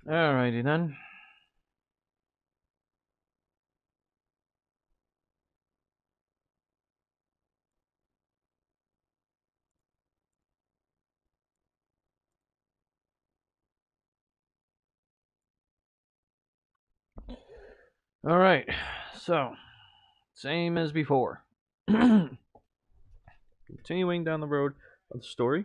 Alrighty then. Alright, so, same as before. Continuing down the road of the story.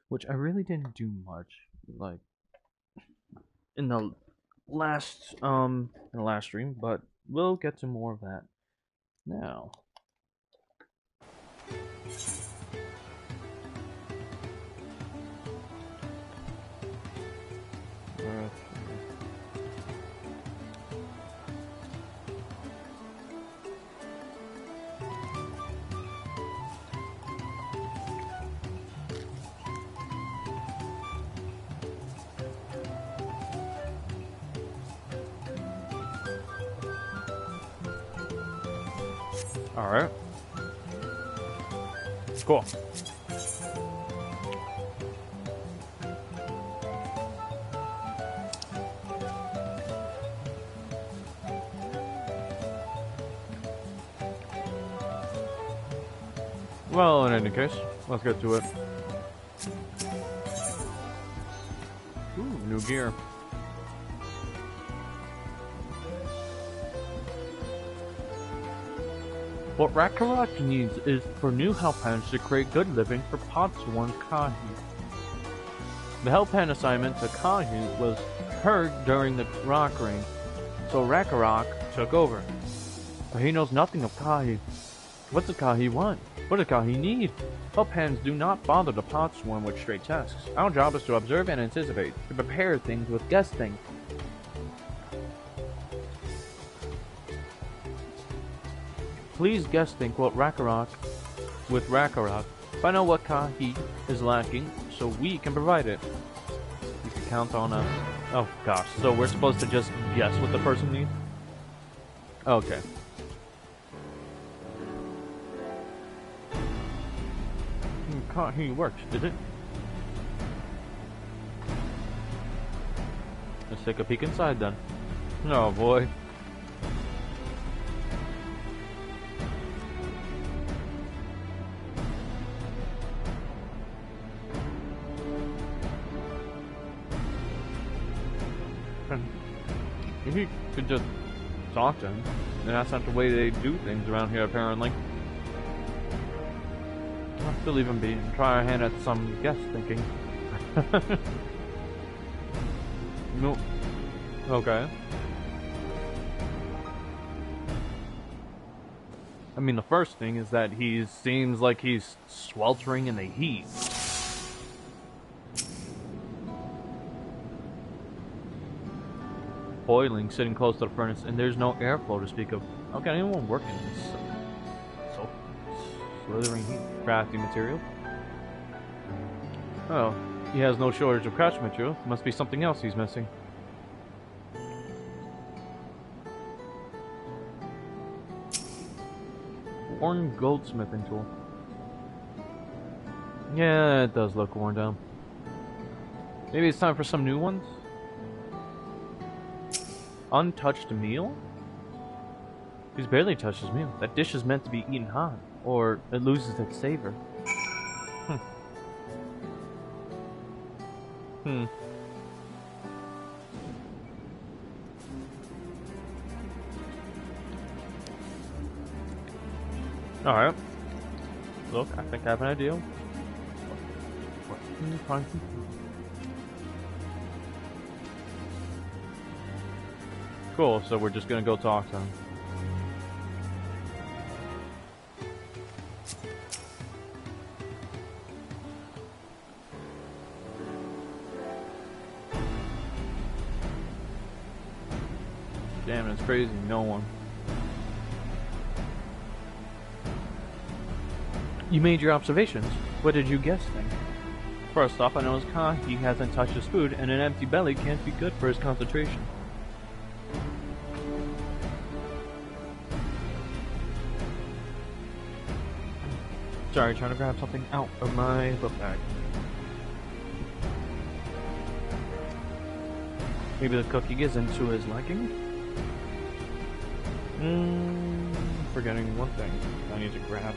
Which I really didn't do much, like, in the last stream, but we'll get to more of that now. Alright. Cool. Well, in any case, let's get to it. Ooh, new gear. What Rakarok needs is for new Hellpens to create good living for Podsworn Kahi. The Hellpen assignment to Kahi was heard during the Rock Reign, so Rakarok took over. But he knows nothing of Kahi. What does Kahi want? What does Kahi need? Hellpens do not bother the Podsworn with straight tasks. Our job is to observe and anticipate, to prepare things with guessing. Please guess think what Rakarok with Rakarok. Find out what Kahi is lacking so we can provide it. You can count on us. Oh gosh, so we're supposed to just guess what the person needs? Okay. Kahi works, did it? Let's take a peek inside then. Oh boy. If you could just talk to him, and that's not the way they do things around here, apparently. I'll still leave him be and try our hand at some guess thinking. No. Okay. I mean, the first thing is that he seems like he's sweltering in the heat. Boiling, sitting close to the furnace, and there's no airflow to speak of. How can anyone work in this so slithering heat? Crafting material? Oh, he has no shortage of craft material. Must be something else he's missing. Worn goldsmithing tool. Yeah, it does look worn down. Maybe it's time for some new ones? Untouched meal? He's barely touched his meal. That dish is meant to be eaten hot, or it loses its savor. Alright. Look, I think I have an idea. What can you find? Cool, so we're just gonna go talk to him. Damn, it's crazy, no one. You made your observations. What did you guess then? First off, I know his Kahi hasn't touched his food, and an empty belly can't be good for his concentration. Sorry, trying to grab something out of my book bag. Maybe the cookie is into his liking? Forgetting one thing I need to grab.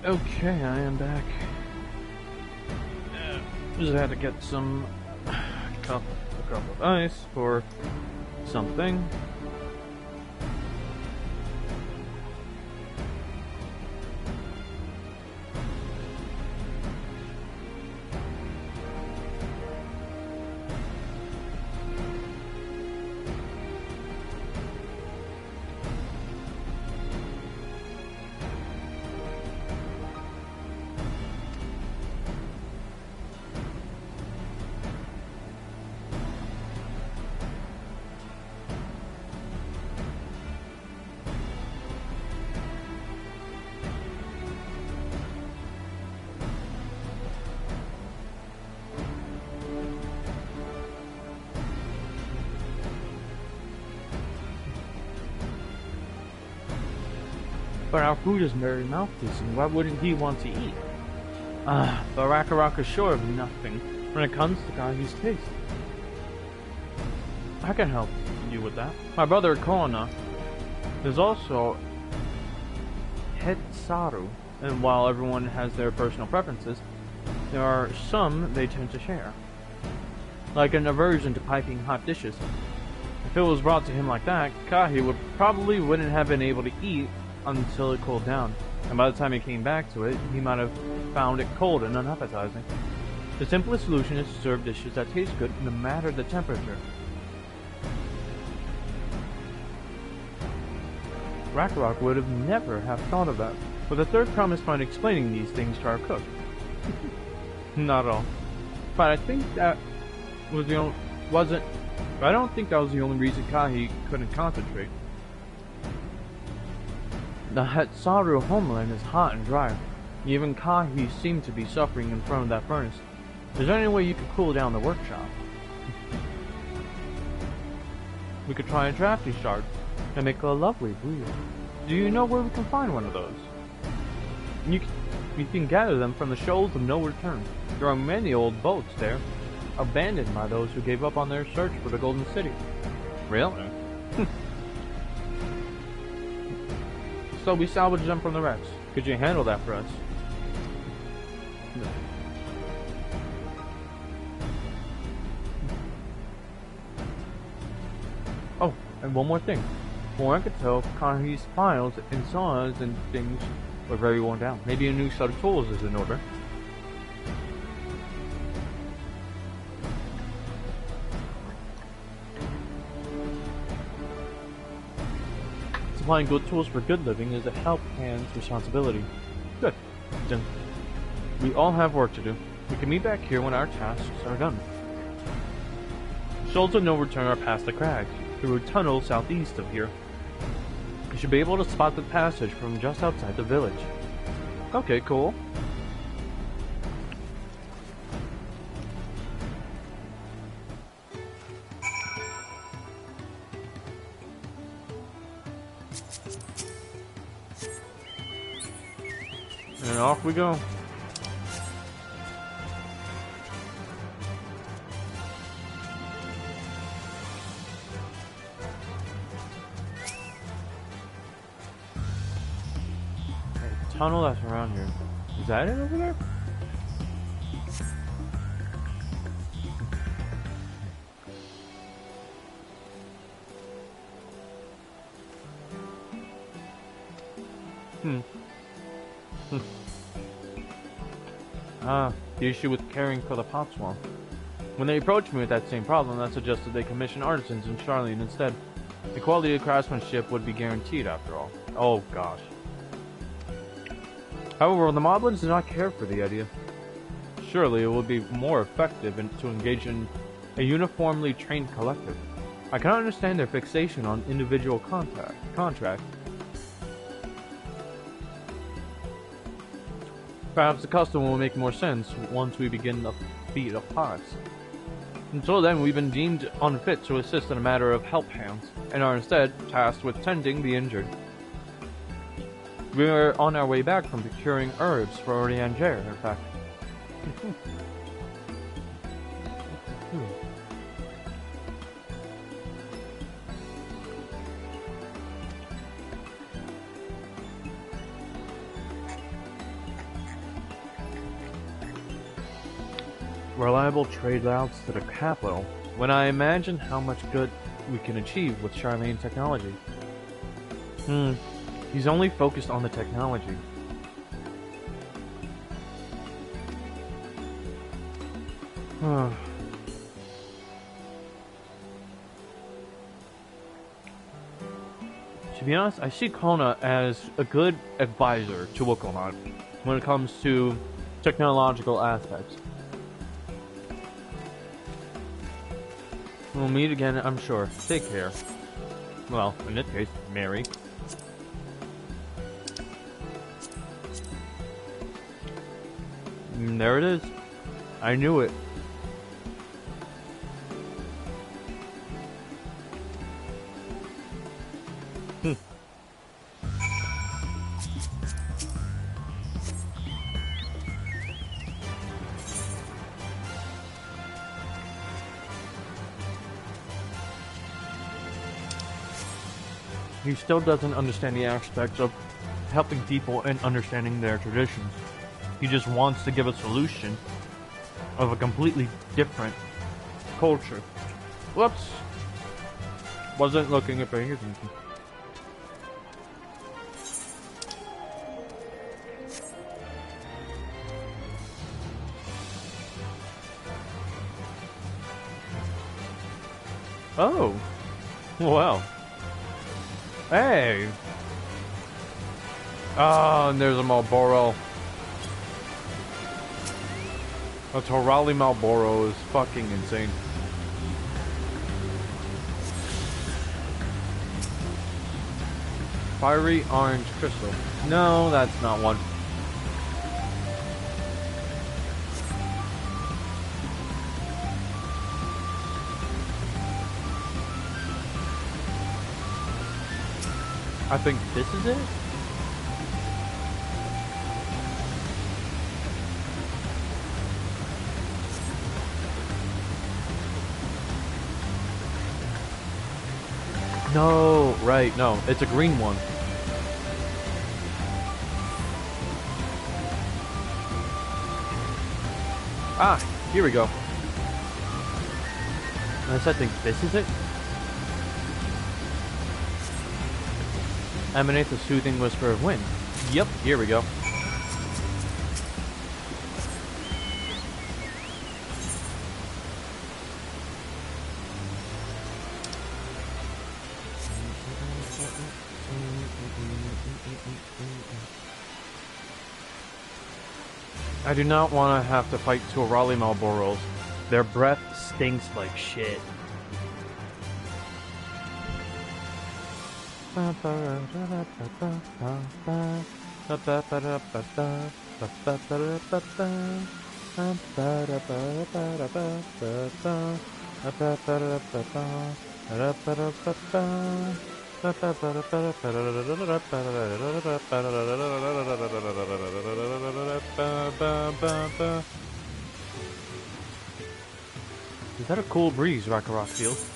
Okay, I am back. Just had to get some a cup of ice for something. But our food is very mouthless, and why wouldn't he want to eat? But Rakarok is sure of nothing when it comes to Kahi's taste. I can help you with that. My brother Kona is also Hetsaru, and while everyone has their personal preferences, there are some they tend to share. Like an aversion to piping hot dishes. If it was brought to him like that, Kahi probably wouldn't have been able to eat until it cooled down, and by the time he came back to it, he might have found it cold and unappetizing. The simplest solution is to serve dishes that taste good no matter the temperature. Ragnarok would have never have thought of that, but the third promised on explaining these things to our cook. Not at all. But I think that was the only... I don't think that was the only reason Kahi couldn't concentrate. The Hetsaru homeland is hot and dry. Even Kahi seemed to be suffering in front of that furnace. Is there any way you could cool down the workshop? We could try a drafty shard and make a lovely brew. Do you know where we can find one of those? You can gather them from the shoals of no return. There are many old boats there, abandoned by those who gave up on their search for the Golden City. Really? So we salvage them from the wrecks. Could you handle that for us? No. Oh, and one more thing. From what I could tell, Kahi's files and saws and things were very worn down. Maybe a new set of tools is in order. Supplying good tools for good living is a help hand's responsibility. Good. Then we all have work to do. We can meet back here when our tasks are done. Shoals of no return are past the crags, through a tunnel southeast of here. You should be able to spot the passage from just outside the village. Okay, cool. And off we go. The tunnel that's around here. Is that it over there? The issue with caring for the pot swamp. When they approached me with that same problem, I suggested they commission artisans in Charlene instead. The quality of craftsmanship would be guaranteed after all. Oh gosh. However, the Moblins do not care for the idea. Surely it would be more effective to engage in a uniformly trained collective. I cannot understand their fixation on individual contracts. Perhaps the custom will make more sense once we begin the feat of pots. Until then, we've been deemed unfit to assist in a matter of help hands, and are instead tasked with tending the injured. We are on our way back from procuring herbs for Orianger, in fact. Reliable trade routes to the capital, when I imagine how much good we can achieve with Charlene technology. He's only focused on the technology. To be honest, I see Kona as a good advisor to Wokoman when it comes to technological aspects. We'll meet again, I'm sure. Take care. Well, in this case, Mary. And there it is. I knew it. he still doesn't understand the aspects of helping people and understanding their traditions. He just wants to give a solution of a completely different culture. Whoops! Wasn't looking at paying attention. Oh! Wow. Hey! Oh, and there's a Marlboro. A Torali Marlboro is fucking insane. Fiery orange crystal. No, that's not one. I think this is it? No, right, no, it's a green one. Ah, here we go. Unless I think this is it? Emanate the soothing whisper of wind. Yep, here we go. I do not want to have to fight Torali Marlboros. Their breath stinks like shit. Is that a cool breeze Rakarok feels?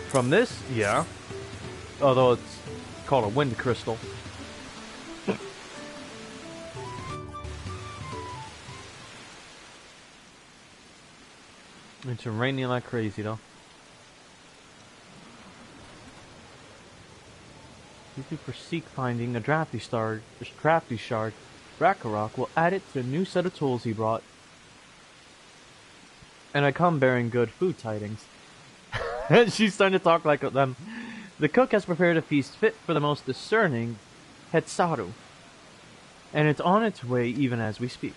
From this, yeah. Although it's called a wind crystal. It's raining like crazy though. If you foresee finding a drafty shard, Rakarok will add it to the new set of tools he brought. And I come bearing good food tidings. She's starting to talk like them. The cook has prepared a feast fit for the most discerning Hetsaru. And it's on its way even as we speak.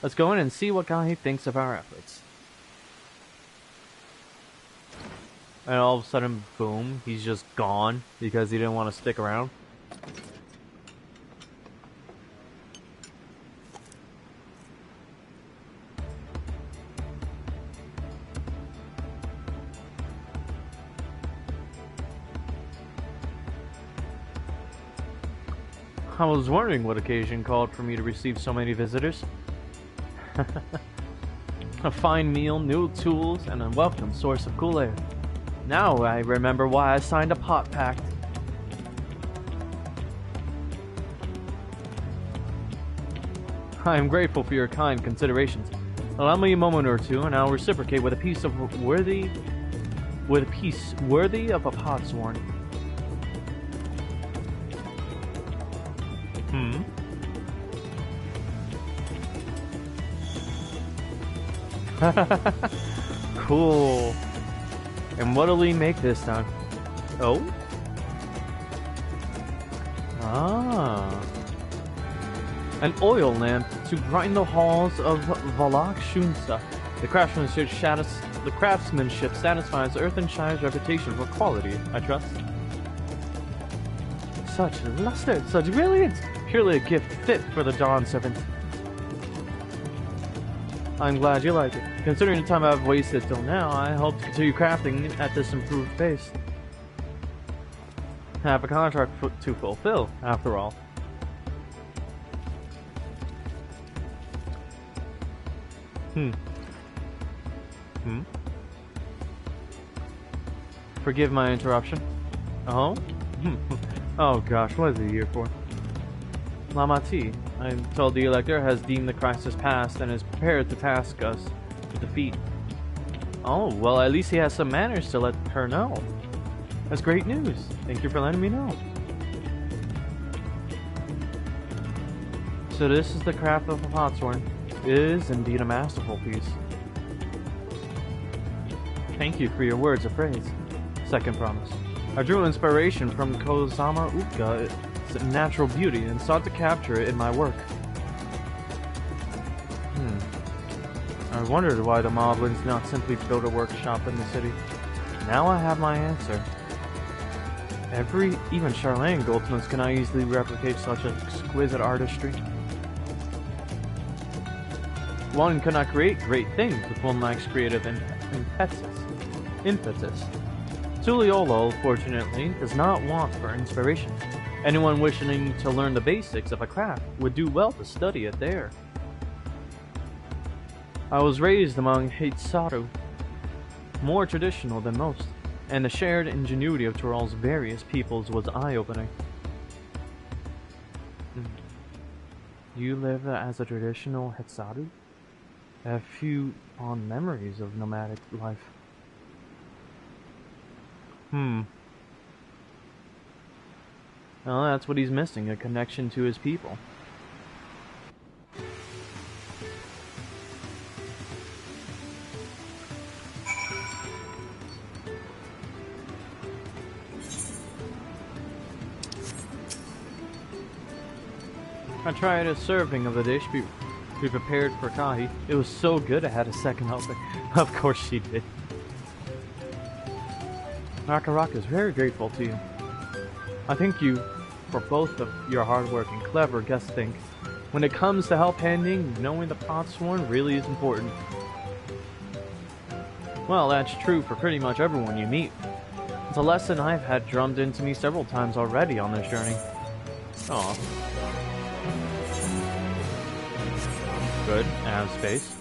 Let's go in and see what guy thinks of our efforts. And all of a sudden, boom, he's just gone because he didn't want to stick around. I was wondering what occasion called for me to receive so many visitors. A fine meal, new tools, and a welcome source of cool air. Now I remember why I signed a pot pact. I am grateful for your kind considerations. Allow me a moment or two, and I'll reciprocate with a piece worthy of a potsworn. Cool. And what'll we make this time? Oh? Ah. An oil lamp to grind the halls of Valak Shunsa. The craftsmanship satisfies Earthenshire's reputation for quality, I trust. Such luster, such brilliance! Surely a gift fit for the Dawn Servant. I'm glad you like it. Considering the time I've wasted till now, I hope to continue crafting at this improved pace. I have a contract to fulfill, after all. Forgive my interruption. Oh? Oh gosh, what is he here for? Lamati, I'm told the Elector has deemed the crisis past and is prepared to task us with defeat. Oh, well at least he has some manners to let her know. That's great news. Thank you for letting me know. So this is the craft of a potsworn. It is indeed a masterful piece. Thank you for your words of praise. Second promise. I drew inspiration from Kozama Uka's natural beauty and sought to capture it in my work. I wondered why the Moblins not simply built a workshop in the city. Now I have my answer. Even Charlene goldsmiths cannot easily replicate such exquisite artistry. One cannot create great things with one lacks creative impetus. Tuliolo, fortunately, does not want for inspiration. Anyone wishing to learn the basics of a craft would do well to study it there. I was raised among Hitsaru, more traditional than most, and the shared ingenuity of Tural's various peoples was eye-opening. You live as a traditional Hitsaru? I have few fond memories of nomadic life. Well, that's what he's missing, a connection to his people. I tried a serving of the dish we prepared for Kahi. It was so good I had a second helping. Of course she did. Nakaraka is very grateful to you. I thank you for both of your hard work and clever guessing. When it comes to help handing, knowing the potsworn really is important. Well, that's true for pretty much everyone you meet. It's a lesson I've had drummed into me several times already on this journey. Aw. Good, I have space.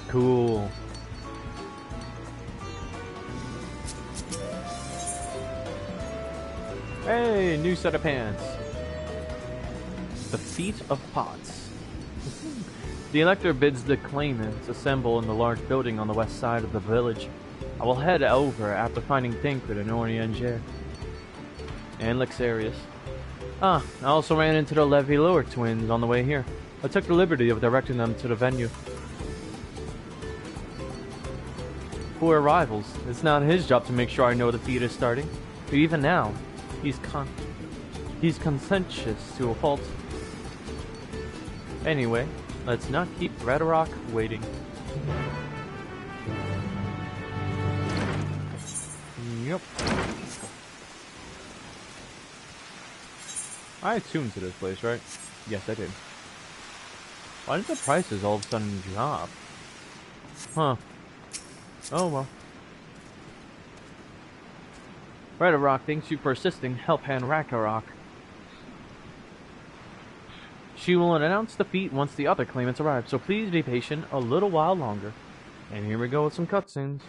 Cool. Hey, new set of pants. The feet of pots. The Elector bids the claimants assemble in the large building on the west side of the village. I will head over after finding Tancred and Orianger. And Lexarius. I also ran into the Levi-Lure twins on the way here. I took the liberty of directing them to the venue. For arrivals, it's not his job to make sure I know the feat is starting. But even now, he's conscientious to a fault. Anyway, let's not keep Red Rock waiting. Yep. I tuned to this place, right? Yes, I did. Why did the prices all of a sudden drop? Huh. Oh well. Red Rock thanks you for assisting Helphand Rakarok. She will announce the feat once the other claimants arrive, so please be patient a little while longer. And here we go with some cutscenes.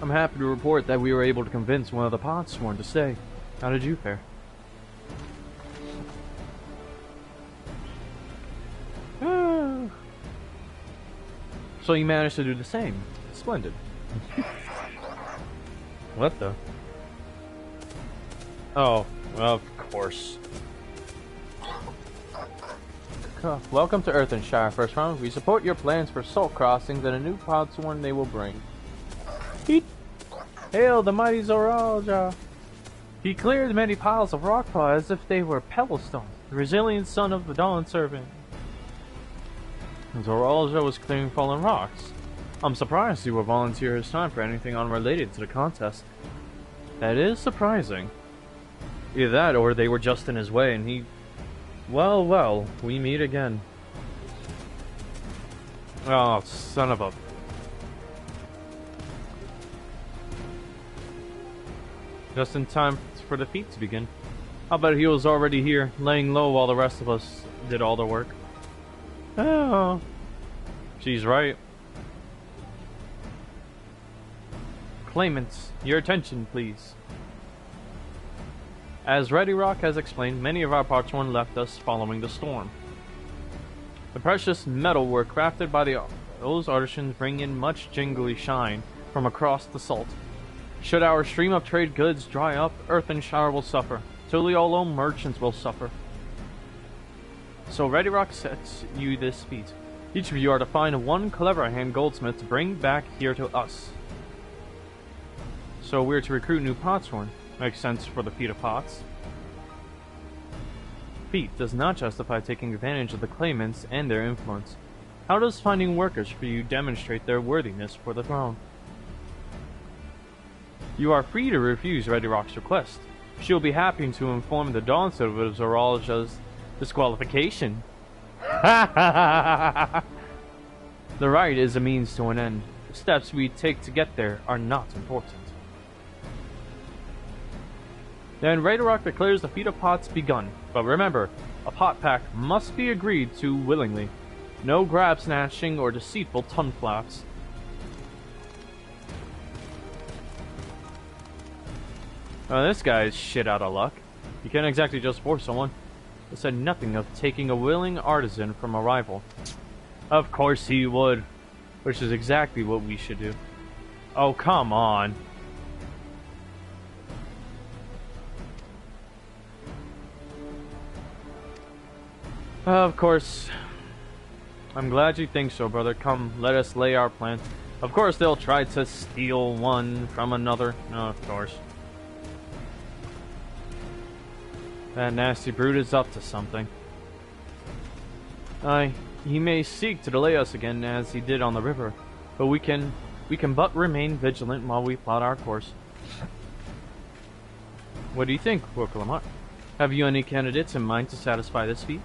I'm happy to report that we were able to convince one of the potsworn to stay. How did you fare? So you managed to do the same. Splendid. What the? Oh, well, of course. Welcome to Earthenshire, First Round. We support your plans for salt crossings and a new potsworn they will bring. Hail the mighty Zoraja! He cleared many piles of rock as if they were pebble stones. the resilient son of the Dawn Servant. Zoralja was clearing fallen rocks. I'm surprised he would volunteer his time for anything unrelated to the contest. That is surprising. Either that, or they were just in his way, and he... Well, well, we meet again. Oh, son of a... Just in time for the feat to begin. I'll bet he was already here, laying low while the rest of us did all the work. Oh, she's right. Claimants, your attention, please. As Ready Rock has explained, many of our parts one left us following the storm. The precious metal were crafted by those artisans bring in much jingly shine from across the salt. Should our stream of trade goods dry up, earth and shower will suffer. Tuliolo merchants will suffer. So Ready Rock sets you this feat. Each of you are to find one clever hand goldsmith to bring back here to us. So we're to recruit new potsworn. Makes sense for the feat of pots. Feat does not justify taking advantage of the claimants and their influence. How does finding workers for you demonstrate their worthiness for the throne? You are free to refuse Ready Rock's request. She'll be happy to inform the Dawntrail of Zoralja's disqualification. The right is a means to an end. The steps we take to get there are not important. Then Ready Rock declares the feat of pots begun. But remember, a pot pack must be agreed to willingly. No grab snatching or deceitful tongue flaps. Oh, this guy is shit out of luck. You can't exactly just force someone. It said nothing of taking a willing artisan from a rival. Of course he would. Which is exactly what we should do. Oh, come on. Of course. I'm glad you think so, brother. Come, let us lay our plan. Of course they'll try to steal one from another. No, of course. That nasty brute is up to something. He may seek to delay us again as he did on the river, but we can but remain vigilant while we plot our course. What do you think, Wokalamot? Have you any candidates in mind to satisfy this feat?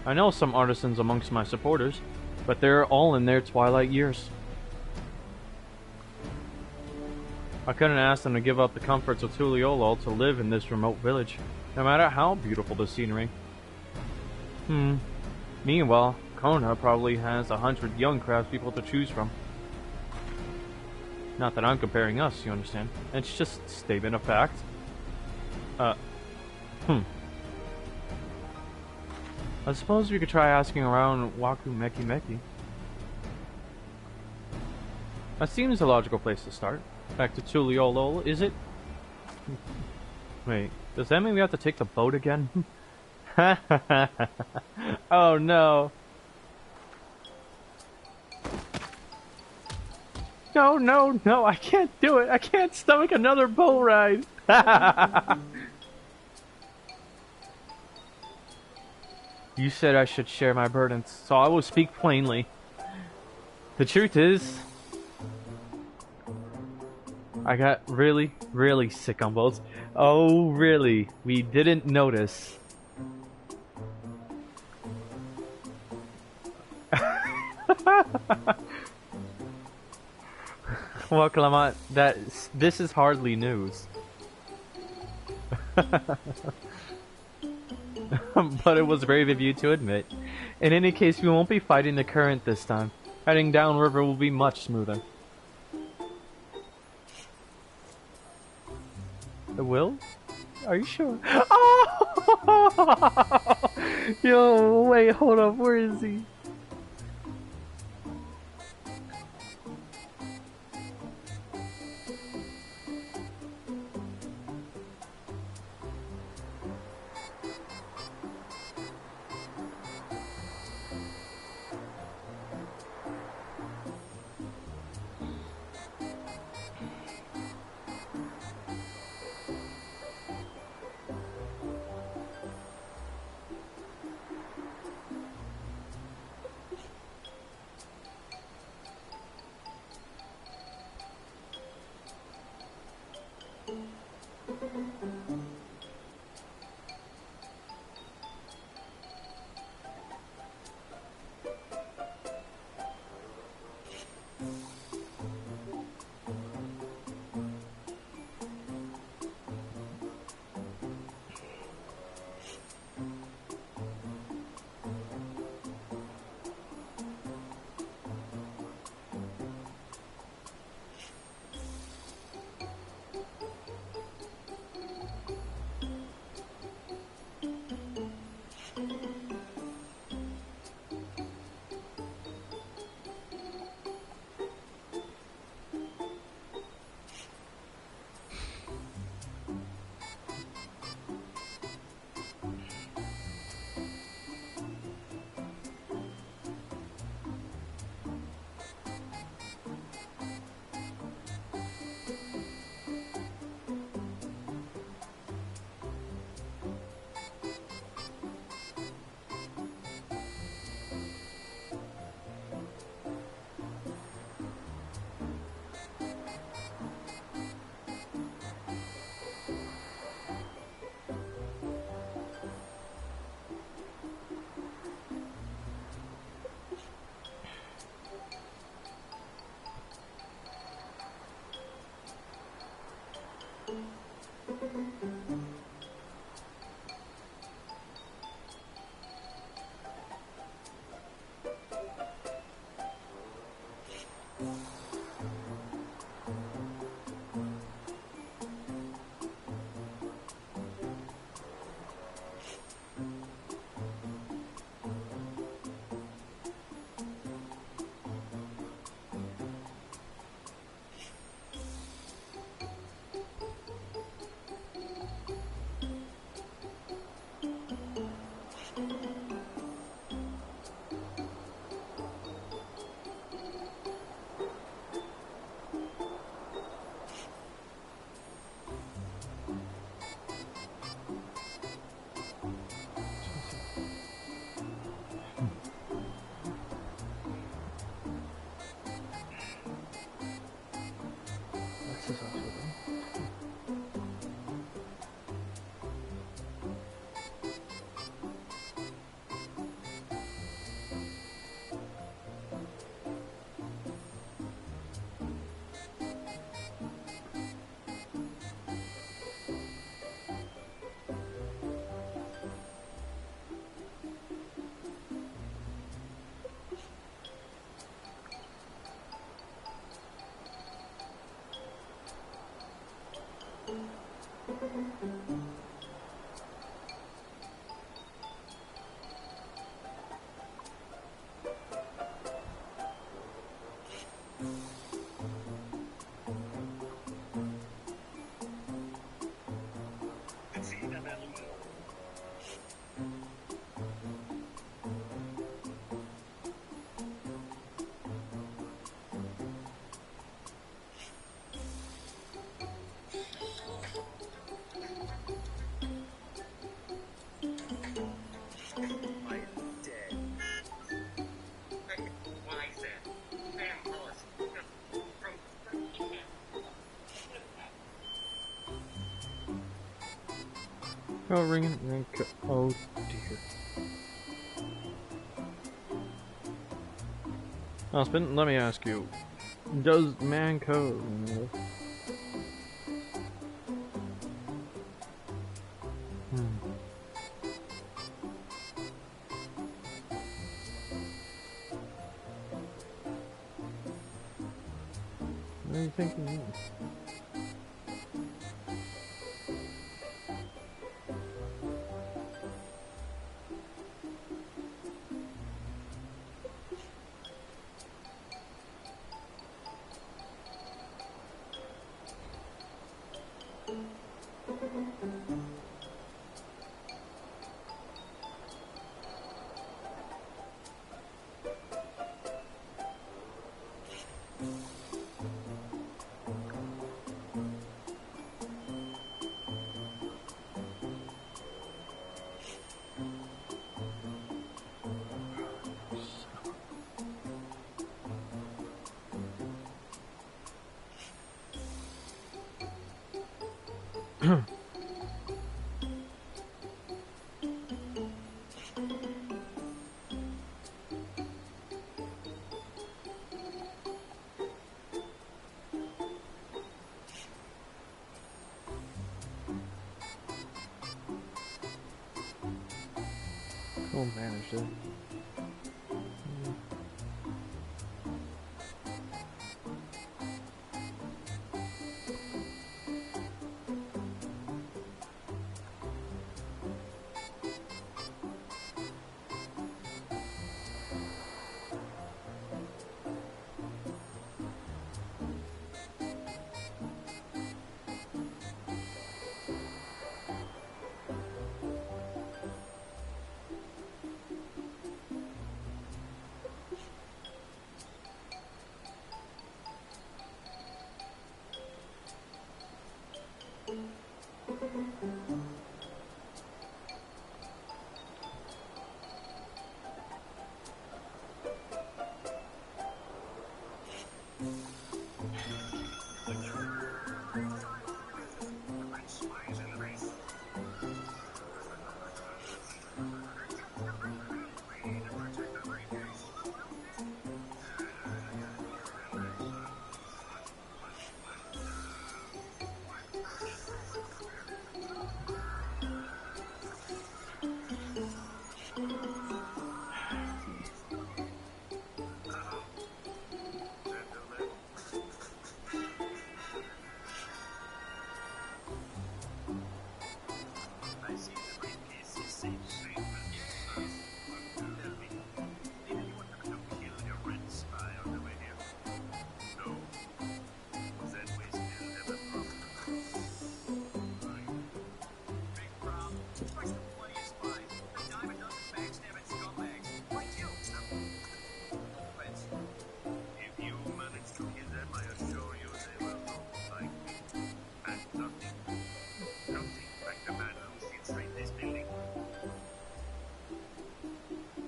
I know some artisans amongst my supporters, but they're all in their twilight years. I couldn't ask them to give up the comforts of Tuliolo to live in this remote village, no matter how beautiful the scenery. Meanwhile, Kona probably has 100 young craftspeople to choose from. Not that I'm comparing us, you understand. It's just a statement of fact. I suppose we could try asking around Waku Meki Meki. That seems a logical place to start. Back to Tuliolo, is it? Wait, does that mean we have to take the boat again? Oh no. No, I can't do it. I can't stomach another boat ride. You said I should share my burdens, so I will speak plainly. The truth is, I got really, really sick on boats. Oh, really? We didn't notice. Well, Clement, this is hardly news. But it was brave of you to admit. In any case, we won't be fighting the current this time. Heading downriver will be much smoother. It will? Are you sure? Oh! Yo, wait, hold up, where is he? Oh, ring. Oh dear. Husband, let me ask you, does Manco... What are you thinking? We'll manage it.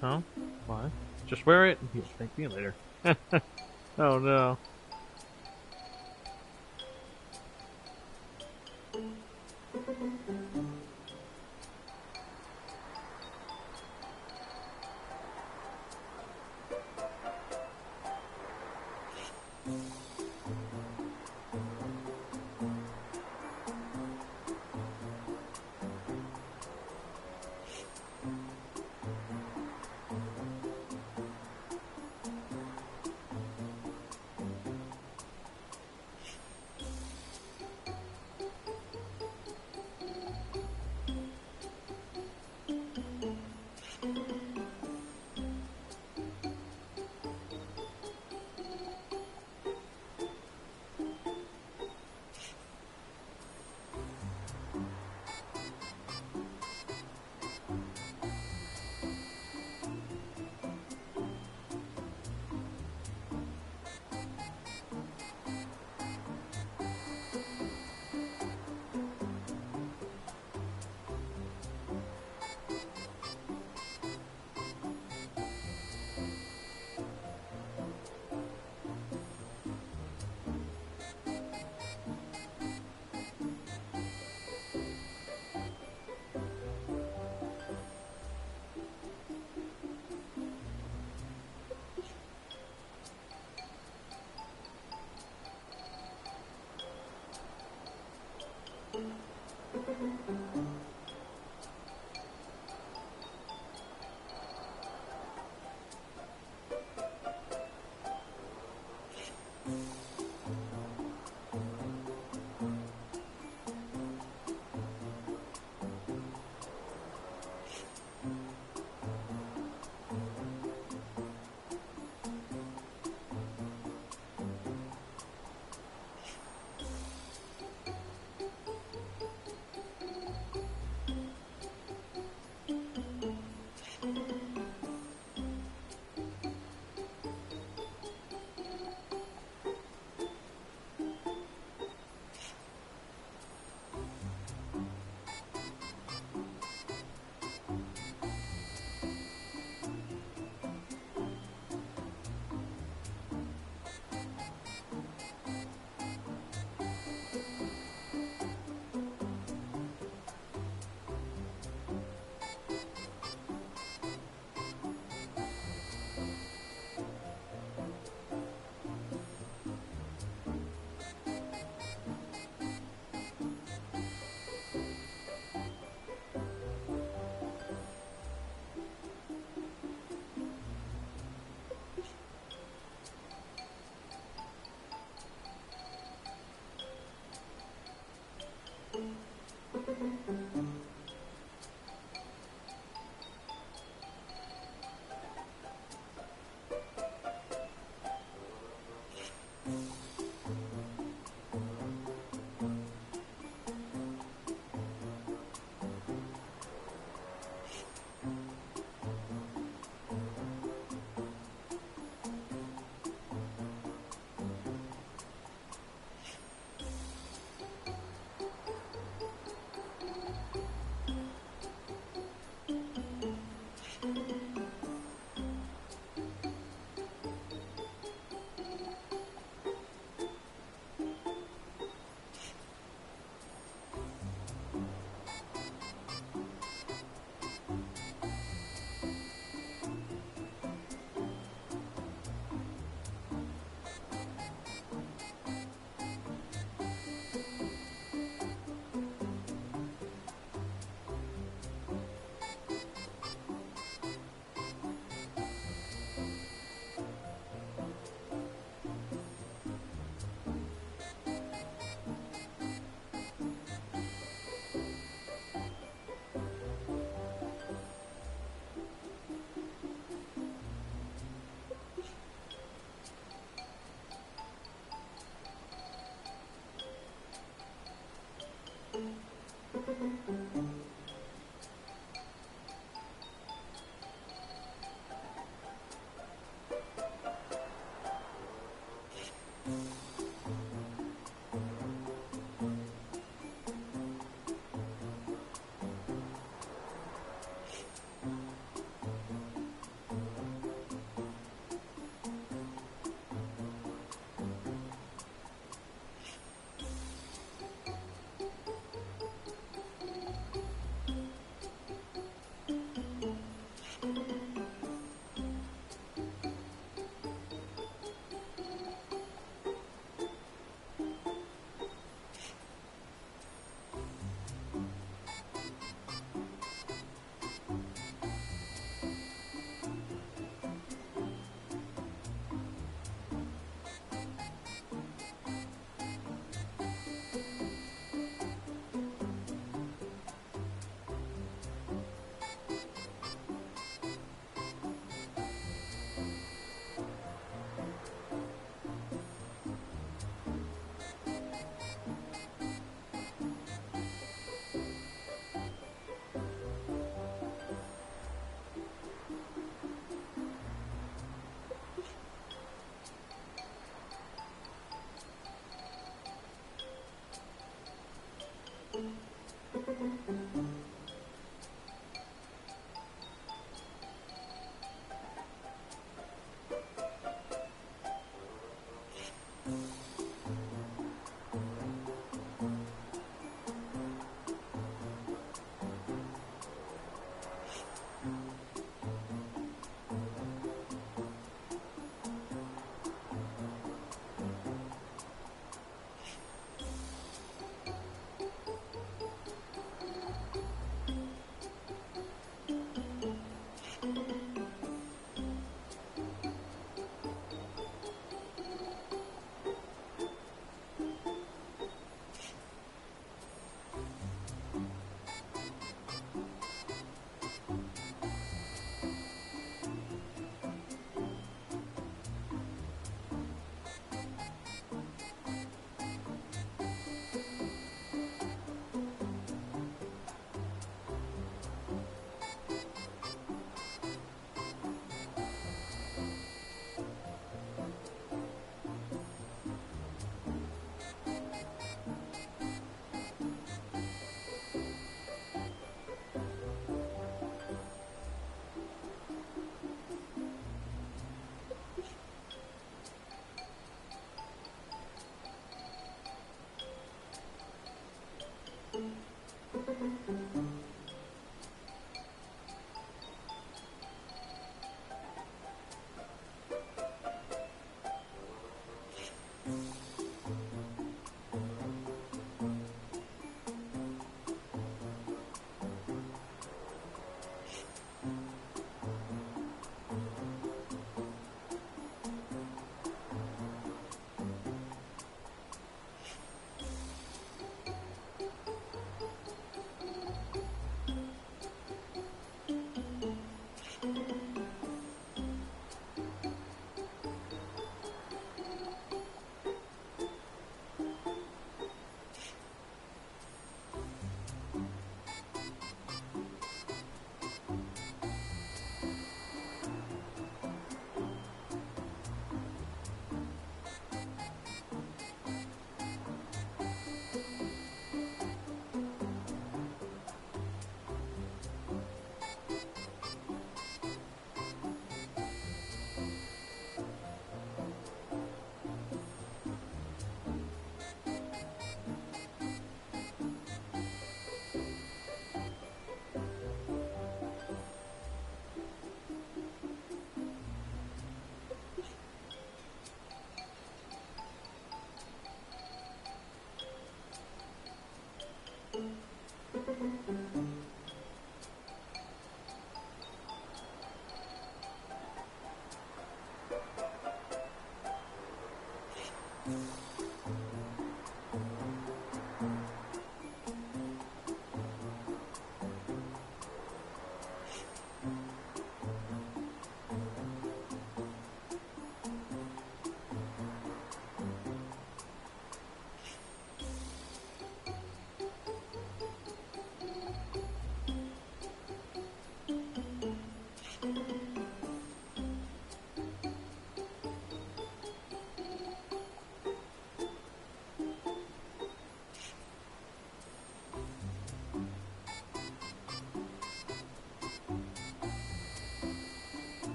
Huh? What? Just wear it and thank me later. Oh no.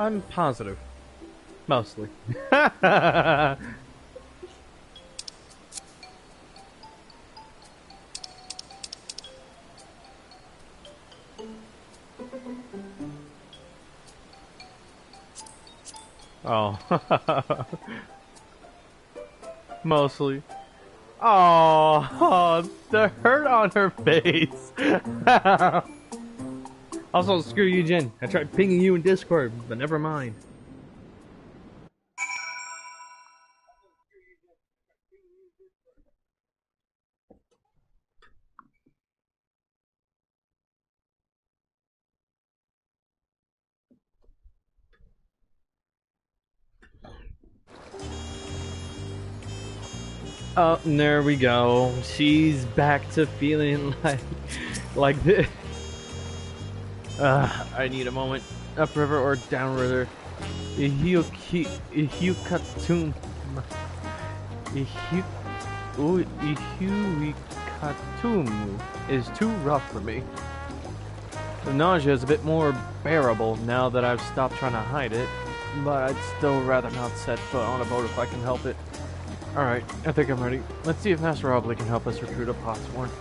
I'm positive. Mostly. Oh. Mostly. Oh, the hurt on her face. Also, screw you, Jen. I tried pinging you in Discord, but never mind. Oh, there we go. She's back to feeling like this. I need a moment. Upriver or downriver. Ihiukatum. Ihiuikatum is too rough for me. The nausea is a bit more bearable now that I've stopped trying to hide it, but I'd still rather not set foot on a boat if I can help it. Alright, I think I'm ready. Let's see if Master Obley can help us recruit a Potsworn.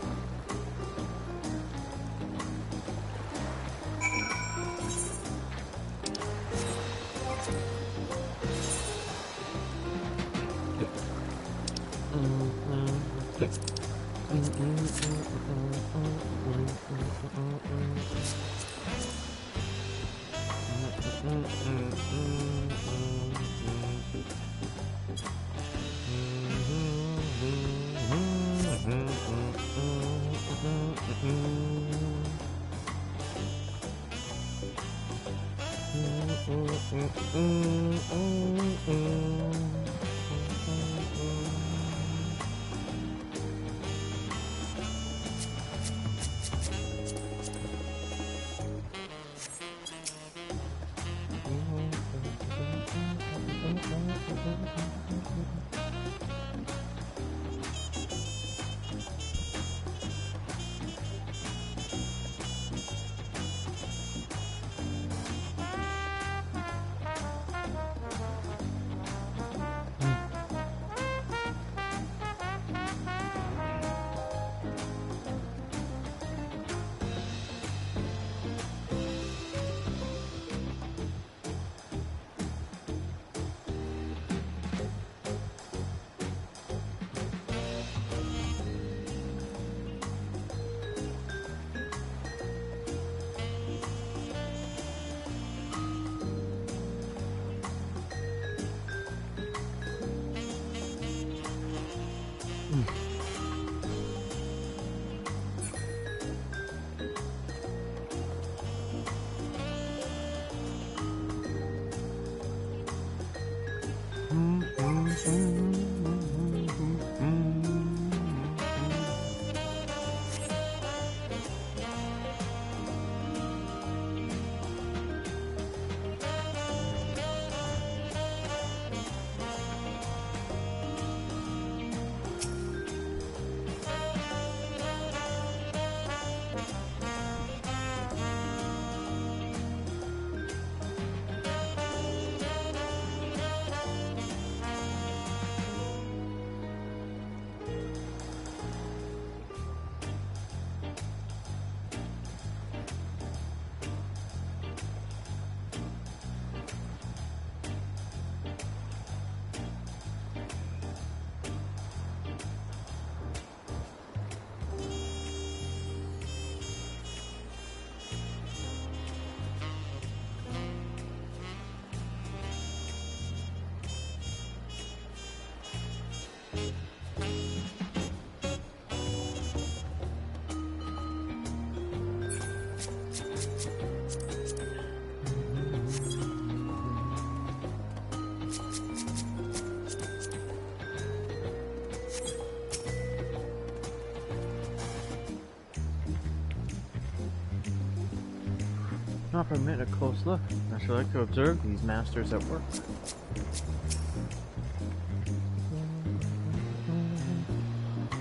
Not permit a close look. I should like to observe these masters at work.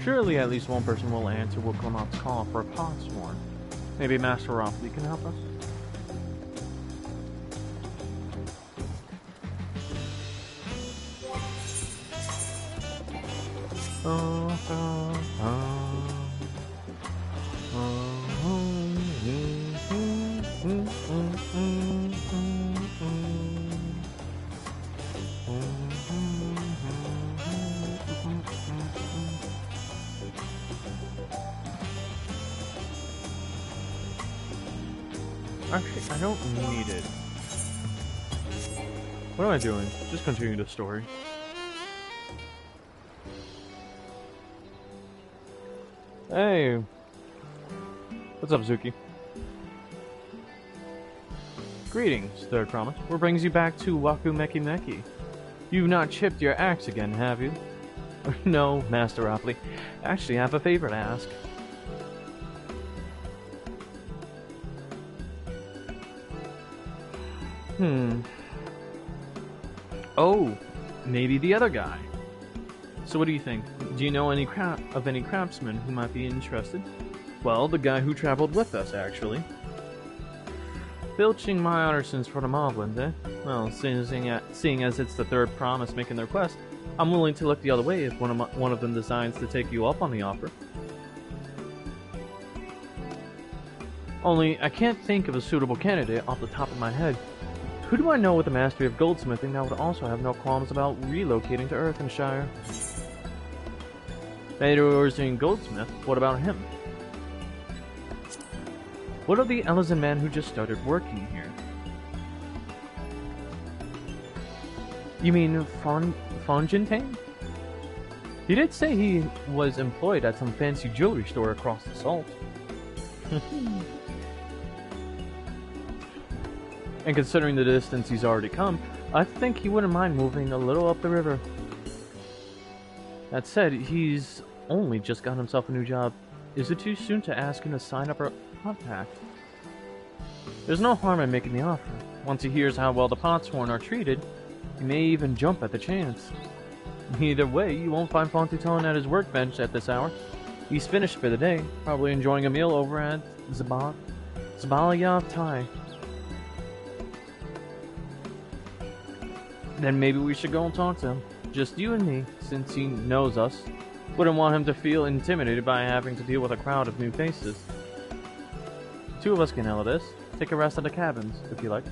Surely at least one person will answer Wilconaut's call for a Potsworn. Maybe Master Roffley can help us? Actually, I don't need it. What am I doing? Just continue the story. Hey. What's up, Zuki? Greetings, Third Promise. What brings you back to Waku Meki Meki? You've not chipped your axe again, have you? No, Master Rapley. Actually, I have a favor to ask. Oh, maybe the other guy. So what do you think? Do you know any craftsmen who might be interested? Well, the guy who traveled with us, actually. Filching my artisans for the Moblins, eh? Well, seeing as it's the Third Promise making their request, I'm willing to look the other way if one of them decides to take you up on the offer. Only, I can't think of a suitable candidate off the top of my head. Who do I know with a mastery of goldsmithing that would also have no qualms about relocating to Earthenshire? Mayor's doing goldsmith, what about him? What of the Ellison man who just started working here? You mean Fonjintane? He did say he was employed at some fancy jewelry store across the salt. And considering the distance he's already come, I think he wouldn't mind moving a little up the river. That said, he's only just got himself a new job. Is it too soon to ask him to sign up for a compact? There's no harm in making the offer. Once he hears how well the Potsworn are treated, he may even jump at the chance. Either way, you won't find Fontuton at his workbench at this hour. He's finished for the day, probably enjoying a meal over at Zabalya Thai. Then maybe we should go and talk to him. Just you and me, since he knows us. Wouldn't want him to feel intimidated by having to deal with a crowd of new faces. Two of us can handle this. Take a rest at the cabins, if you like.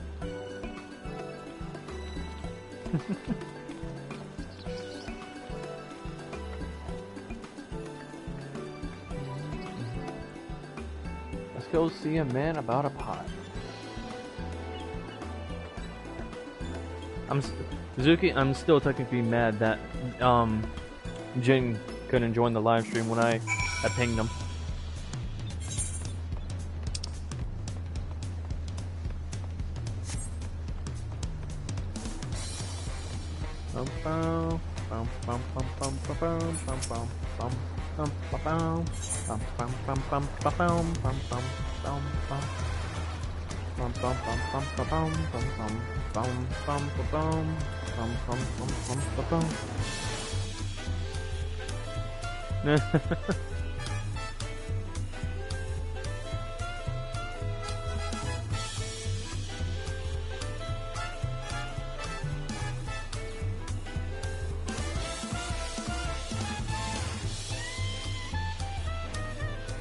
Let's go see a man about a pot. Zuki, I'm still technically mad that Jin couldn't join the live stream when I had pinged him.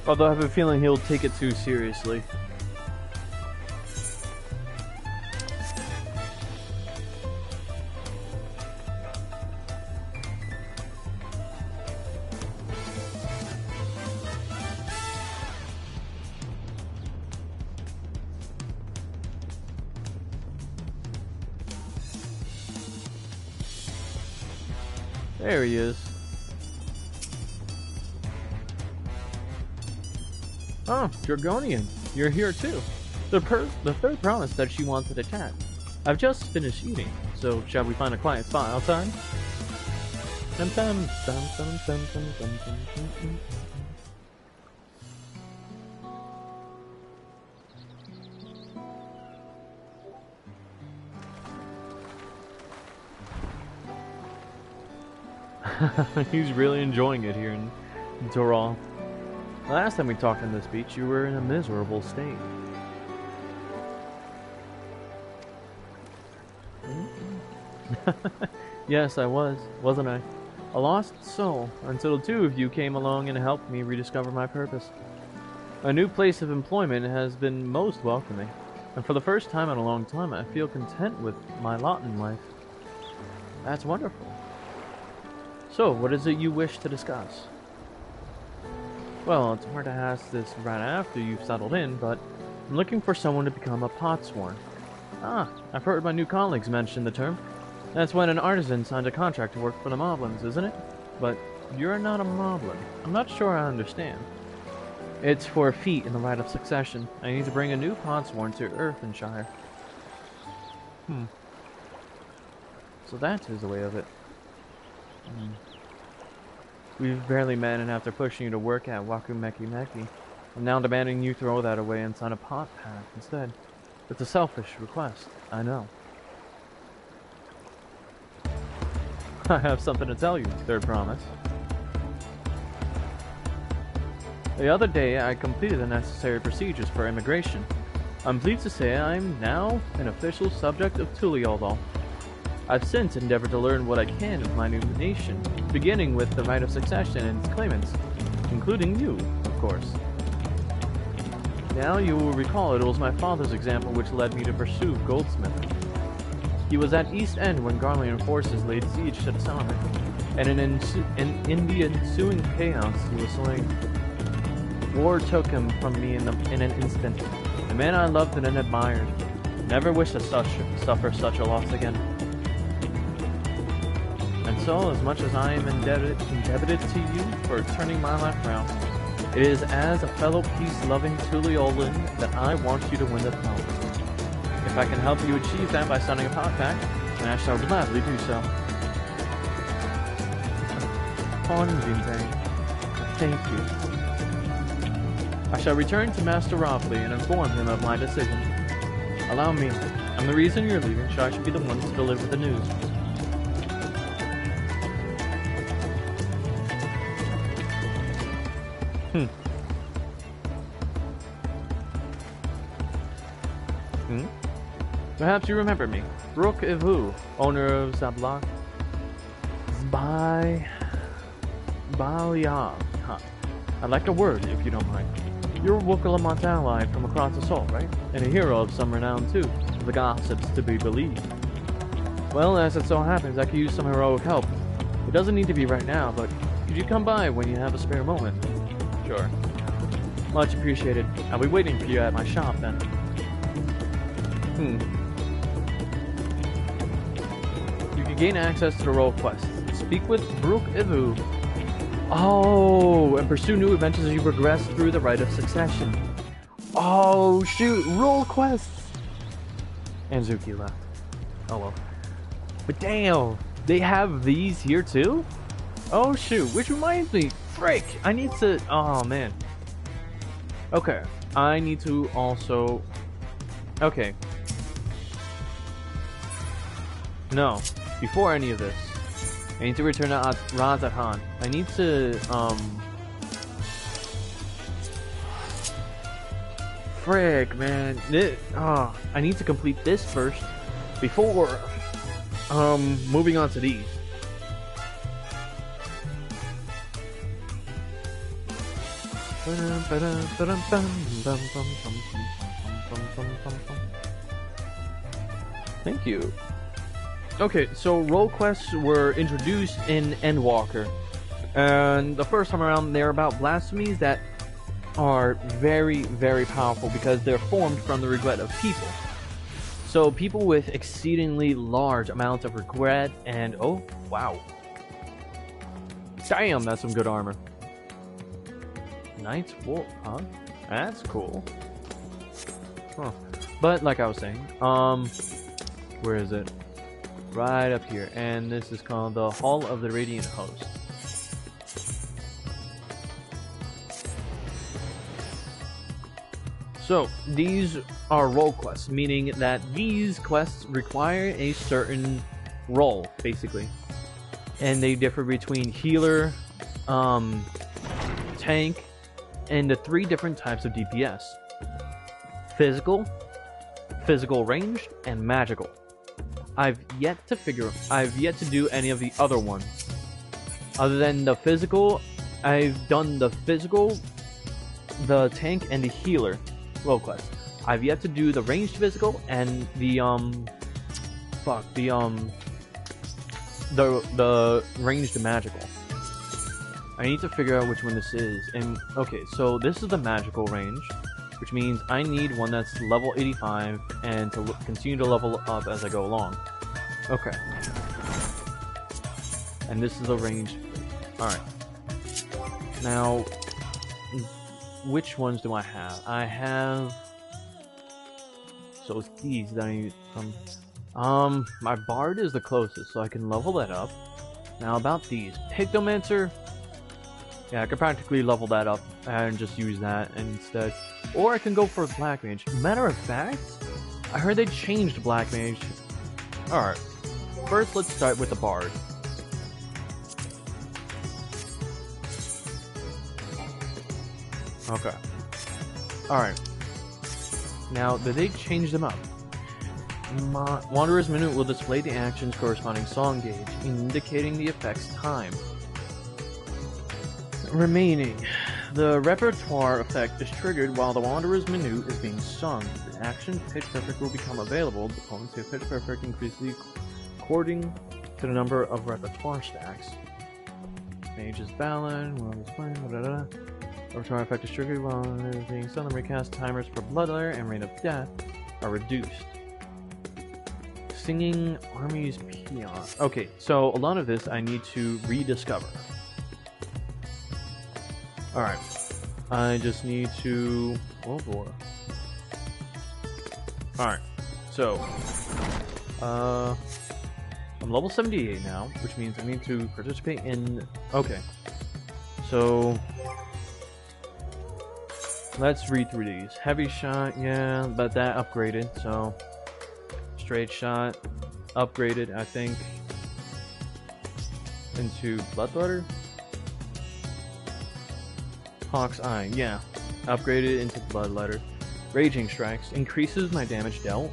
Although I have a feeling he'll take it too seriously. There he is. Oh, Dragonian, you're here too. The third promise that she wanted to chat. I've just finished eating, so shall we find a quiet spot outside? Dum dum dum dum dum dum dum dum dum. He's really enjoying it here in Doral. Last time we talked on this beach, you were in a miserable state. Yes, I was, wasn't I? A lost soul, until the two of you came along and helped me rediscover my purpose. A new place of employment has been most welcoming, and for the first time in a long time I feel content with my lot in life. That's wonderful. So, what is it you wish to discuss? Well, it's hard to ask this right after you've settled in, but I'm looking for someone to become a potsworn. Ah, I've heard my new colleagues mention the term. That's when an artisan signs a contract to work for the moblins, isn't it? But you're not a moblin. I'm not sure I understand. It's for a feat in the rite of succession. I need to bring a new potsworn to Earthenshire. So that is the way of it. We've barely met, and after pushing you to work at Wakumeki, I'm now demanding you throw that away and sign a pot pact instead. It's a selfish request, I know. I have something to tell you, Third Promise. The other day, I completed the necessary procedures for immigration. I'm pleased to say I'm now an official subject of Tulialdal. I've since endeavored to learn what I can of my new nation, beginning with the right of succession and its claimants, including you, of course. Now you will recall it was my father's example which led me to pursue goldsmithing. He was at East End when Garlean forces laid siege to the settlement, and in the ensuing chaos he was slain. War took him from me in an instant. The man I loved and admired. Never wish to suffer such a loss again. And so, as much as I am indebted to you for turning my life around, it is as a fellow peace-loving Tuliolin that I want you to win the throne. If I can help you achieve that by signing a pact, then I shall gladly do so. Thank you. I shall return to Master Robley and inform him of my decision. Allow me. I'm the reason you're leaving, so I should be the one to deliver the news. Perhaps you remember me. Rook Ivu, owner of Zablak. Balyav. I'd like a word, if you don't mind. You're a Wokalamont ally from across the salt, right? And a hero of some renown, too. The gossips to be believed. Well, as it so happens, I could use some heroic help. It doesn't need to be right now, but could you come by when you have a spare moment? Sure. Much appreciated. I'll be waiting for you at my shop, then. You can gain access to the role quest. Speak with Brook Ivu. Oh, and pursue new adventures as you progress through the rite of succession. Oh, shoot. Role quests. And Zuki left. Oh, well. But damn, they have these here, too? Oh, shoot. Which reminds me. Frick. I need to... Oh, man. Okay. I need to also... Okay. No. Before any of this, I need to return to Razathan. I need to, frick, man. I need to complete this first before, moving on to these. Thank you. Okay, so role quests were introduced in Endwalker, and the first time around they're about blasphemies that are very, very powerful because they're formed from the regret of people. So people with exceedingly large amounts of regret and oh wow, damn, that's some good armor. Knight's Wolf, huh? That's cool. Huh. But like I was saying, where is it? Right up here, and this is called the Hall of the Radiant Host. So these are role quests, meaning that these quests require a certain role, basically, and they differ between healer, tank, and the 3 different types of DPS: physical, physical ranged, and magical. I've yet to do any of the other ones. Other than the physical, I've done the physical, the tank, and the healer world quest. I've yet to do the ranged physical and the the ranged magical. I need to figure out which one this is. And okay, so this is the magical range, which means I need one that's level 85 and to continue to level up as I go along. Okay. And this is the ranged. Alright. Now, which ones do I have? I have... So it's these that I need from... my Bard is the closest, so I can level that up. Now about these. Pictomancer... Yeah, I could practically level that up and just use that instead. Or I can go for Black Mage. Matter of fact, I heard they changed Black Mage. Alright. First, let's start with the Bard. Okay. Alright. Now, did they change them up? Wanderer's Minute will display the action's corresponding song gauge, indicating the effect's time. Remaining. The repertoire effect is triggered while the Wanderer's Minute is being sung. The action Pitch Perfect will become available. The potency of Pitch Perfect increases according to the number of repertoire stacks. Mage's Ballad, repertoire effect is triggered while it is being sung. The recast timers for Bloodletter and Reign of Death are reduced. Singing Army's Peon. Okay, so a lot of this I need to rediscover. Alright. I just need to... Oh boy. Alright. So... I'm level 78 now, which means I need to participate in... Okay. So... Let's read through these. Heavy Shot, yeah, but that upgraded, so... Straight Shot, upgraded, I think, into Bloodletter? Hawk's Eye, yeah, upgraded into Bloodletter. Raging Strikes, increases my damage dealt.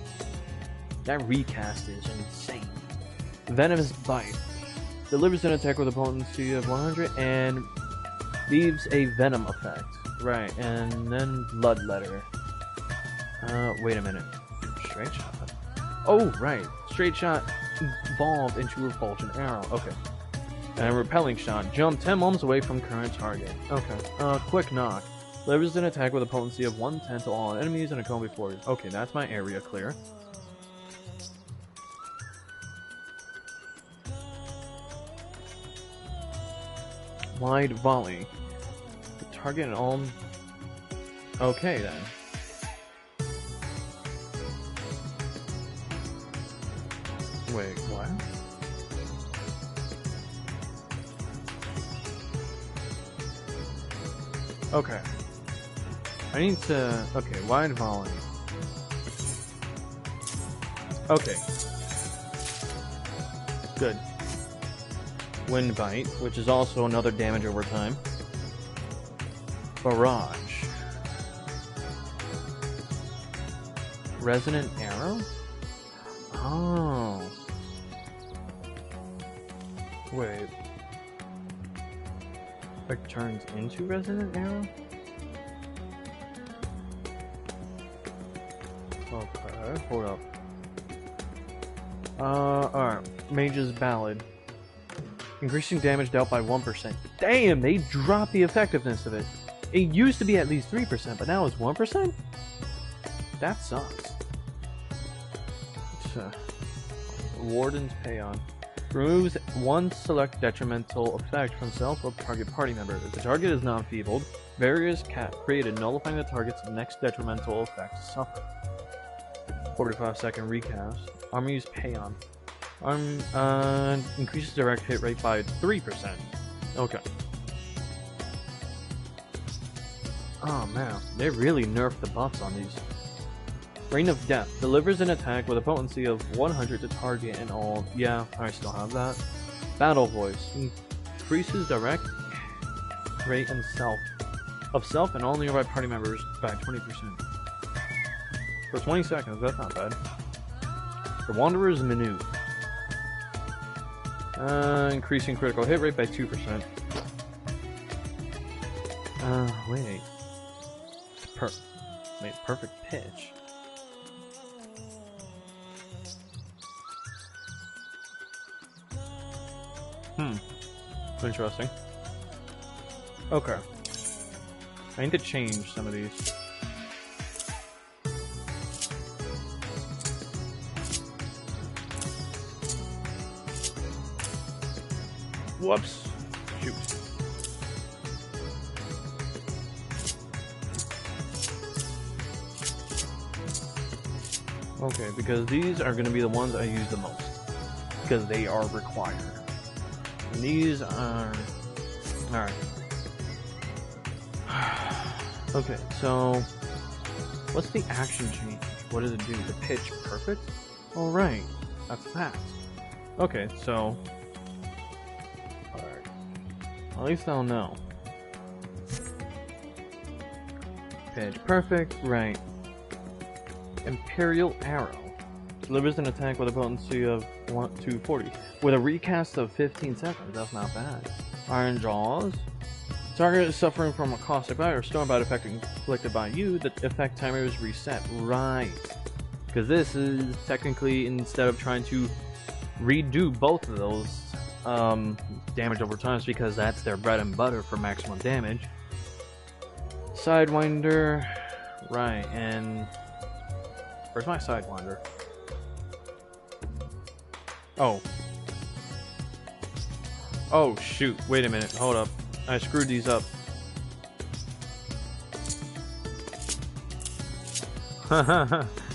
That recast is insane. Venomous Bite, delivers an attack with a potency of 100 and leaves a venom effect. Right, and then Bloodletter. Wait a minute. Straight Shot? Oh, right. Straight Shot evolved into Refulgent Arrow. Okay. And Repelling Shot. Jump 10 mums away from current target. Okay. Quick Knock. Delivers an attack with a potency of 1/10 to all enemies in a cone before you. Okay, that's my area clear. Wide Volley. The target and all... Okay, then. Wait, what? Okay. I need to... Okay, Wide Volley. Okay. Good. Wind Bite, which is also another damage over time. Barrage. Resonant Arrow? Oh. Wait. It turns into Resonant Arrow? Okay, hold up. Alright. Mage's Ballad. Increasing damage dealt by 1%. Damn, they dropped the effectiveness of it. It used to be at least 3%, but now it's 1%? That sucks. Warden's Payon. Removes one select detrimental effect from self or target party member. If the target is not enfeebled, barriers created nullifying the target's next detrimental effect suffer. 45-second recast. Army's Payon. Increases direct hit rate by 3%. Okay. Oh man, they really nerfed the buffs on these. Reign of Death. Delivers an attack with a potency of 100 to target and all. Yeah, I still have that. Battle Voice. Increases direct rate and self and all nearby party members by 20%. For 20 seconds, that's not bad. The Wanderer's Minute. Increasing critical hit rate by 2%. Wait. It's perfect pitch. Interesting. Okay. I need to change some of these. Whoops. Shoot. Okay, because these are going to be the ones I use the most. Because they are required. And these are... Alright. Okay, so... What's the action change? What does it do? The pitch perfect? Alright. That's that. Okay, so... Alright. At least I'll know. Pitch perfect, right. Imperial Arrow. Delivers an attack with a potency of 240. With a recast of 15 seconds, that's not bad. Iron Jaws. Target is suffering from a caustic bite or storm bite effect inflicted by you. The effect timer is reset. Right. Because this is technically, instead of trying to redo both of those, damage over time, because that's their bread and butter for maximum damage. Sidewinder. Right, and... Where's my Sidewinder? Oh. Oh, shoot. Wait a minute. Hold up. I screwed these up.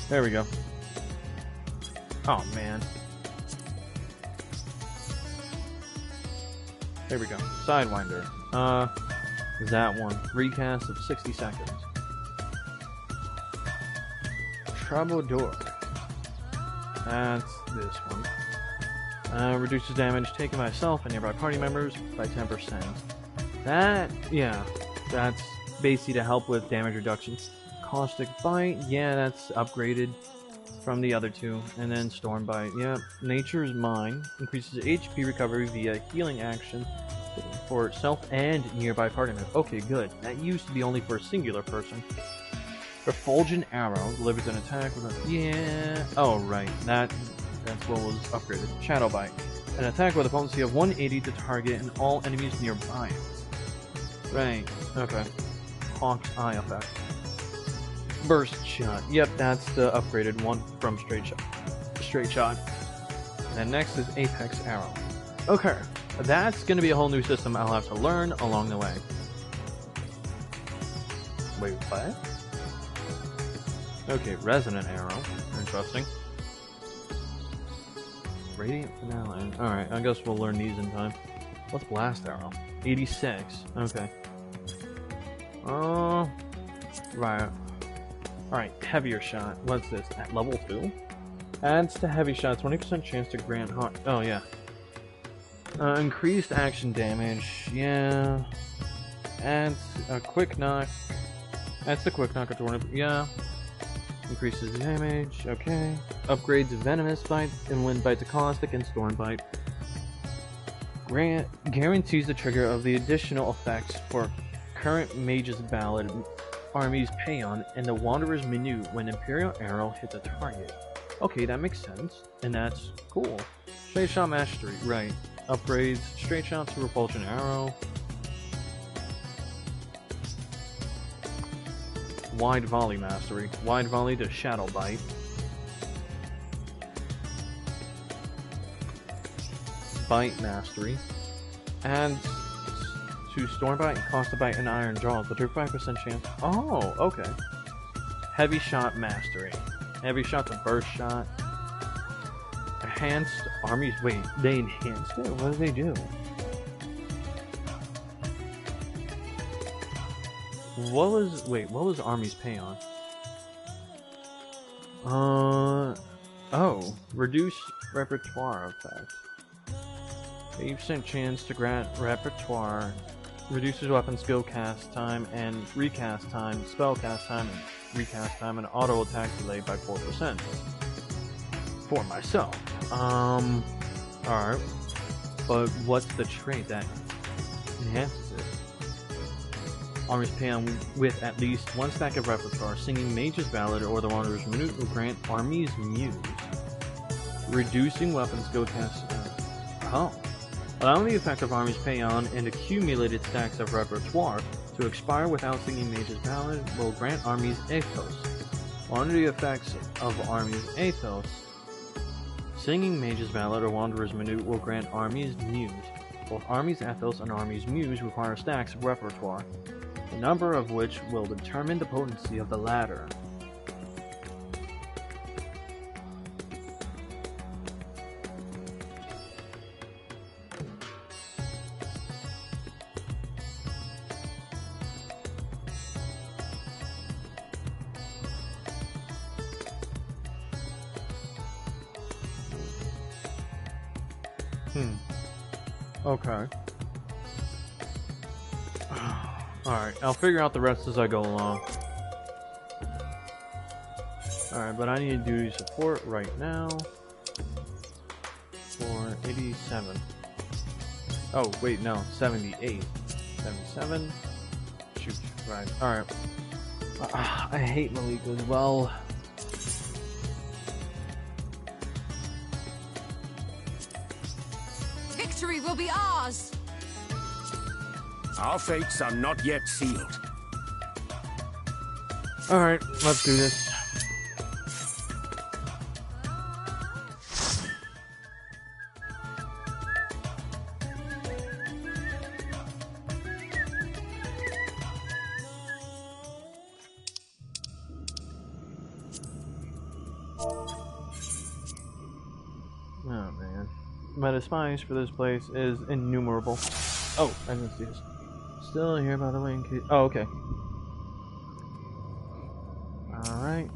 There we go. Oh, man. There we go. Sidewinder. That one. Recast of 60 seconds. Troubadour. That's this one. Reduces damage taken by itself and nearby party members by 10%. That, yeah, that's basically to help with damage reduction. Caustic Bite, yeah, that's upgraded from the other two. And then Storm Bite, yeah. Nature's Mind increases HP recovery via healing action for itself and nearby party members. Okay, good. That used to be only for a singular person. Refulgent Arrow delivers an attack with a... Yeah... Oh, right. That's what was upgraded. Shadow Bite. An attack with a potency of 180 to target and all enemies nearby. Right. Okay. Hawk's Eye effect. Burst Shot. Yep, that's the upgraded one from Straight Shot. And next is Apex Arrow. Okay. That's going to be a whole new system I'll have to learn along the way. Wait, what? Okay, Resonant Arrow. Interesting. Radiant Finale. Alright, I guess we'll learn these in time. What's Blast Arrow? 86. Okay. Right. Alright, Heavier Shot. What's this? At level 2? Adds to Heavy Shot, 20% chance to grant heart. Oh, yeah. Increased action damage. Yeah. Adds a Quick Knock. Adds the Quick Knock at 20. Yeah. Increases damage, okay. Upgrades Venomous Bite, Inland Bite to Caustic, and Storm Bite. Guarantees the trigger of the additional effects for current Mage's Ballad Army's Payon and the Wanderer's Menu when Imperial Arrow hits a target. Okay, that makes sense, and that's cool. Straight Shot Mastery, right. Upgrades Straight Shot to Repulsion Arrow. Wide Volley Mastery. Wide Volley to Shadow Bite. Bite Mastery. Adds to Storm Bite and Caustic Bite and Iron Jaws with a 35% chance. Oh, okay. Heavy Shot Mastery. Heavy Shot to Burst Shot. Enhanced Armies. Wait, they enhanced it? What do they do? What was Army's Payon? Oh, reduce repertoire effect. 80% chance to grant repertoire, reduces weapon skill cast time and recast time, spell cast time and recast time, and auto attack delay by 4%. For myself. Alright. but what's the trait that enhances it? Armies pay on with at least one stack of repertoire. Singing Mage's Ballad or the Wanderer's Minute will grant Armies Muse. Reducing weapons go cast. Allowing the effect of Armies pay on and accumulated stacks of repertoire to expire without singing Mage's Ballad will grant Armies Athos. Under the effects of Armies Athos, singing Mage's Ballad or Wanderer's Minute will grant Armies Muse. Both Armies Athos and Armies Muse require stacks of repertoire, the number of which will determine the potency of the latter. Okay. Alright, I'll figure out the rest as I go along. Alright, but I need to do support right now. For 87. Oh, wait, no, 78. 77. Shoot, right. Alright. I hate Malika as well. Victory will be ours! Our fates are not yet sealed. Alright, let's do this. Oh man. My despise for this place is innumerable. Oh, I didn't see this. Still here, by the way, in case. Oh, okay. Alright.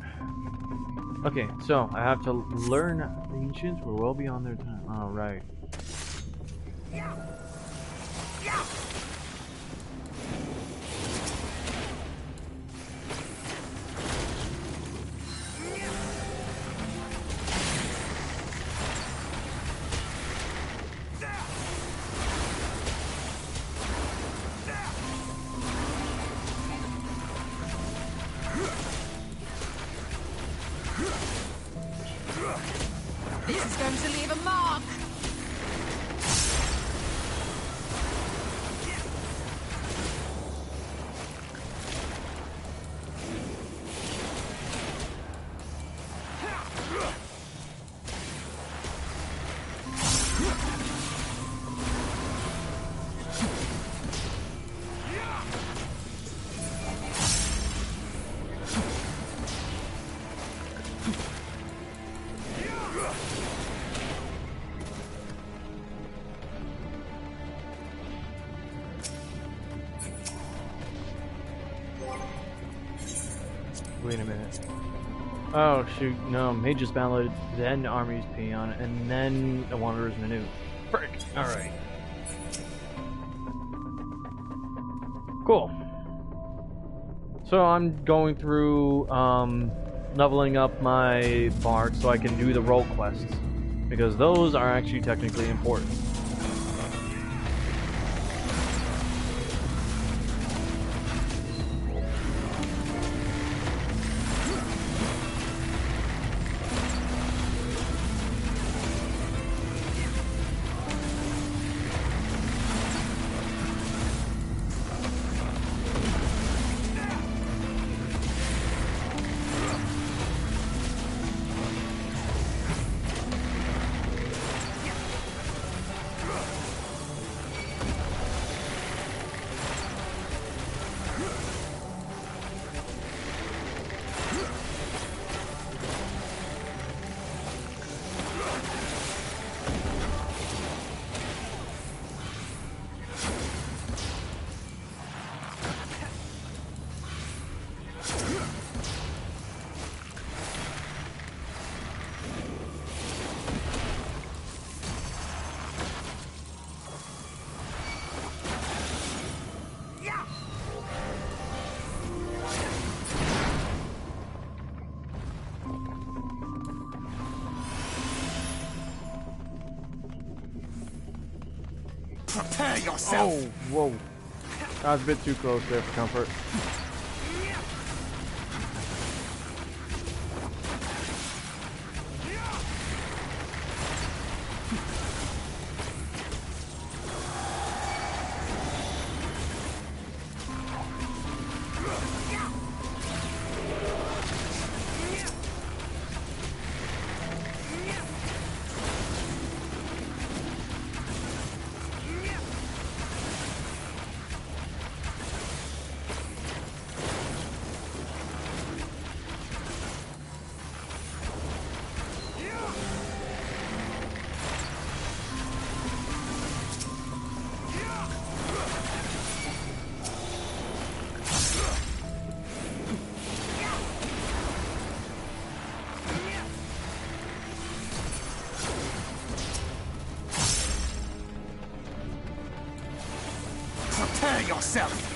Okay, so I have to learn ancients. We're well beyond their time. Alright. This is going to leave a mark! Wait a minute. Oh shoot, no, Mage's Ballad, then Armies Peon, and then the Wanderer's Minute. Frick! Alright. Cool. So I'm going through, leveling up my Bard so I can do the role quests. Because those are actually technically important. Prepare yourself! Oh, whoa. That was a bit too close there for comfort. Prepare yourself!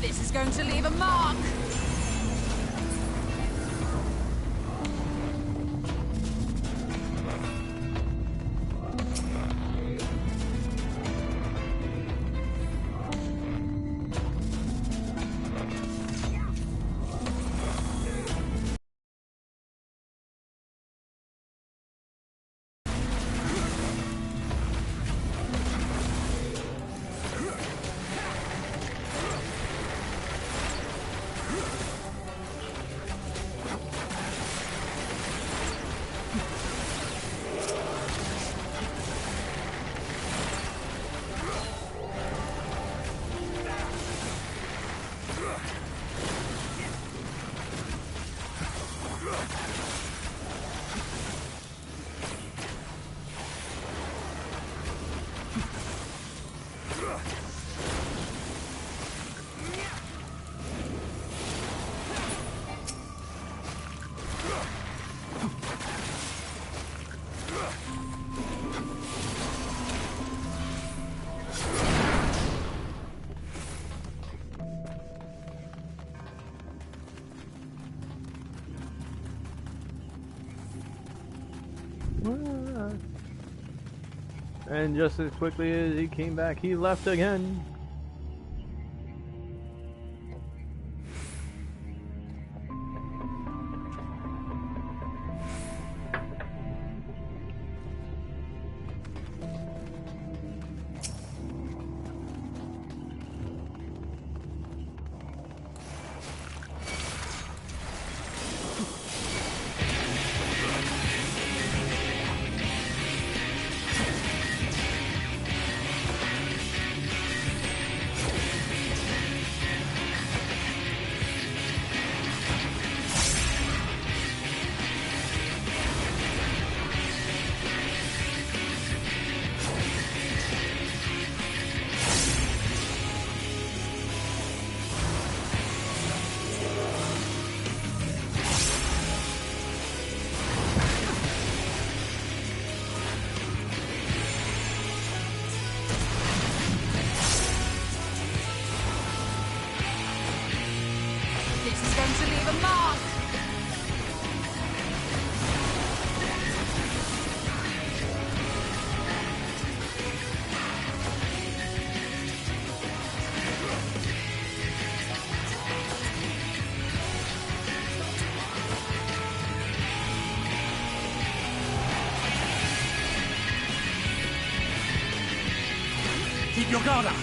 This is going to leave a mark. And just as quickly as he came back, he left again. This is going to leave a mark. Keep your guard up!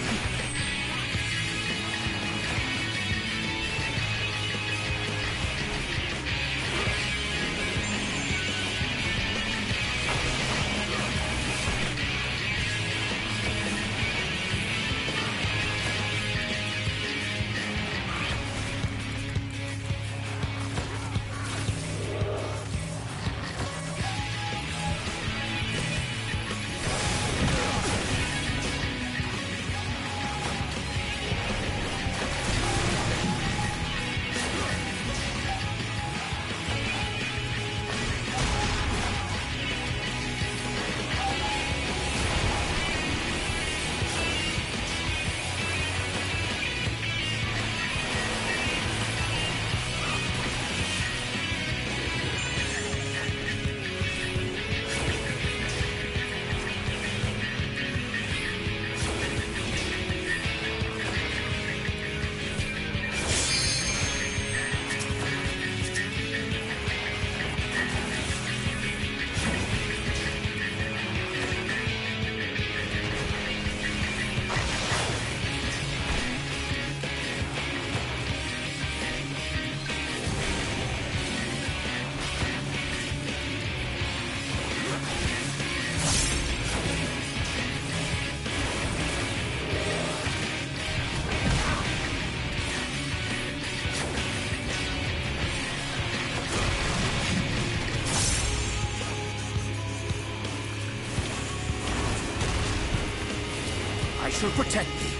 shall protect thee.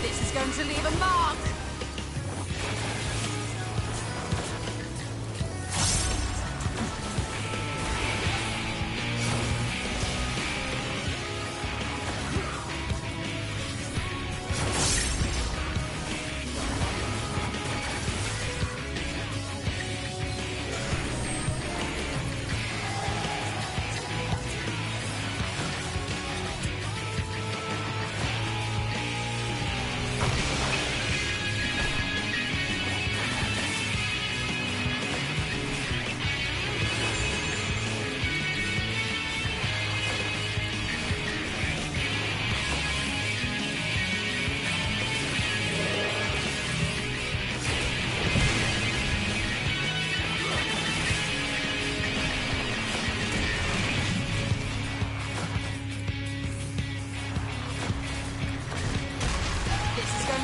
This is going to leave a mark.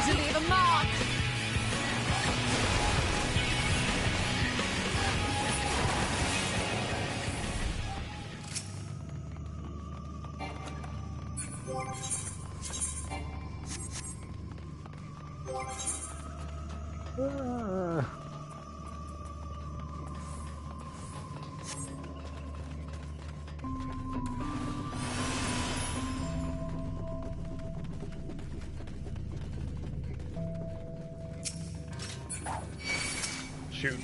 To leave a mark. Shoot.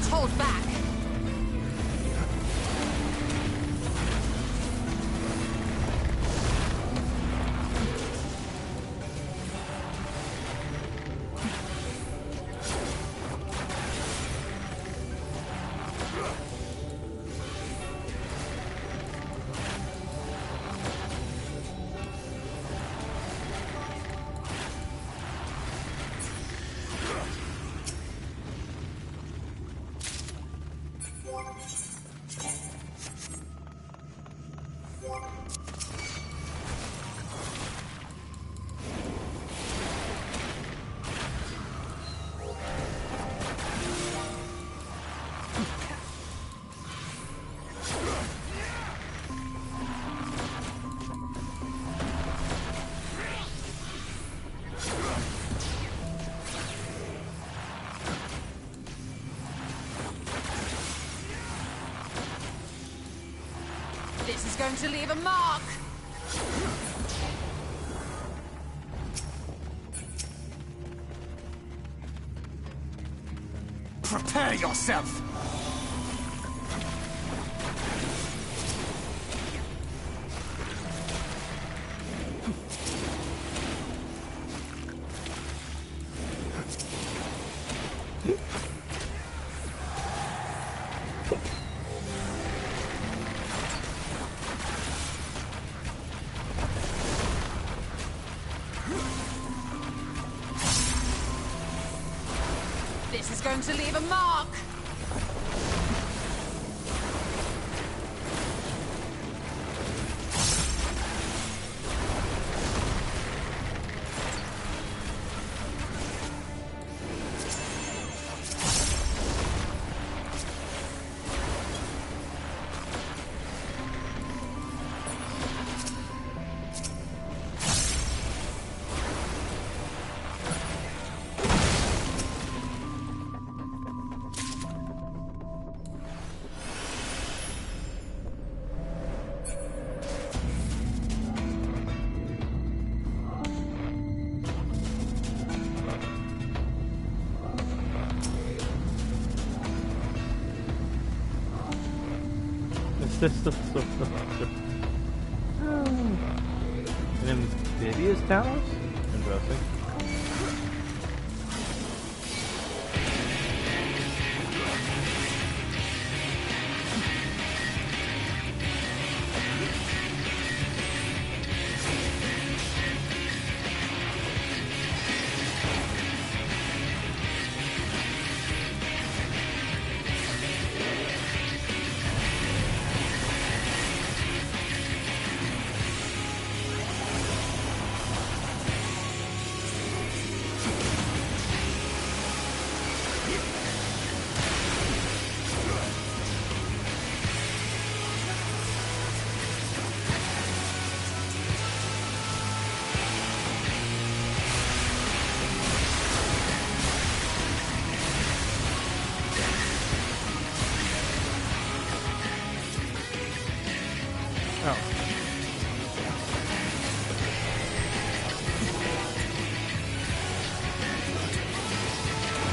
Hold back. This is going to leave a mark. Prepare yourself! This is going to leave a mark. And amphibious towers? Interesting.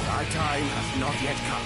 My time has not yet come.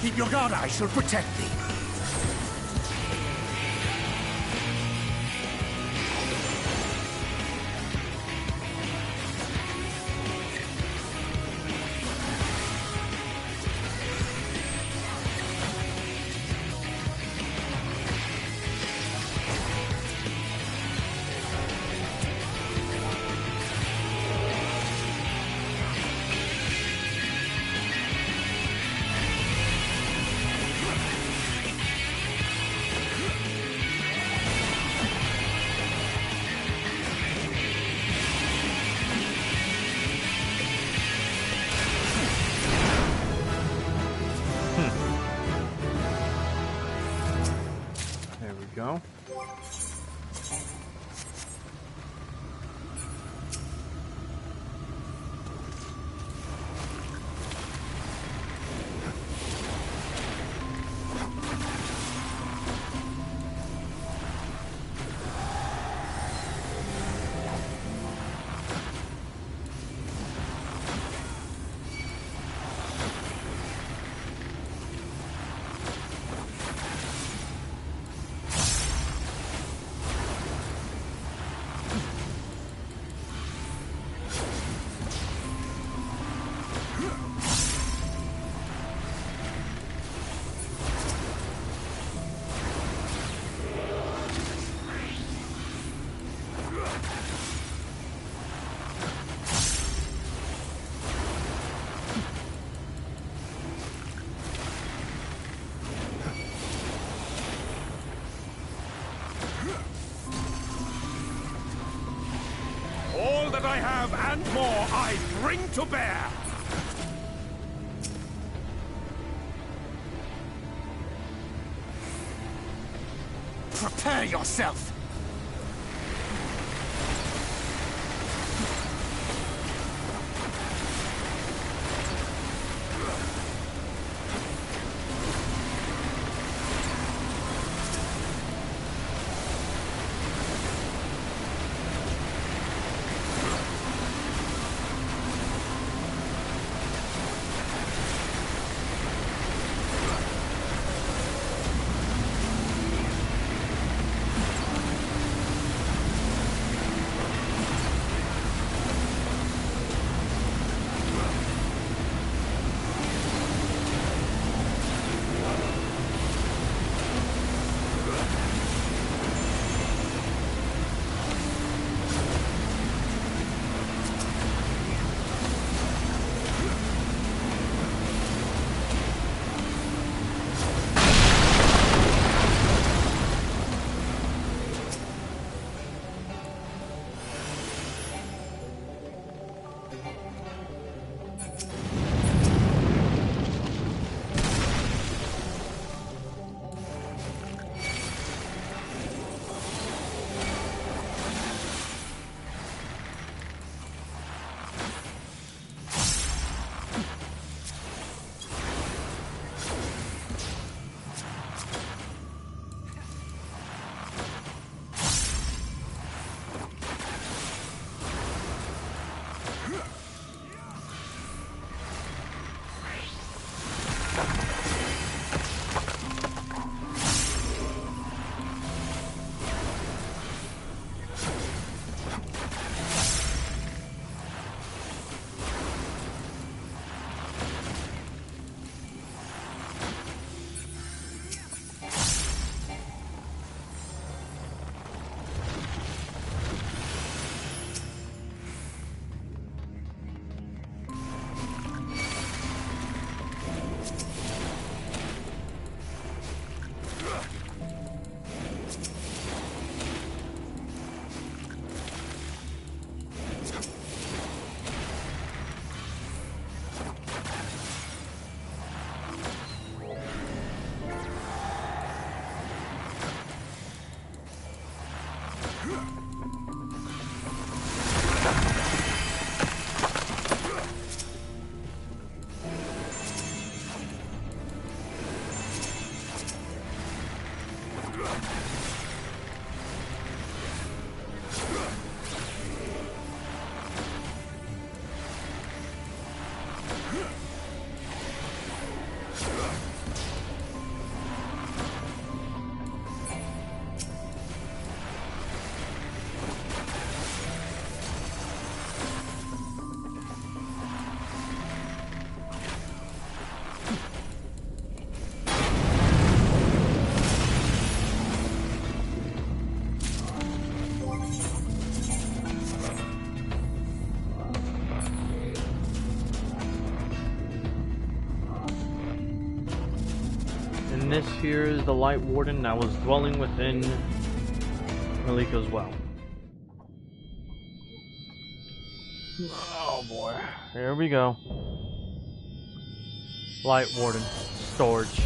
Keep your guard, I shall protect thee. Go. and more I bring to bear. Prepare yourself. This here is the Light Warden that was dwelling within Malika's well. Oh boy, here we go. Light Warden, storage.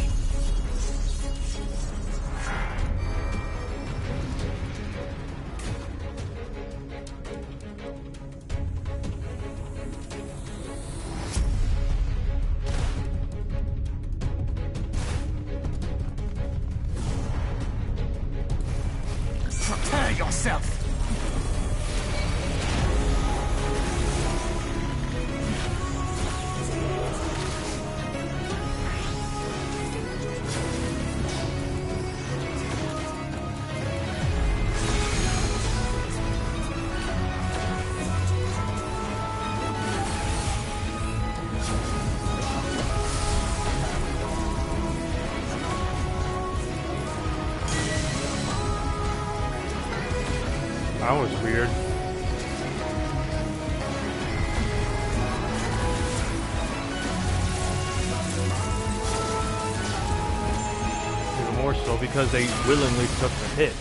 Prepare yourself. That was weird. Even more so because they willingly took the hit.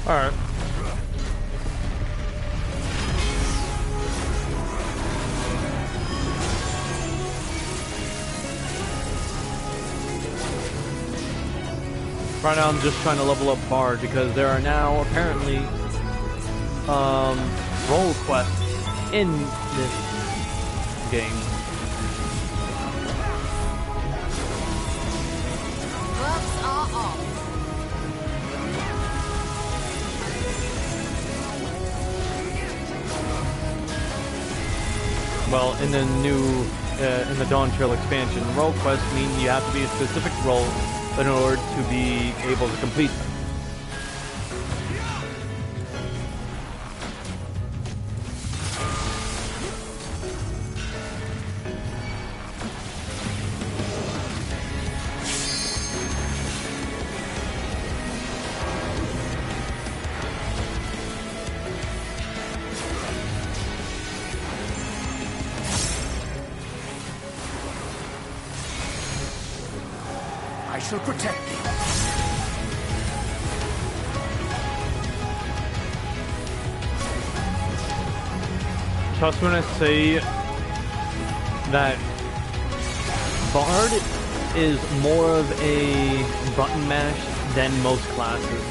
Alright. Right now I'm just trying to level up Bard because there are now apparently role quests in this game. Gloves are off. Well, in the new in the Dawntrail expansion, role quests mean you have to be a specific role in order to be able to complete them. I shall protect thee. Trust when I say that Bard is more of a button mash than most classes.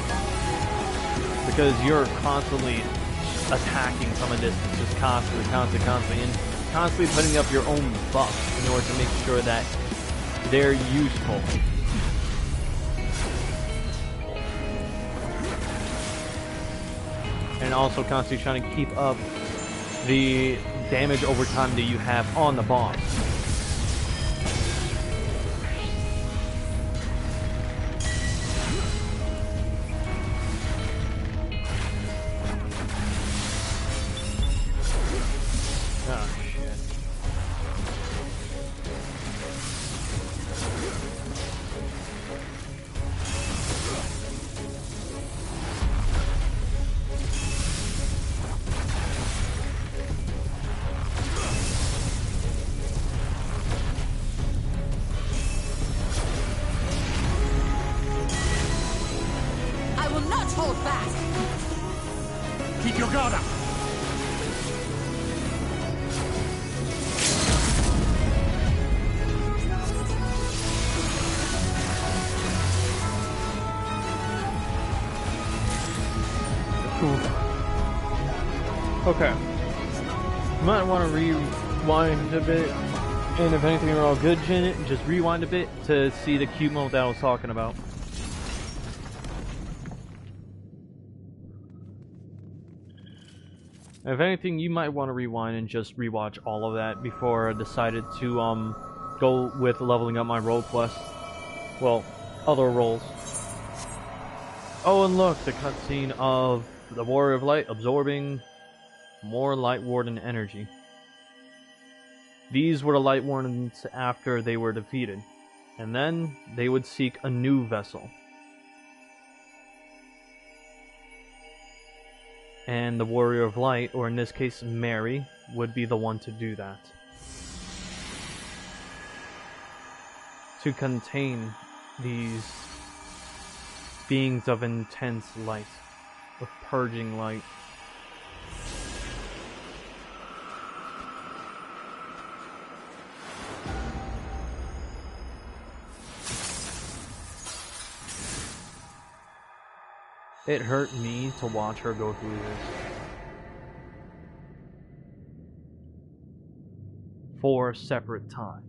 Because you're constantly attacking from a distance, just constantly, and constantly putting up your own buff in order to make sure that they're useful. And also constantly trying to keep up the damage over time that you have on the boss. Oh shit. I will not hold back. Keep your guard up. Okay. You might want to rewind a bit, and if anything are all good, Janet, just rewind a bit to see the cute mode that I was talking about. If anything, you might want to rewind and just rewatch all of that before I decided to go with leveling up my role quest. Well, other roles. Oh, and look, the cutscene of the Warrior of Light absorbing more Light Warden energy. These were the Light Wardens after they were defeated, and then they would seek a new vessel. And the Warrior of Light, or in this case Mary, would be the one to do that. To contain these beings of intense light, of purging light. It hurt me to watch her go through this. 4 separate times.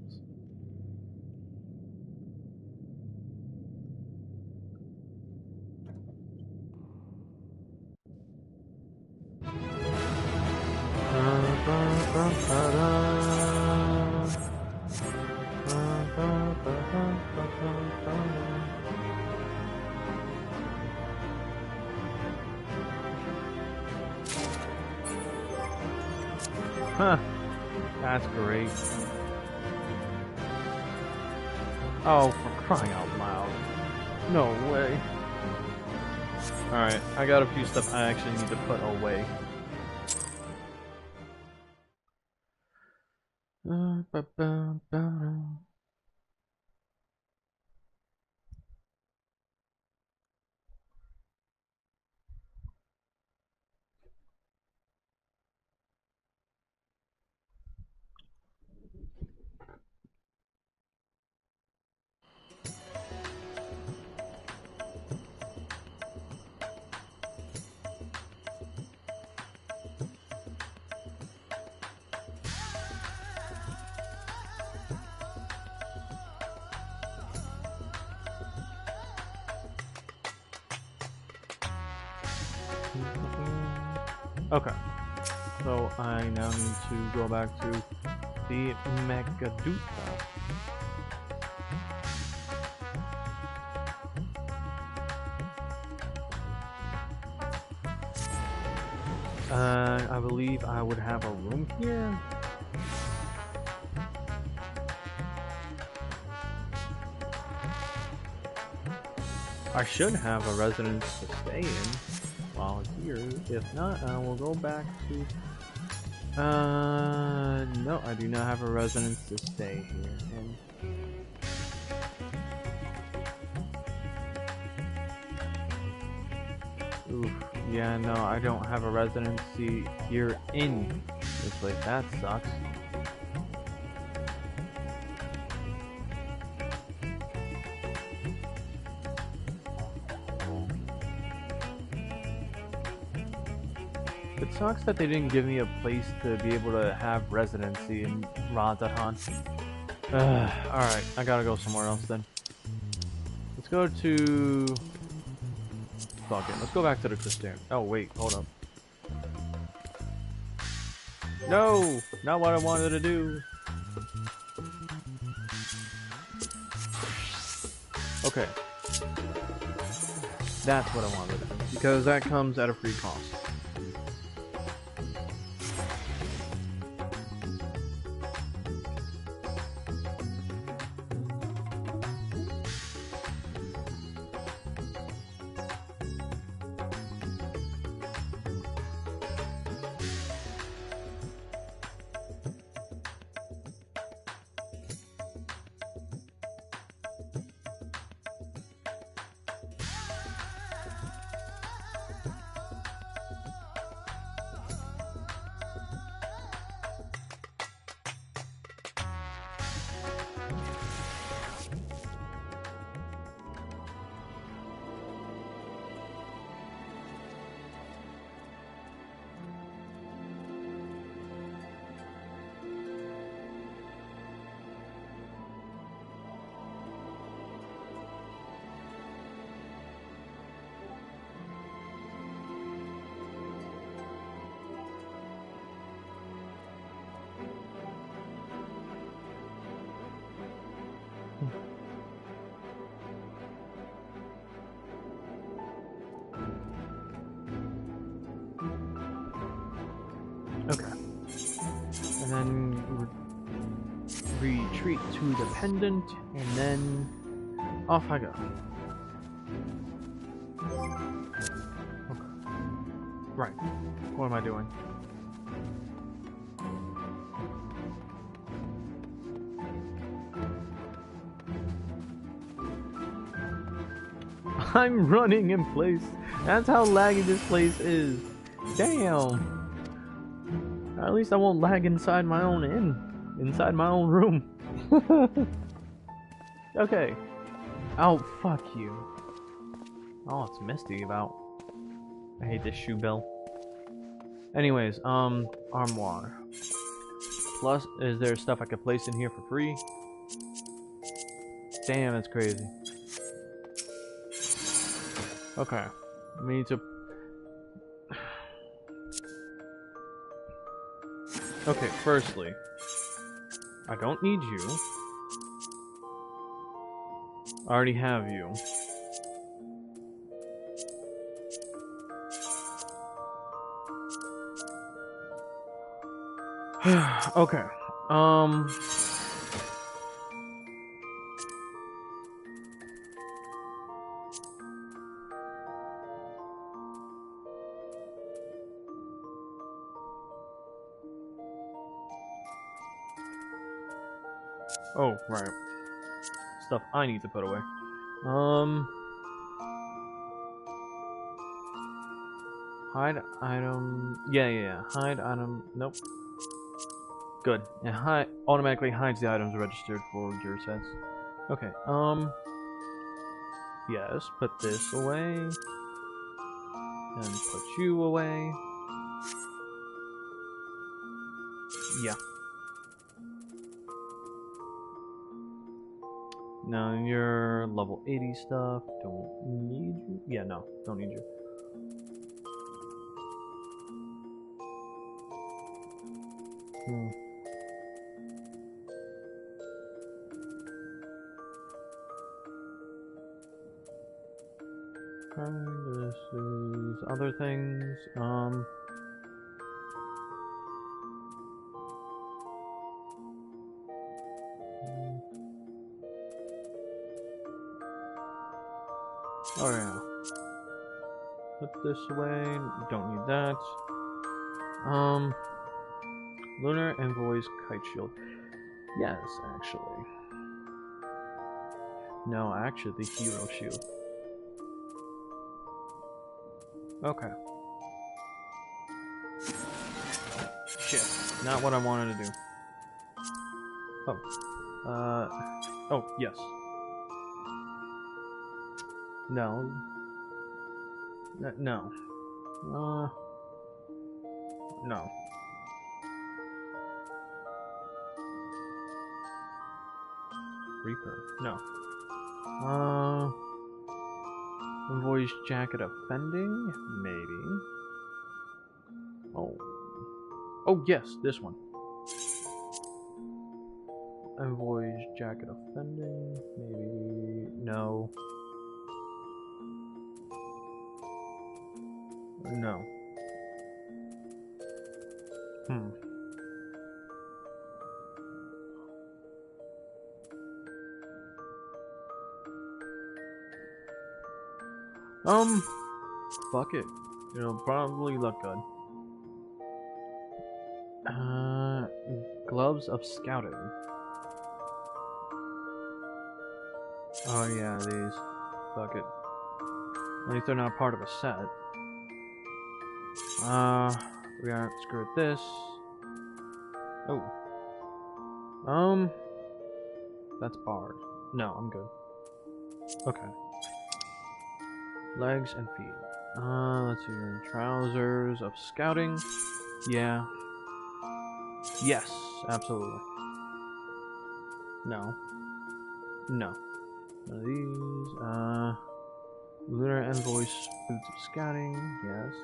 Huh. That's great. Oh, for crying out loud. No way. Alright, I got a few stuff I actually need to put away. Okay. So I now need to go back to the Megaduta. I believe I would have a room here. I should have a residence to stay in while here. If not, I will go back to... no, I do not have a residence to stay here. Oof, yeah, no, I don't have a residency here in this place. That sucks. It sucks that they didn't give me a place to be able to have residency in Radhahan. Alright, I gotta go somewhere else then. Let's go to... Fuck it, let's go back to the Christian. Oh wait, hold up. No! Not what I wanted to do! Okay. That's what I wanted to do. Because that comes at a free cost. Okay. And then retreat to the pendant, and then off I go. Okay. Right. What am I doing? I'm running in place. That's how laggy this place is. Damn. At least I won't lag inside my own inside my own room. Okay. Oh, fuck you. Oh, it's misty about. I hate this shoe bill. Anyways, armoire. Plus, is there stuff I could place in here for free? Damn, that's crazy. Okay. We need to... Okay, firstly, I don't need you. I already have you. Okay. Oh, right. Stuff I need to put away. Hide item. Yeah. Hide item. Nope. Good. And hide automatically hides the items registered for your sets. Okay. Yes. Put this away. And put you away. Yeah. Now your level 80 stuff. Don't need you. Yeah, no. Don't need you. This is other things. Oh yeah. Put this away. Don't need that. Lunar Envoy's Kite Shield. Yes, actually. No, actually, the Hero Shield. Okay. Shit. Not what I wanted to do. Oh. Oh, yes. No. No. No. Reaper. No. Envoy's Jacket of Fending? Maybe. Oh. Oh, yes, this one. Envoy's Jacket of Fending? Maybe. No. No. Fuck it. It'll probably look good. Gloves of Scouting. Oh yeah, these. Fuck it. At least they're not part of a set. We got screw this. Oh. That's barred. No, I'm good. Okay. Legs and feet. Let's see here. Trousers of Scouting. Yeah. Yes, absolutely. No. No. None of these. Lunar Envoy's Boots of Scouting. Yes.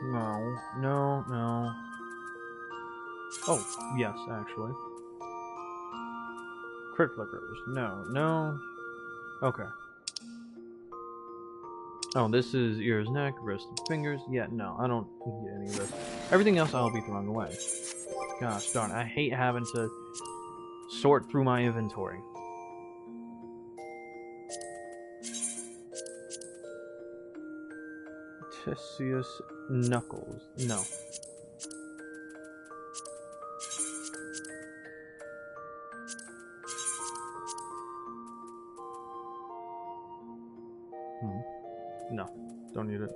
No. No, no. Oh, yes, actually. Crit Flickers. No, no. Okay. Oh, this is ears, neck, wrist, and fingers. Yeah, no, I don't need any of this. Everything else I'll be throwing away. Gosh darn, I hate having to sort through my inventory. Theseus Knuckles. No. No, don't need it.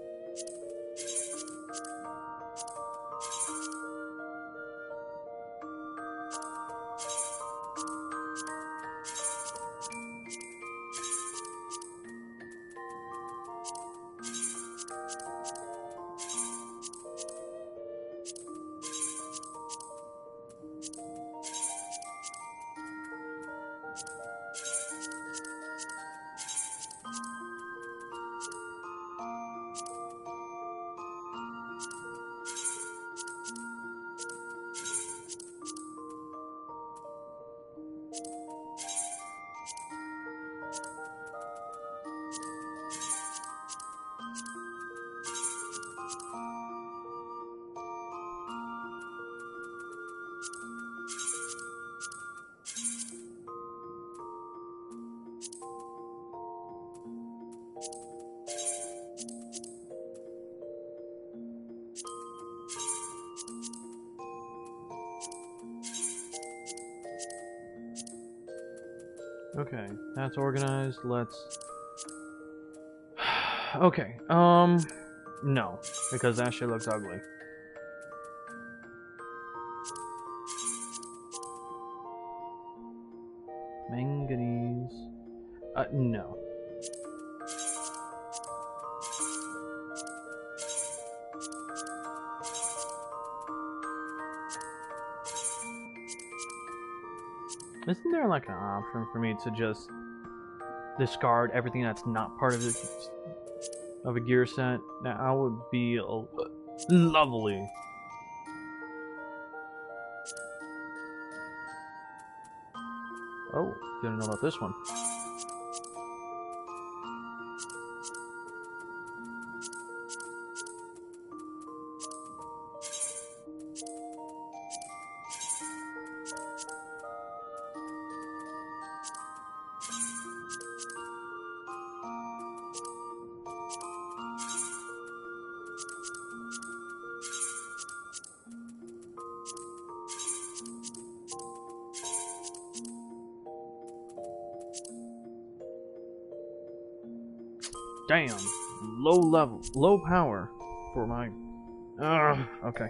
Okay, that's organized. Let's... Okay, no, because that shit looks ugly. Manganese. No. Isn't there like an option for me to just discard everything that's not part of a gear set? That would be lovely. Oh, didn't know about this one. Damn, low power for my. Okay.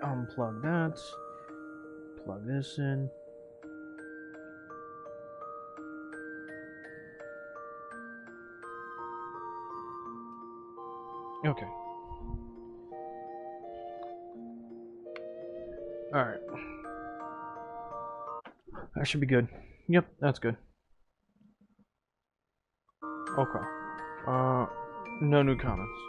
Unplug that. Plug this in. Okay. Alright. That should be good. Yep, that's good. Okay. No new comments.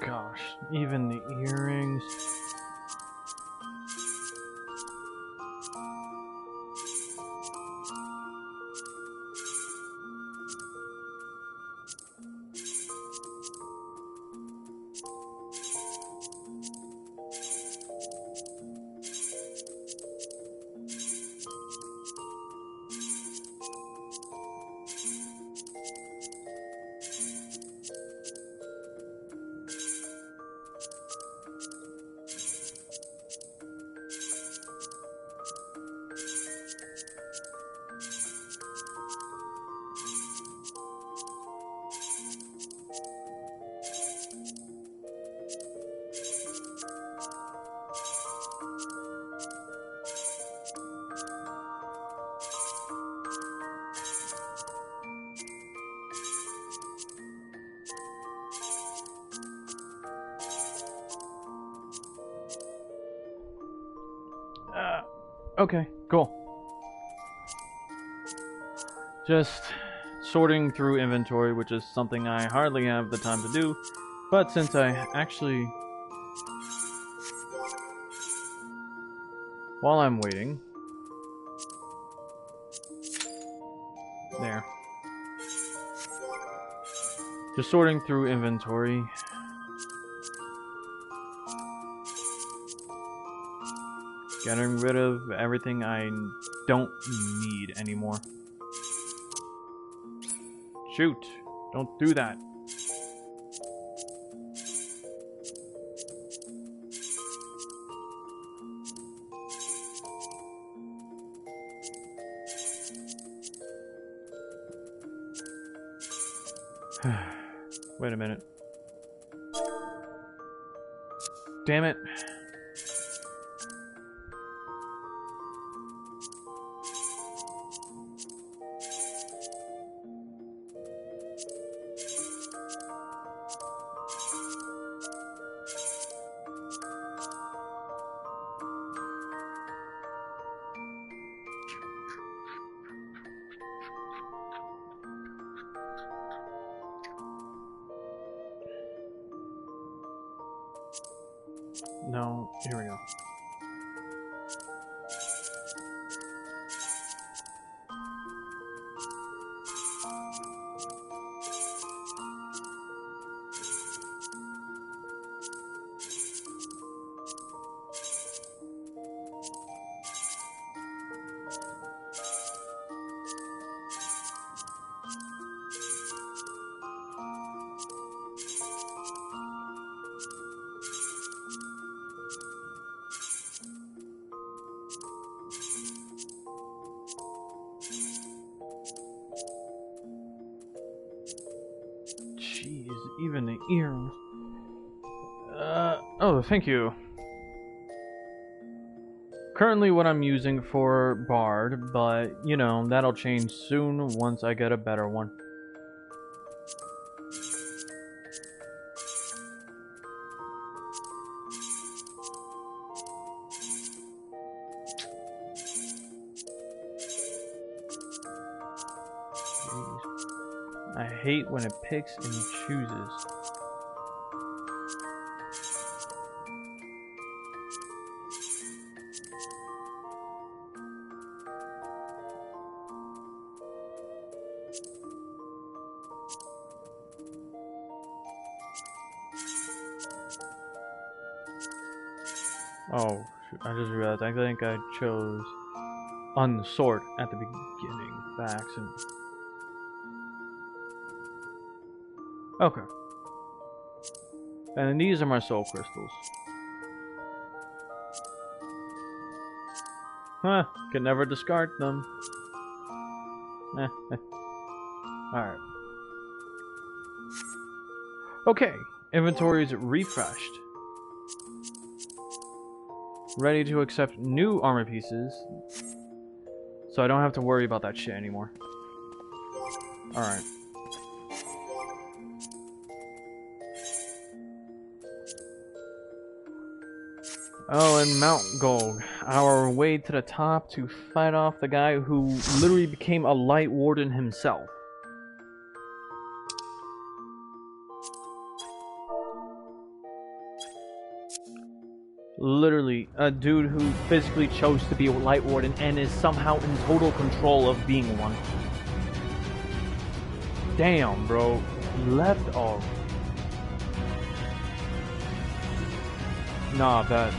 Gosh, even the earrings. Okay, cool. Just sorting through inventory, which is something I hardly have the time to do, but since I actually... While I'm waiting... There. Just sorting through inventory. Getting rid of everything I don't need anymore. Shoot! Don't do that. Wait a minute. Damn it. No, here we go. Jeez, even the ear. Oh, thank you. Currently what I'm using for Bard, but, you know, that'll change soon once I get a better one. Jeez. I hate when it picks and chooses. Oh, shoot, I just realized. I think I chose unsort at the beginning by accident. Okay. And these are my soul crystals. Huh, can never discard them. Alright. Okay, inventory's refreshed. Ready to accept new armor pieces, so I don't have to worry about that shit anymore. Alright. Oh, and Mount Gold, our way to the top to fight off the guy who literally became a light warden himself. Literally, a dude who physically chose to be a light warden and is somehow in total control of being one. Damn, bro. Left off. Nah, bet.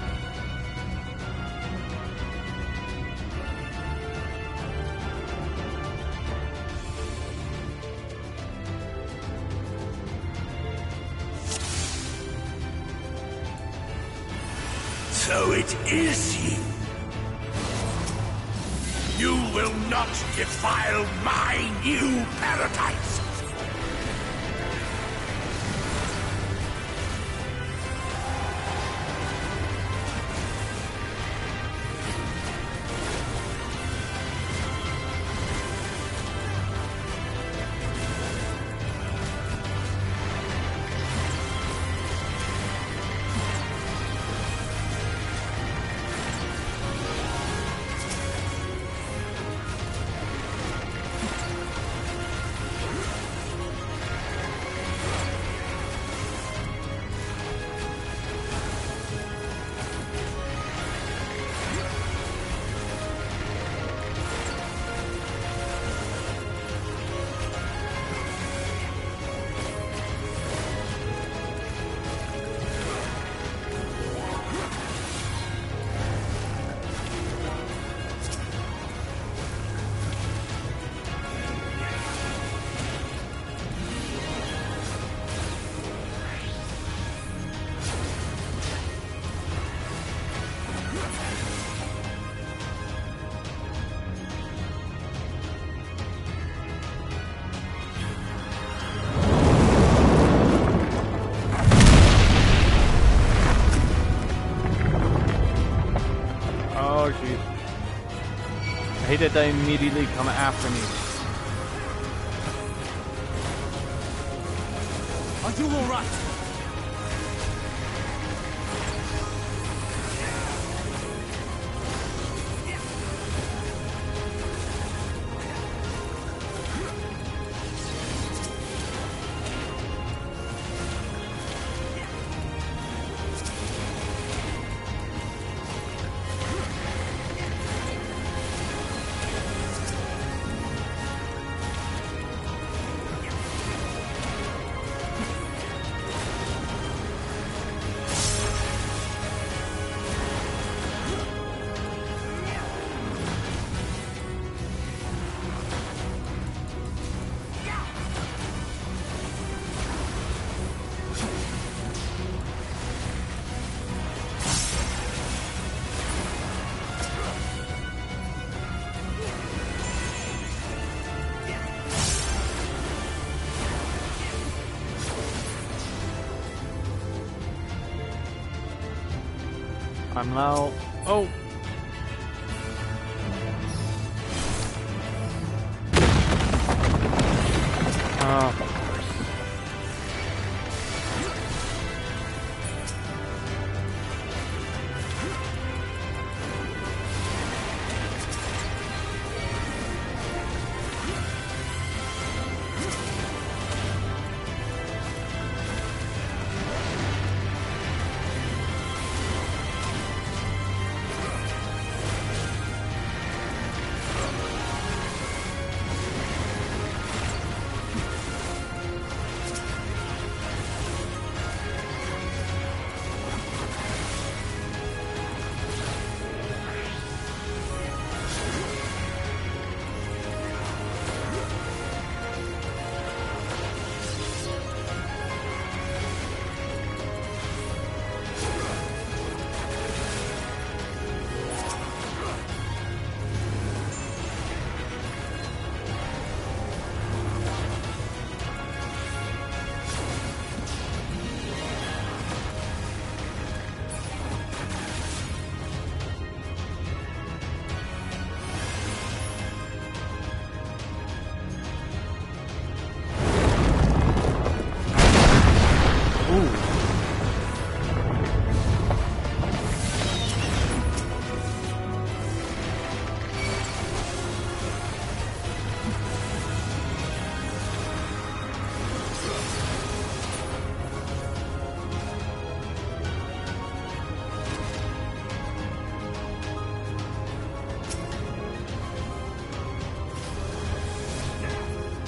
So it is you. You will not defile my new paradise. hate that they immediately come after me. Are you all right? I'm now. Oh! Of course.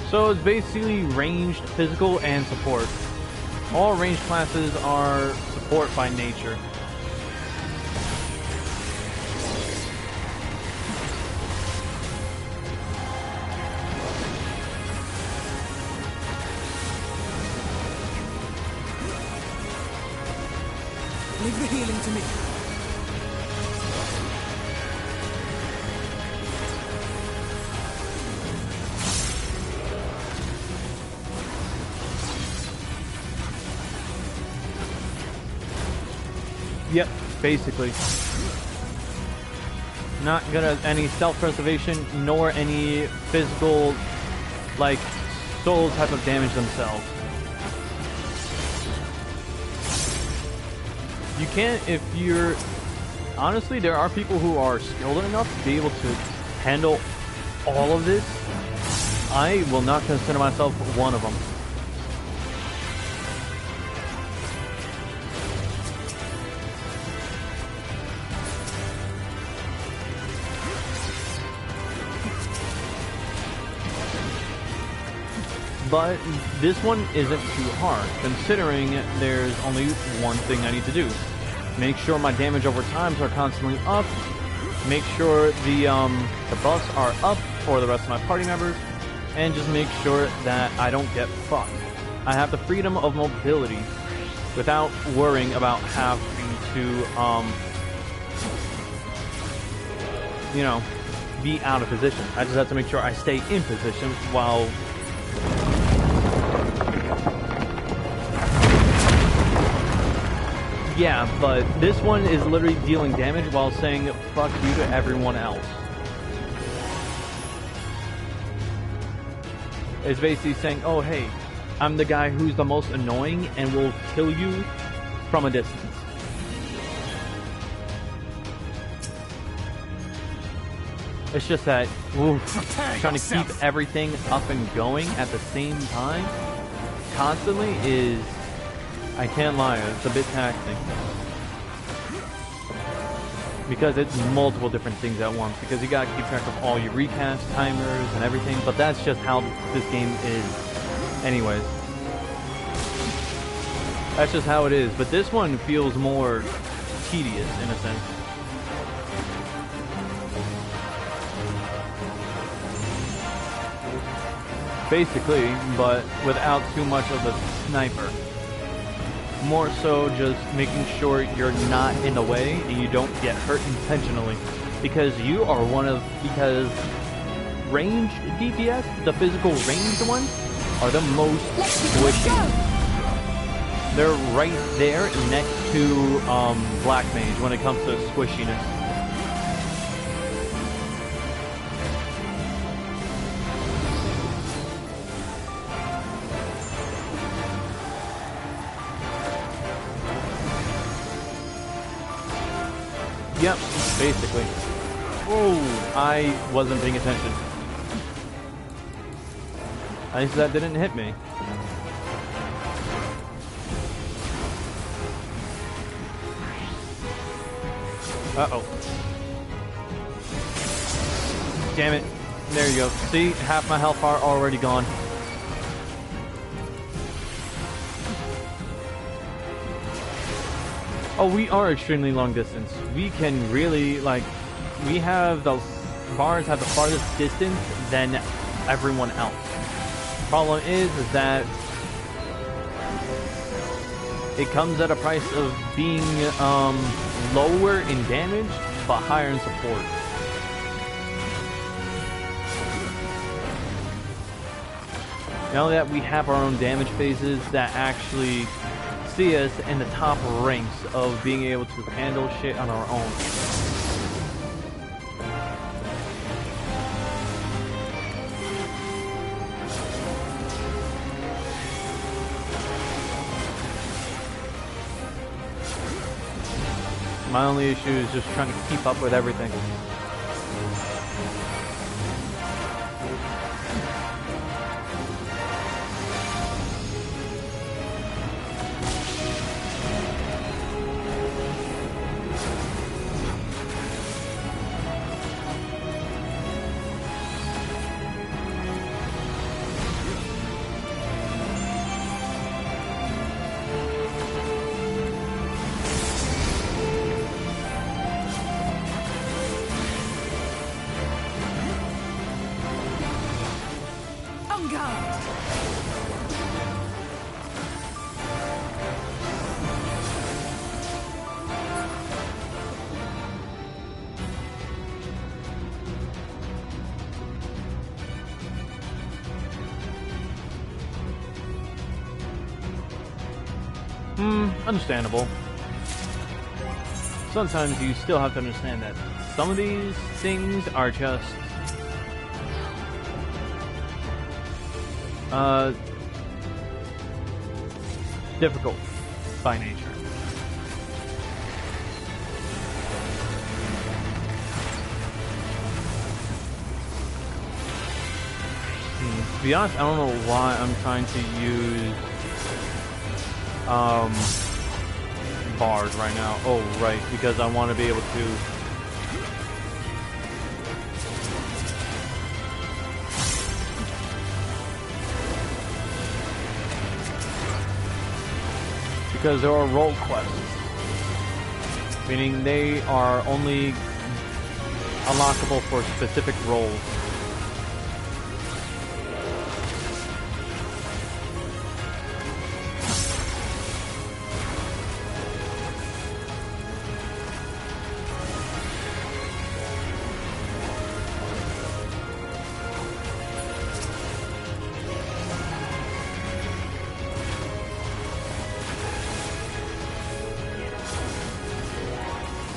So it's basically ranged, physical, and support. All ranged classes are support by nature. Leave the healing to me. Yep, basically. Not good at any self-preservation, nor any physical, like, soul type of damage themselves. You can't, if you're... Honestly, there are people who are skilled enough to be able to handle all of this. I will not consider myself one of them. But this one isn't too hard, considering there's only one thing I need to do. Make sure my damage over times are constantly up, make sure the buffs are up for the rest of my party members, and just make sure that I don't get fucked. I have the freedom of mobility without worrying about having to, you know, be out of position. I just have to make sure I stay in position while... Yeah, but this one is literally dealing damage while saying fuck you to everyone else. It's basically saying, oh hey, I'm the guy who's the most annoying and will kill you from a distance. It's just that trying to keep everything up and going at the same time constantly is, I can't lie, it's a bit taxing. Because it's multiple different things at once, because you gotta keep track of all your recast timers and everything, but that's just how this game is anyways. That's just how it is, but this one feels more tedious in a sense. Basically, but without too much of the sniper. More so just making sure you're not in the way and you don't get hurt intentionally. Because you are because ranged DPS, the physical ranged ones, are the most squishy. They're right there next to Black Mage when it comes to squishiness. Yep, basically. Oh, I wasn't paying attention. At least that didn't hit me. Uh-oh. Damn it. There you go. See, half my health bar already gone. Oh, we are extremely long distance. We can really, like, we have the bars have the farthest distance than everyone else. Problem is that it comes at a price of being lower in damage, but higher in support. Not only that, we have our own damage phases that actually see us in the top ranks of being able to handle shit on our own. My only issue is just trying to keep up with everything. Understandable. Sometimes you still have to understand that some of these things are just difficult by nature. To be honest, I don't know why I'm trying to use bars right now. Oh, right, because I want to be able to because there are role quests, meaning they are only unlockable for specific roles.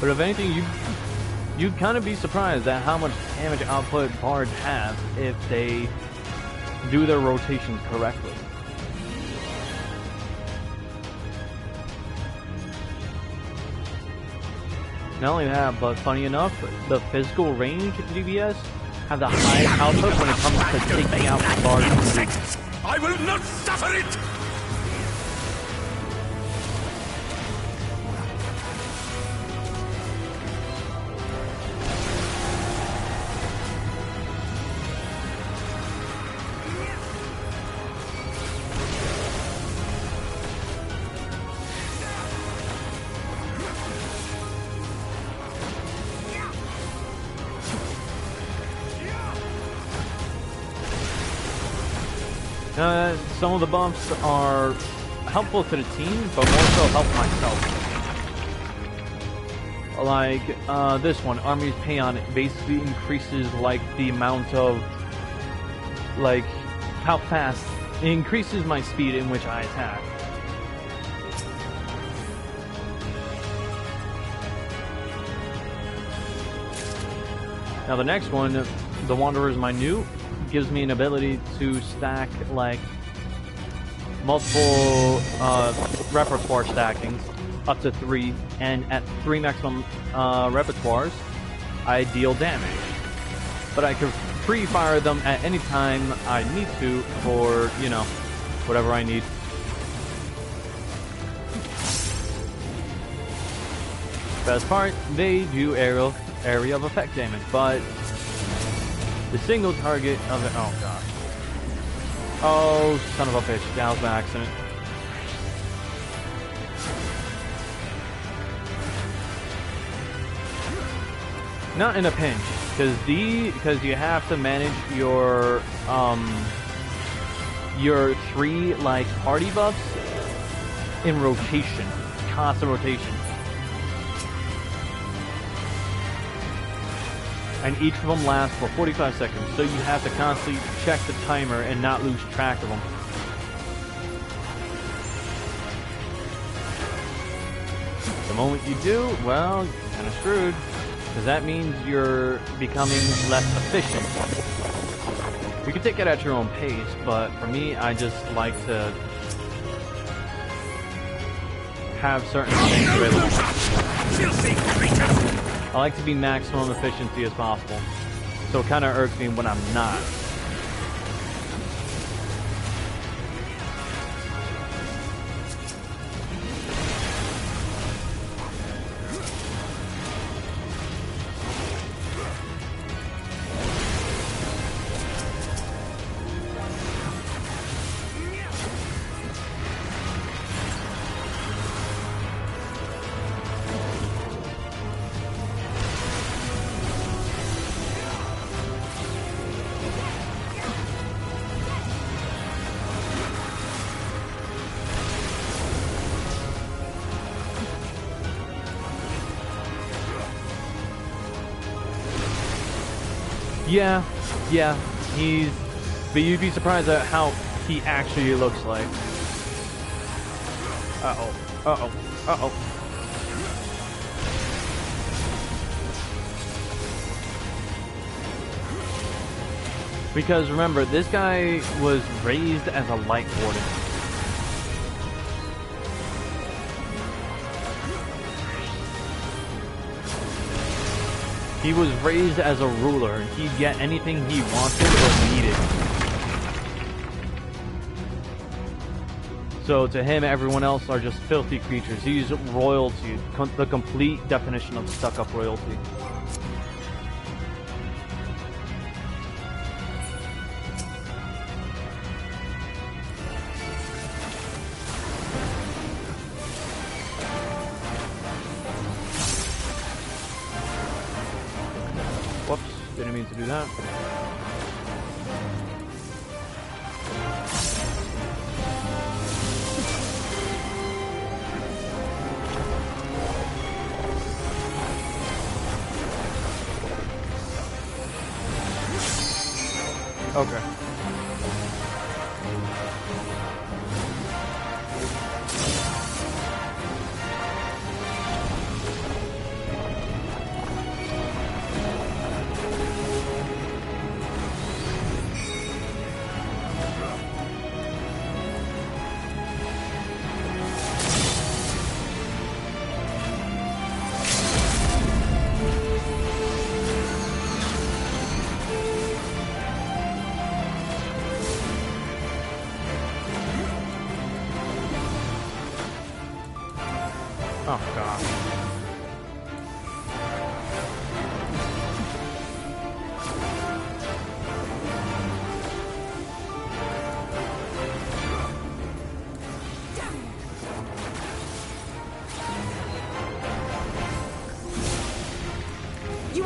But if anything, you'd kind of be surprised at how much damage output bards have if they do their rotations correctly. Not only that, but funny enough, the physical range DBS have the highest output when it comes to taking out large groups. I will not suffer it! Some of the buffs are helpful to the team, but more so help myself. Like, this one, Army's Payon, basically increases, like, the amount of, like, how fast, it increases my speed in which I attack. Now the next one, the Wanderer's Minute, gives me an ability to stack, like, multiple repertoire stackings, up to 3, and at 3 maximum repertoires, I deal damage. But I can pre-fire them at any time I need to for, you know, whatever I need. Best part, they do area of effect damage, but the single target of it, oh gosh. Oh, son of a bitch, that was by accident. Not in a pinch, because you have to manage your 3 like party buffs in rotation, constant rotation. And each of them lasts for 45 seconds, so you have to constantly check the timer and not lose track of them. The moment you do, well, you're kind of screwed, because that means you're becoming less efficient. You can take it at your own pace, but for me, I just like to have certain things available. I like to be maximum efficiency as possible, so it kind of irks me when I'm not. Yeah, but you'd be surprised at how he actually looks like. Uh-oh. Because remember, this guy was raised as a light warden. He was raised as a ruler. He'd get anything he wanted or needed. So to him, everyone else are just filthy creatures. He's royalty, the complete definition of stuck-up royalty. Whoops, didn't mean to do that. Okay.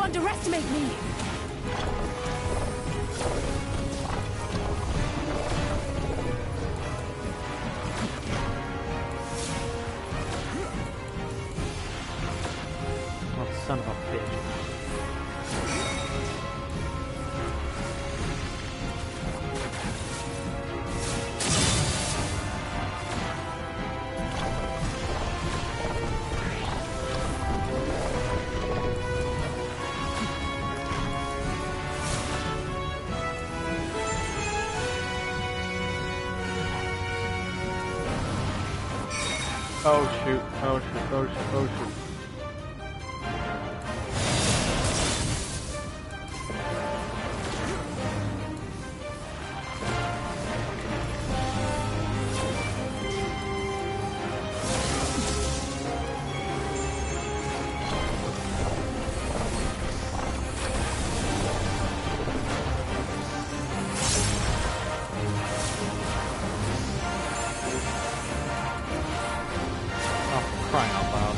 underestimate me! Oh, son of a bitch. Oh shoot, oh shoot, oh shoot, oh shoot. Crying out loud.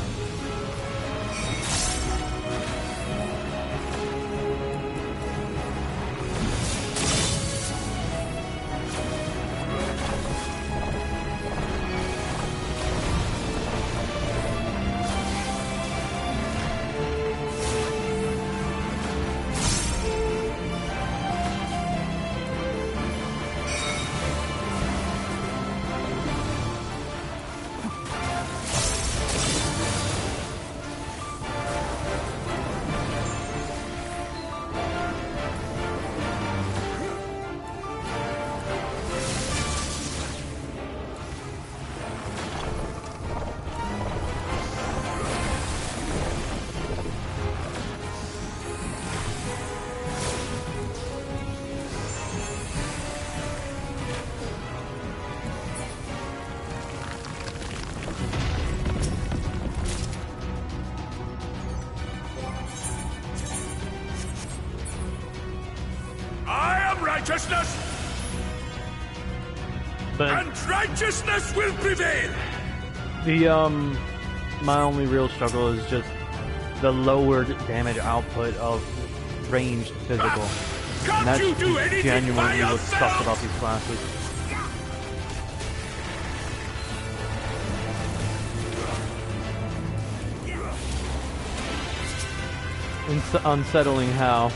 Righteousness, But and righteousness will prevail. the my only real struggle is just the lowered damage output of ranged physical. And Can't that's you do anything by genuinely what sucks yourself? about these classes. Unsettling how.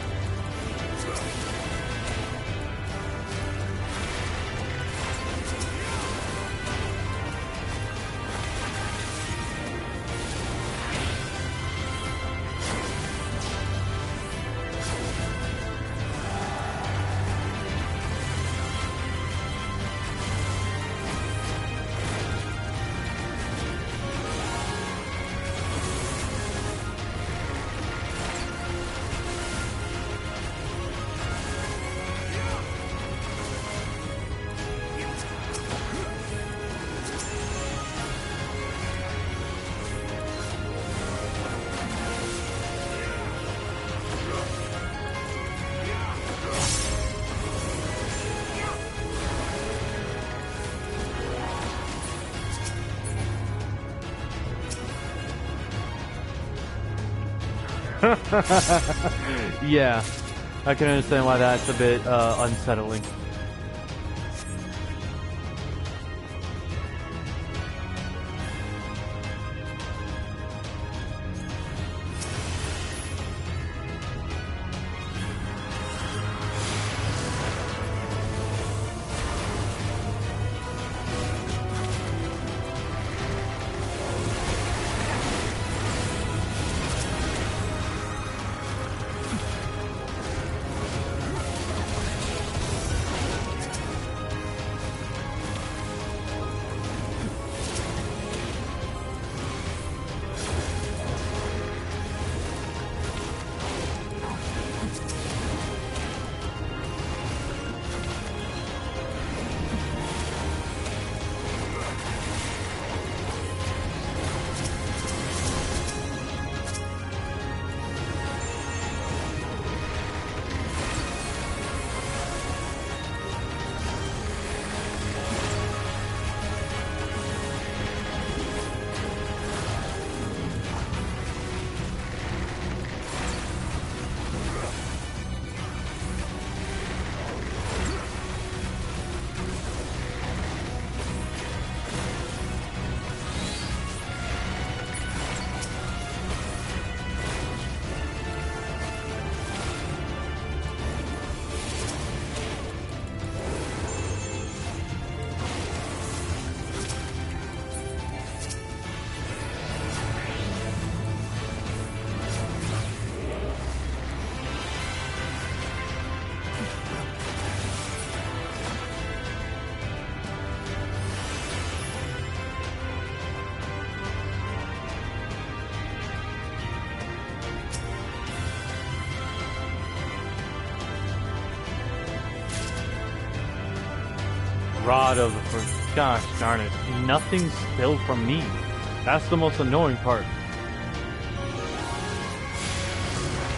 Yeah, I can understand why that's a bit unsettling. rod of gosh darn it, nothing's spilled from me. That's the most annoying part.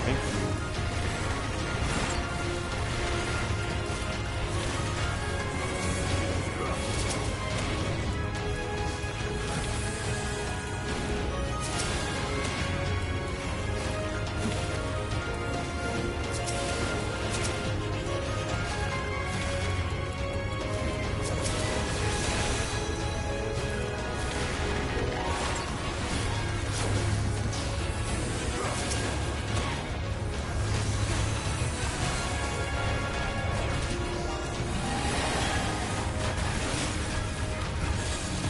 Thank you.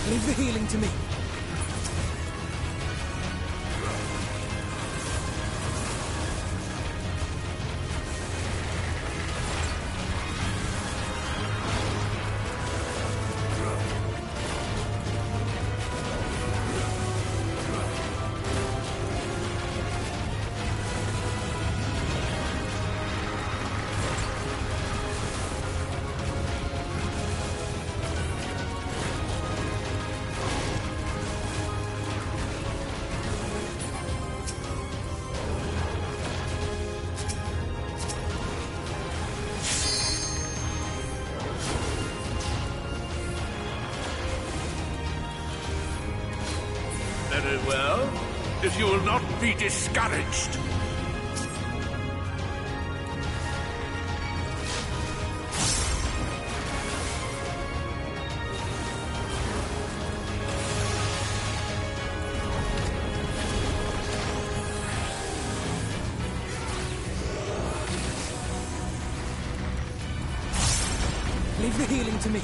Leave the healing to me. Very well. If you will not be discouraged. Leave the healing to me.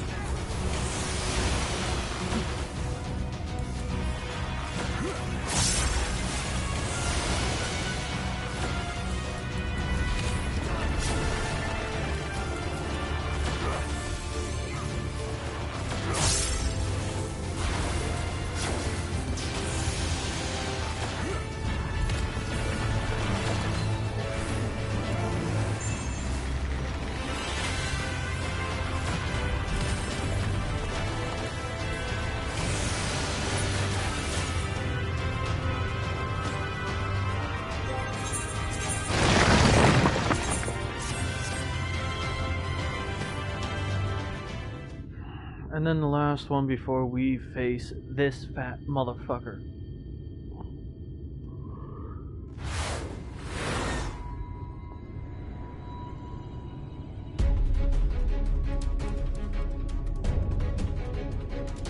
And then the last one before we face this fat motherfucker.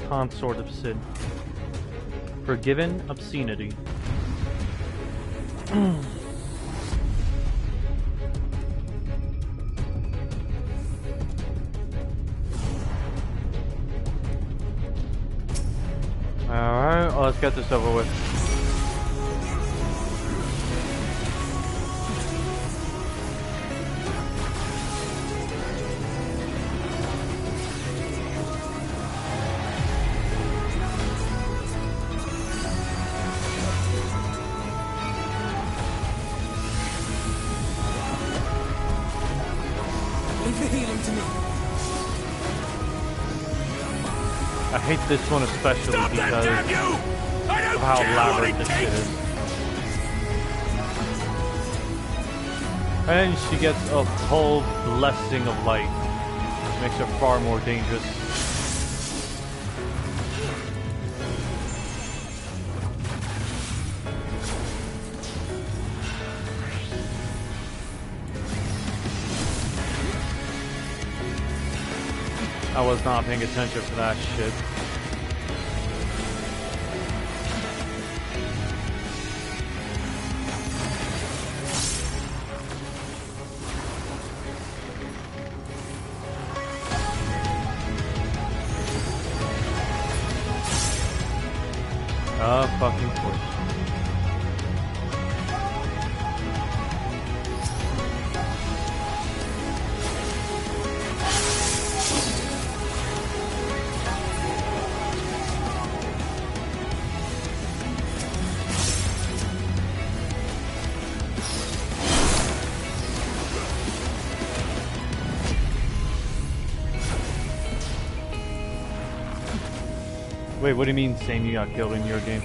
Consort of Sin. Forgiven obscenity. Alright, well, let's get this over with. Leave the healing to me. I hate this one especially Stop that, because damn you! I don't of how care what elaborate it this shit takes! is. And she gets a whole blessing of light. Makes her far more dangerous. I was not paying attention for that shit. Fucking course. Wait, what do you mean saying you got killed in your game?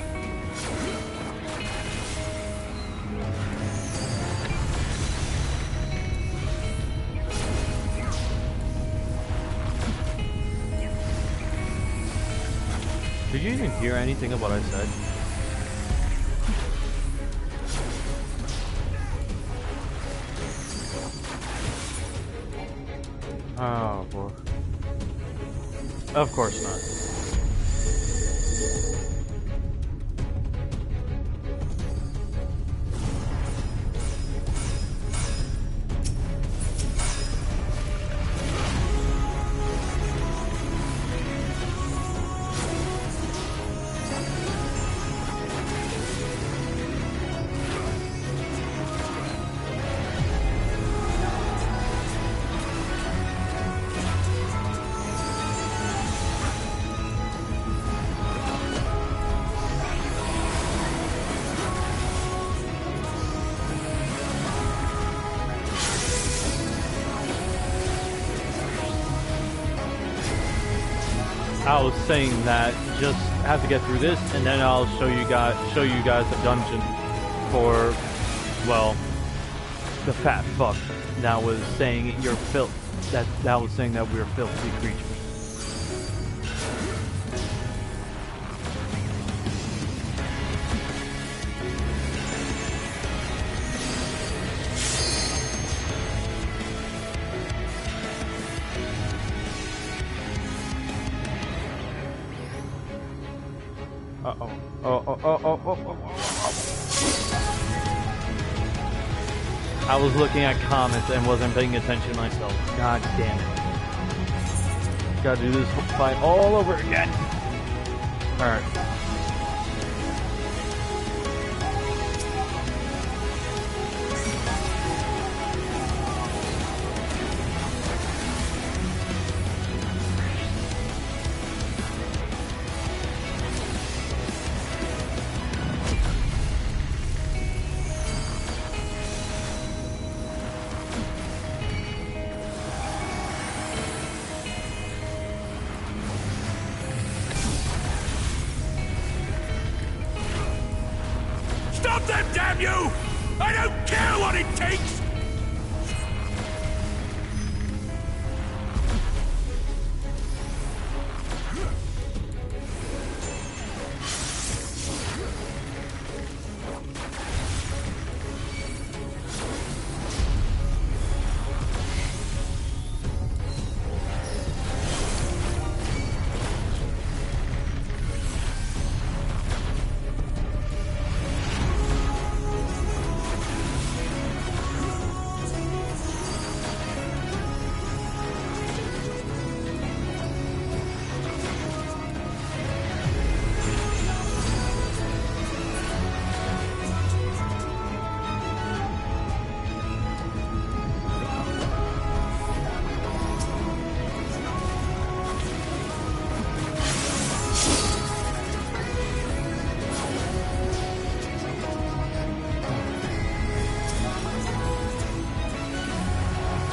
Did you even hear anything of what I said? Oh, boy. Of course not. I was saying that just have to get through this, and then I'll show you guys the dungeon for, well, the fat fuck that was saying you're filth. That was saying that we're filthy creatures. I was looking at comments and wasn't paying attention myself. God damn it. Gotta do this fight all over again. Alright. Stop them, damn you! I don't care what it takes!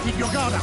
Keep your guard up!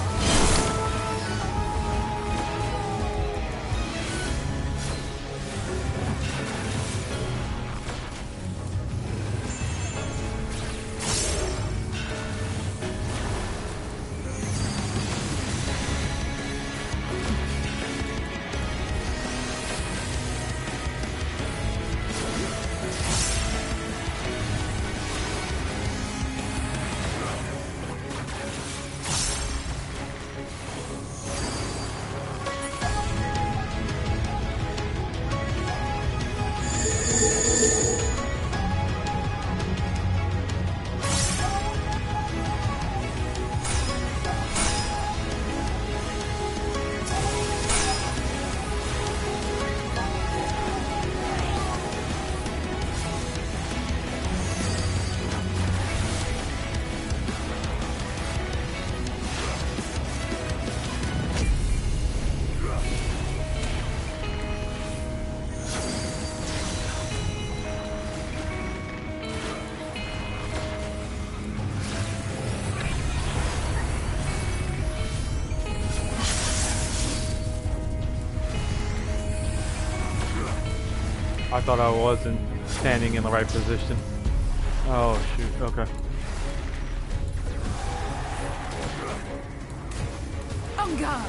I thought I wasn't standing in the right position. Oh shoot, okay. On guard!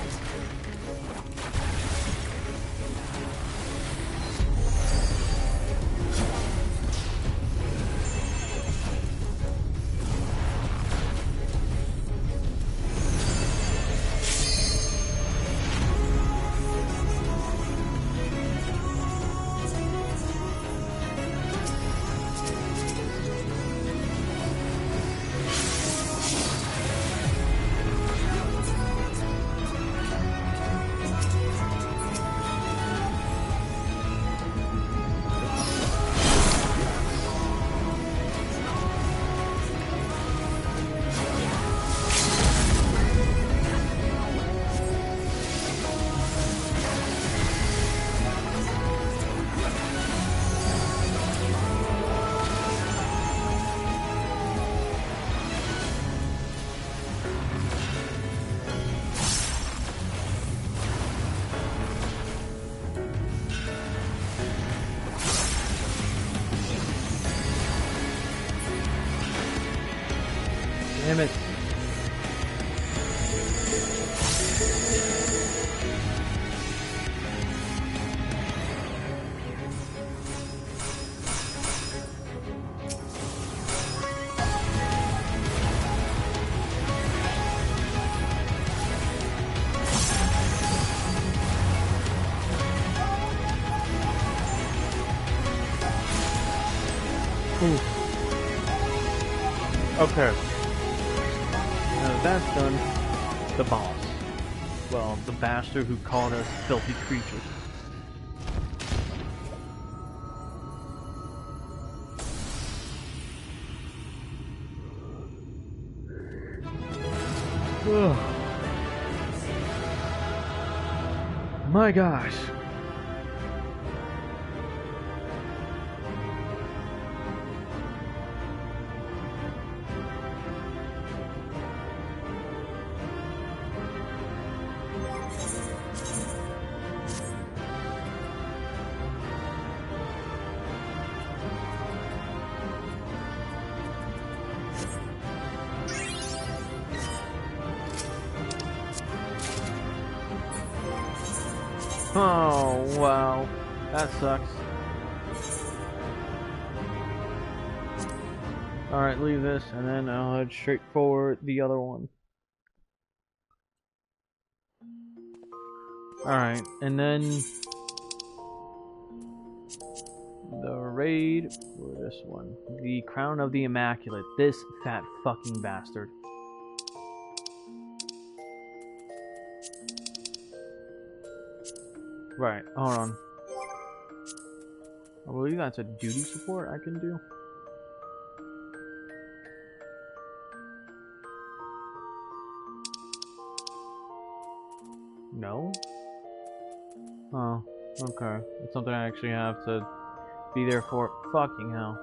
Damn it. Ooh. Okay. Now that's done. The boss. Well, the bastard who called us filthy creatures. Ugh. My gosh. Oh, wow. That sucks. Alright, leave this, and then I'll head straight for the other one. Alright, and then the raid for this one. The Crown of the Immaculate. This fat fucking bastard. Right, hold on. I believe that's a duty support I can do. No? Oh, okay. It's something I actually have to be there for. Fucking hell.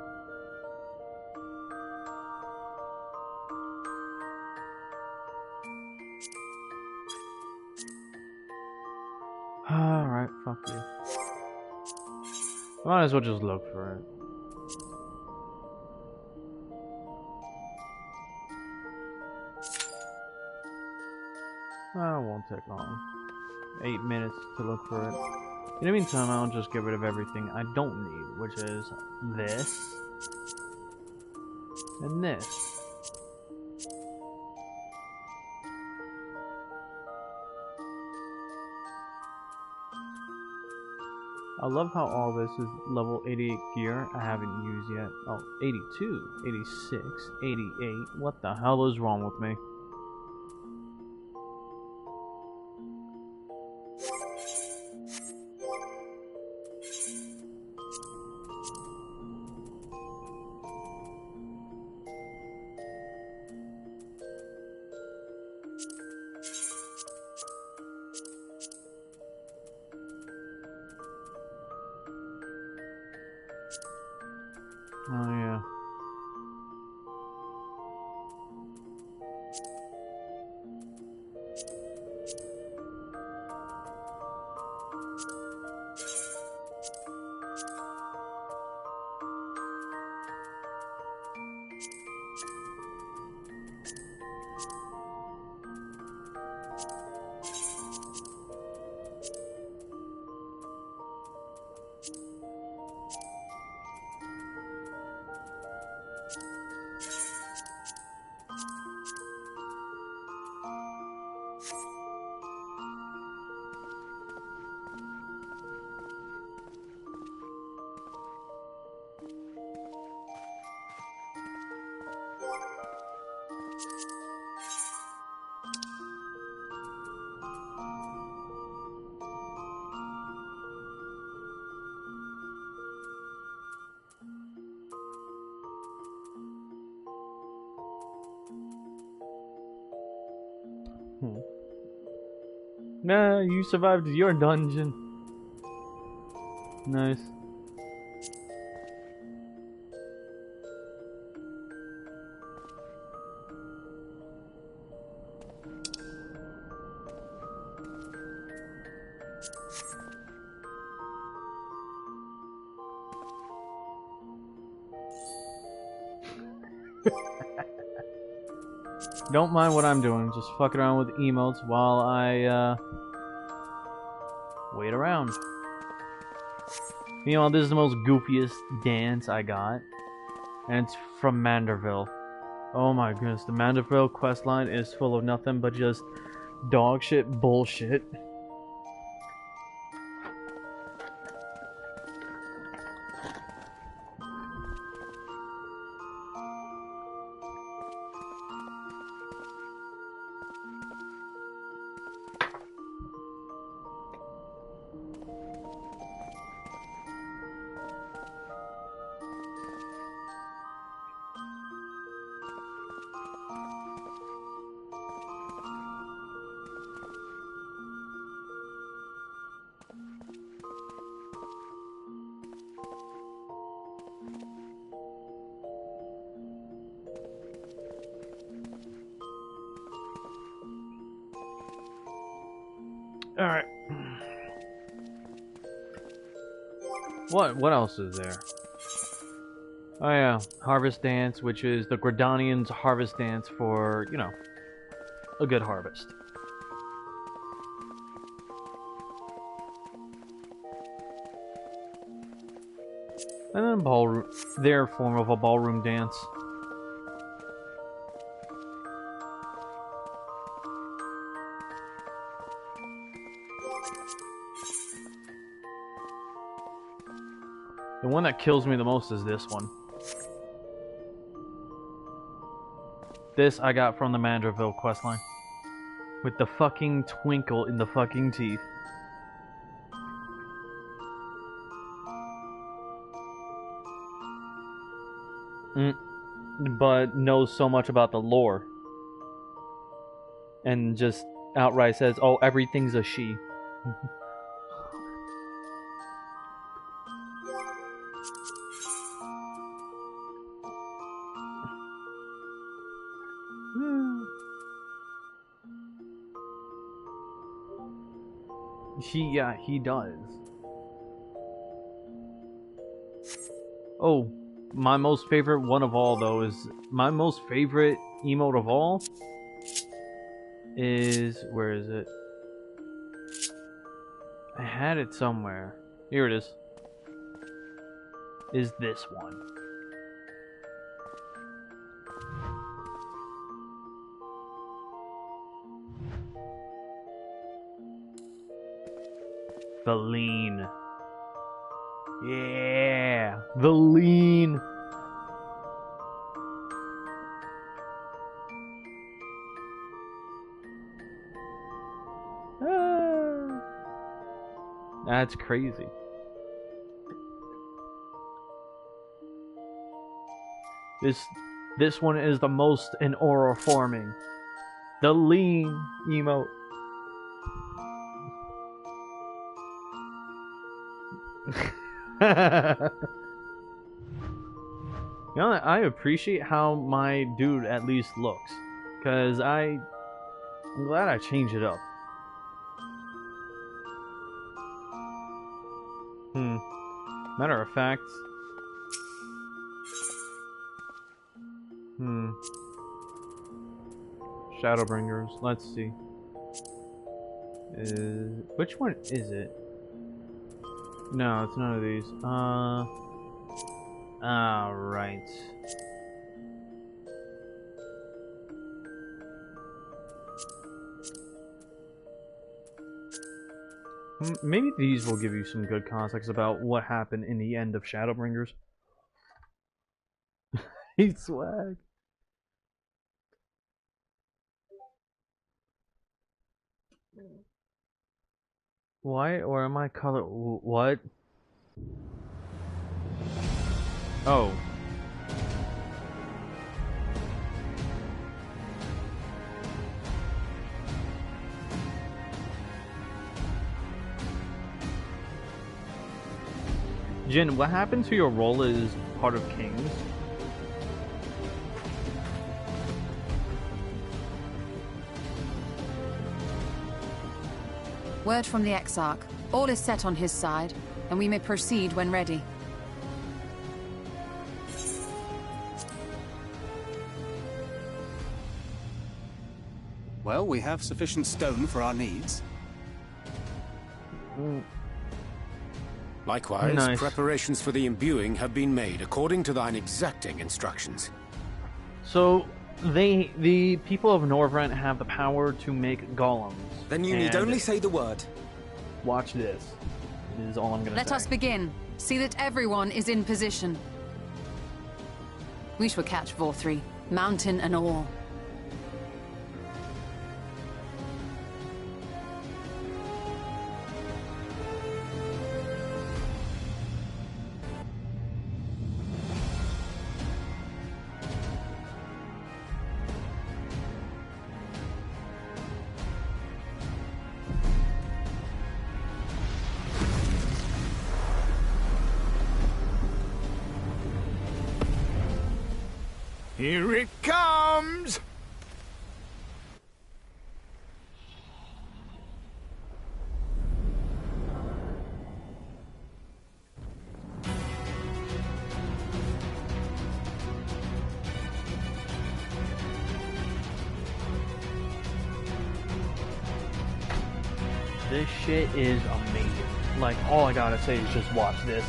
Alright, fuck you. Might as well just look for it. Well, it won't take long. 8 minutes to look for it. In the meantime, I'll just get rid of everything I don't need, which is this and this. I love how all this is level 88 gear I haven't used yet. Oh, 82, 86, 88. What the hell is wrong with me? Oh, yeah. Nah, you survived your dungeon. Nice. Don't mind what I'm doing, just fucking around with emotes while I wait around. You know, this is the most goofiest dance I got, and it's from Manderville. Oh my goodness, the Manderville questline is full of nothing but just dog shit bullshit. Alright. What else is there? Oh yeah, Harvest Dance, which is the Gridanians' harvest dance for, you know, a good harvest. And then ballroom, their form of a ballroom dance. The one that kills me the most is this one. This I got from the Manderville questline. With the fucking twinkle in the fucking teeth. But knows so much about the lore. And just outright says, oh, everything's a she. Yeah, he does. Oh, my most favorite one of all, though, is... My most favorite emote of all is... Where is it? I had it somewhere. Here it is. Is this one. The lean. Yeah, the lean. That's crazy. This one is the most in aura forming. The lean emote. You know, I appreciate how my dude at least looks, cause I'm glad I changed it up. Matter of fact, Shadowbringers. Let's see. Which one is it? No, it's none of these. Right. Maybe these will give you some good context about what happened in the end of Shadowbringers. He's swag. Why or am I color? What? Oh. Jin, what happened to your role as part of Kings? Word from the Exarch. All is set on his side, and we may proceed when ready. Well, we have sufficient stone for our needs. Likewise, Nice. preparations for the imbuing have been made according to thine exacting instructions. So, the people of Norvrent have the power to make golems. Then you need and only say the word. watch this. Is all I'm gonna say. Let us begin. See that everyone is in position. We shall catch Vorthri, mountain and all. Here it comes! This shit is amazing. Like, all I gotta say is just watch this.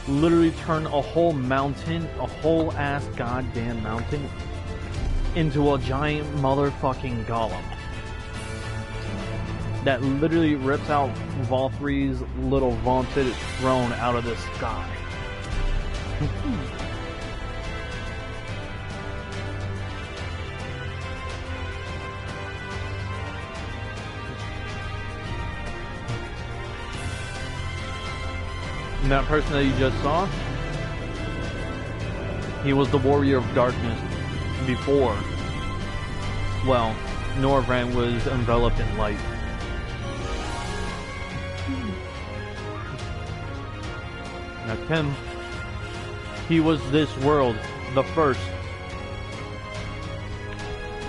Literally turn a whole mountain, a whole ass goddamn mountain, into a giant motherfucking golem. That literally rips out Valthri's little vaunted throne out of the sky. And that person that you just saw, he was the warrior of darkness before, well, Norvrent was enveloped in light. That's him. He was this world, the first.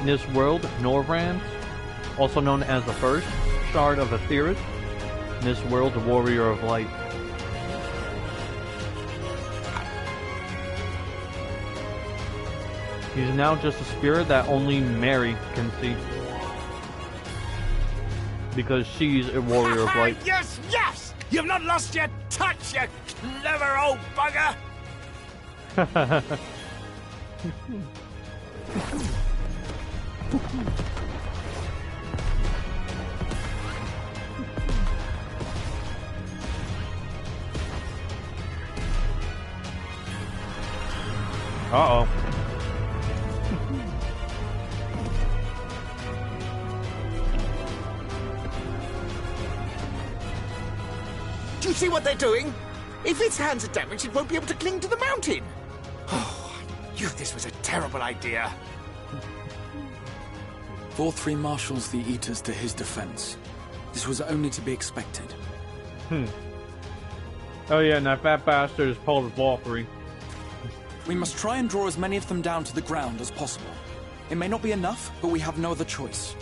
In this world, Norvrent, also known as the first shard of Aetheris, in this world, the warrior of light. He's now just a spirit that only Mary can see. Because she's a warrior of light. Yes, yes! You've not lost your touch, you clever old bugger! Uh-oh. Do you see what they're doing? If its hands are damaged, it won't be able to cling to the mountain. Oh, I knew this was a terrible idea. Vorthri marshals the Eaters to his defense. This was only to be expected. Oh yeah, and that fat bastard is part of Valkyrie. We must try and draw as many of them down to the ground as possible. It may not be enough, but we have no other choice.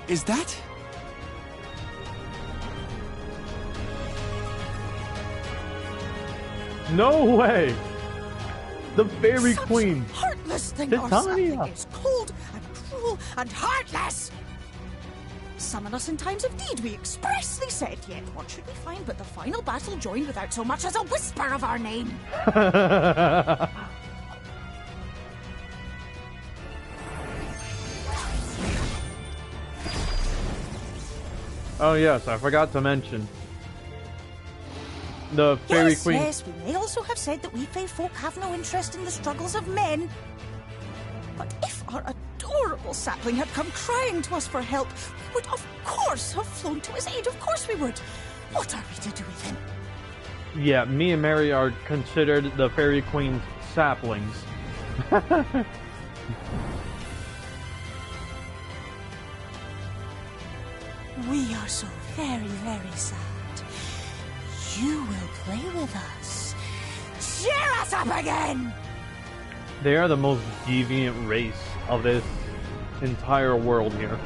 Is that? No way! The Fairy Such Queen! heartless thing Titania. or something is cold and cruel and heartless! Summon us in times of need, we expressly said, yet what should we find but the final battle joined without so much as a whisper of our name? Oh yes, I forgot to mention. The Fairy Queen. Yes, we may also have said that we Fae folk have no interest in the struggles of men. But if our adorable sapling had come crying to us for help, we would of course have flown to his aid. Of course we would. What are we to do with him? Yeah, me and Mary are considered the Fairy Queen's saplings. We are so very, very sad. You will play with us. Cheer us up again! They are the most deviant race of this entire world here.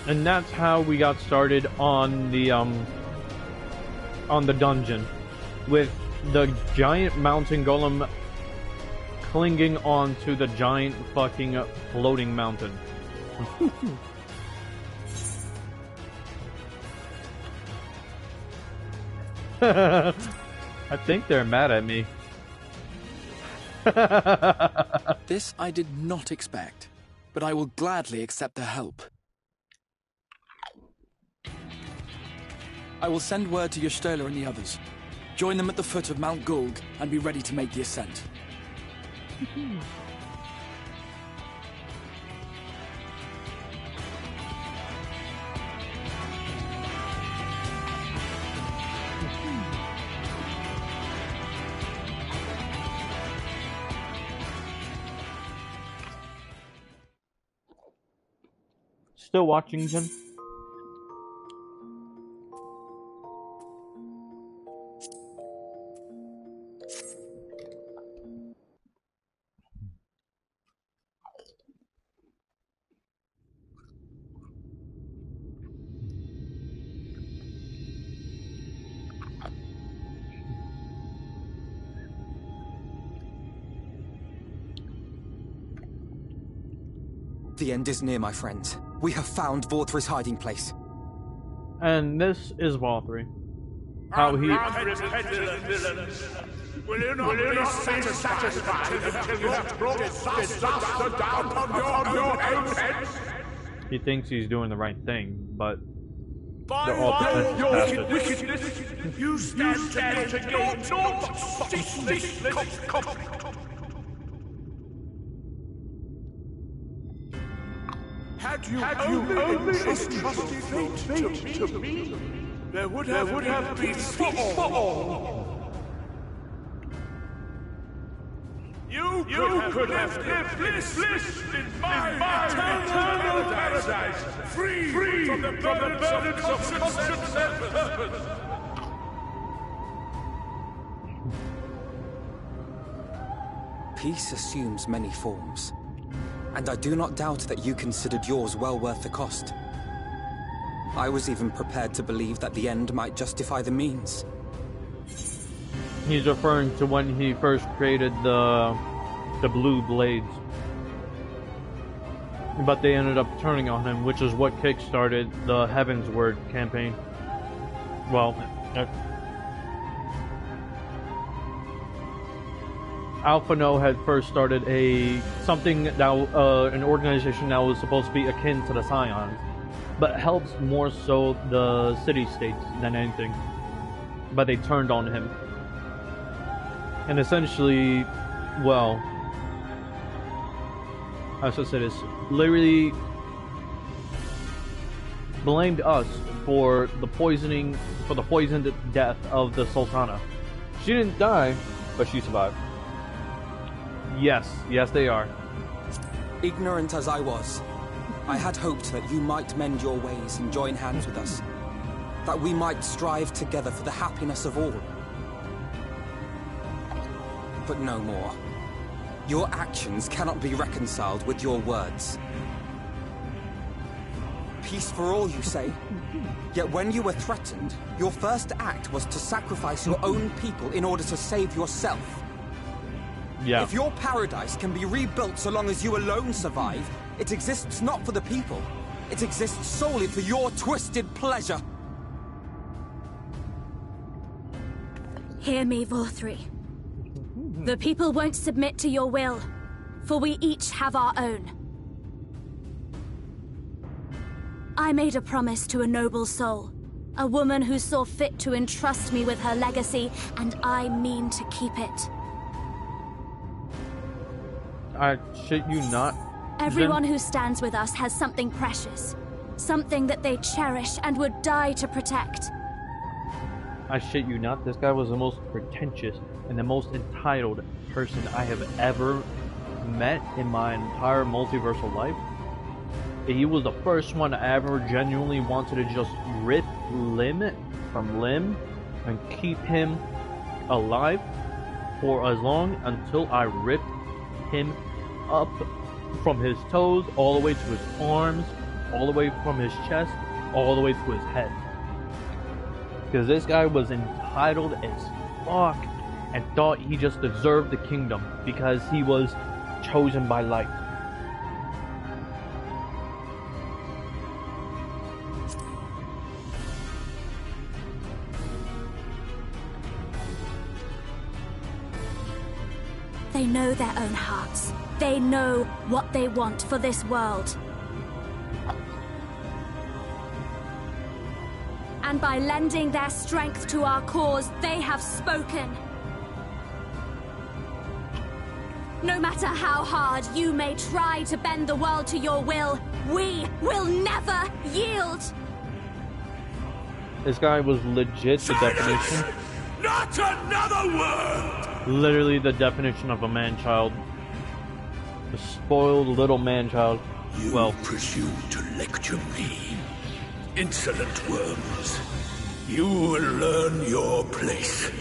And that's how we got started on the dungeon, with the giant mountain golem clinging on to the giant fucking floating mountain. I think they're mad at me. This I did not expect, but I will gladly accept their help. I will send word to Yashtola and the others. Join them at the foot of Mount Gulg and be ready to make the ascent. Still watching, Jen? The end is near, my friends. We have found Vorthri's hiding place. And this is Walthrey. How he... Will you not be satisfied until you have brought disaster down upon your own heads? He thinks he's doing the right thing, but... By your wickedness, you stand to gain naught but ceaseless conflict. Had you only entrusted fate to me, there would have been peace for all. You could have lived bliss in my eternal paradise, free from the burdens of conscience and purpose. Peace assumes many forms. And I do not doubt that you considered yours well worth the cost. I was even prepared to believe that the end might justify the means. He's referring to when he first created the blue blades. But they ended up turning on him, which is what kickstarted the Heaven's Word campaign. Well, Alpha No had first started an organization that was supposed to be akin to the Scions, but helps more so the city-states than anything. But they turned on him. And essentially, well, how should I say this? Literally blamed us for the poisoned death of the Sultana. She didn't die, but she survived. Yes, they are. Ignorant as I was, I had hoped that you might mend your ways and join hands with us. That we might strive together for the happiness of all. But no more. Your actions cannot be reconciled with your words. peace for all, you say? Yet when you were threatened, your first act was to sacrifice your own people in order to save yourself. Yeah. If your paradise can be rebuilt so long as you alone survive, it exists not for the people. It exists solely for your twisted pleasure. Hear me, Vorthri. The people won't submit to your will, for we each have our own. I made a promise to a noble soul, a woman who saw fit to entrust me with her legacy, and I mean to keep it. I shit you not. Everyone who stands with us has something precious, something that they cherish and would die to protect. I shit you not, this guy was the most pretentious and the most entitled person I have ever met in my entire multiversal life. He was the first one I ever genuinely wanted to just rip limb from limb and keep him alive for as long until I ripped him up from his toes all the way to his arms, all the way from his chest, all the way to his head. Because this guy was entitled as fuck and thought he just deserved the kingdom because he was chosen by light. They know their own hearts. They know what they want for this world. And by lending their strength to our cause, they have spoken. No matter how hard you may try to bend the world to your will, we will never yield! This guy was legit the definition. Not another word! Literally the definition of a man-child. A spoiled little man-child. You presume to lecture me. Insolent worms. You will learn your place.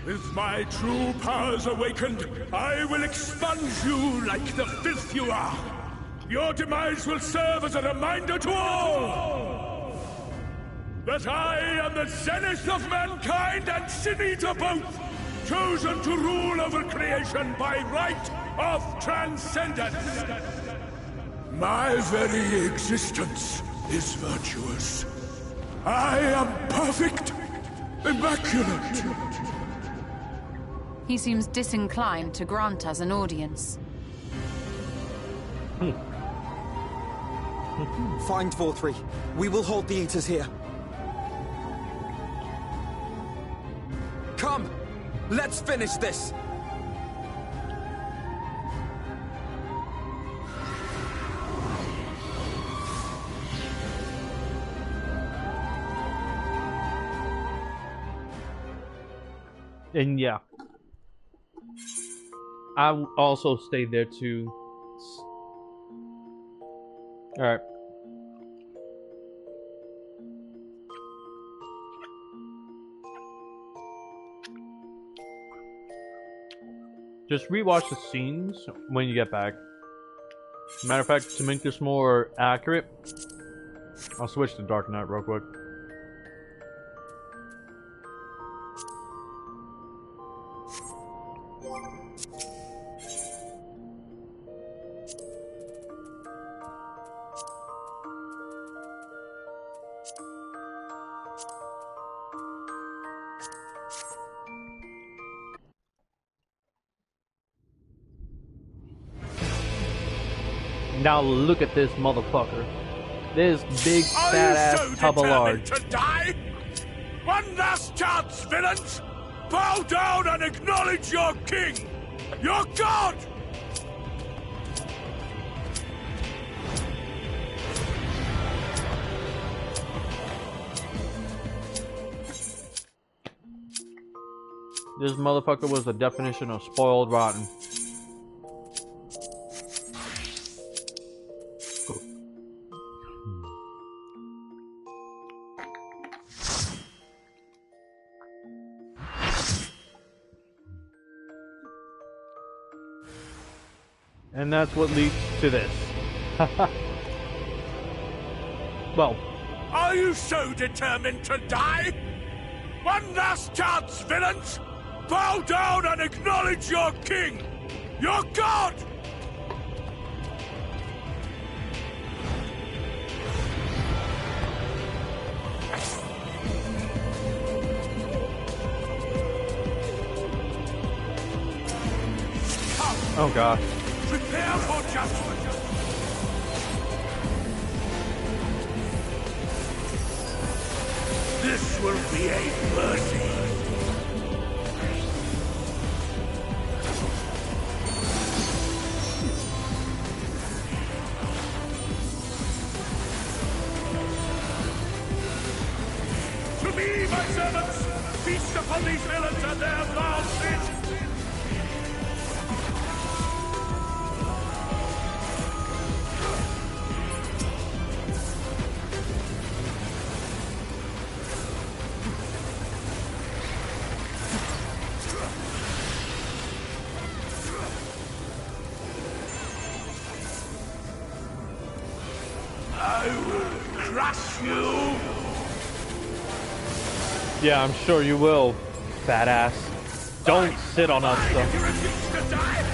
With my true powers awakened, I will expunge you like the filth you are. Your demise will serve as a reminder to all that I am the zenith of mankind and Sin Eater both, chosen to rule over creation by right of transcendence. My very existence is virtuous. I am perfect, immaculate. He seems disinclined to grant us an audience. Find Vorthri. We will hold the Eaters here. Come! Let's finish this! And yeah, I also stayed there too. Alright. Just rewatch the scenes when you get back. Matter of fact, to make this more accurate, I'll switch to Dark Knight real quick. Now look at this motherfucker. This big fat ass tub of lard. To die? One last chance, villains! Bow down and acknowledge your king! Your god! This motherfucker was the definition of spoiled rotten. And that's what leads to this. Well, Are you so determined to die? One last chance, villains! Bow down and acknowledge your king! Your god! oh gosh. Prepare for judgment! This will be a mercy! To me, my servants! Feast upon these villains and their vile sins! I will crush you! Yeah, I'm sure you will, fat ass. Don't sit on us, Fine, though. if you refuse to die,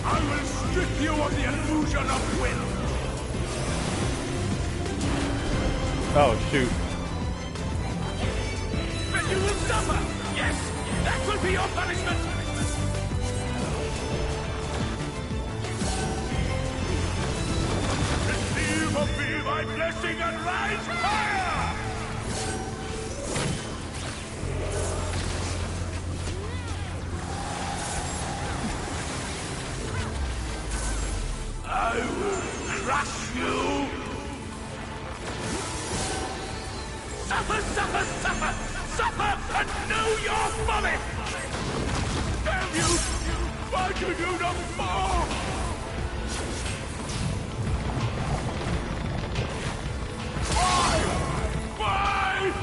I will strip you of the illusion of will. Oh, shoot. But you will suffer! Yes! That will be your punishment! Receive of me my blessing and rise higher! I will crush you! Suffer, suffer, suffer! Suffer and know your folly! Damn you! Why do you not fall? Why? Why?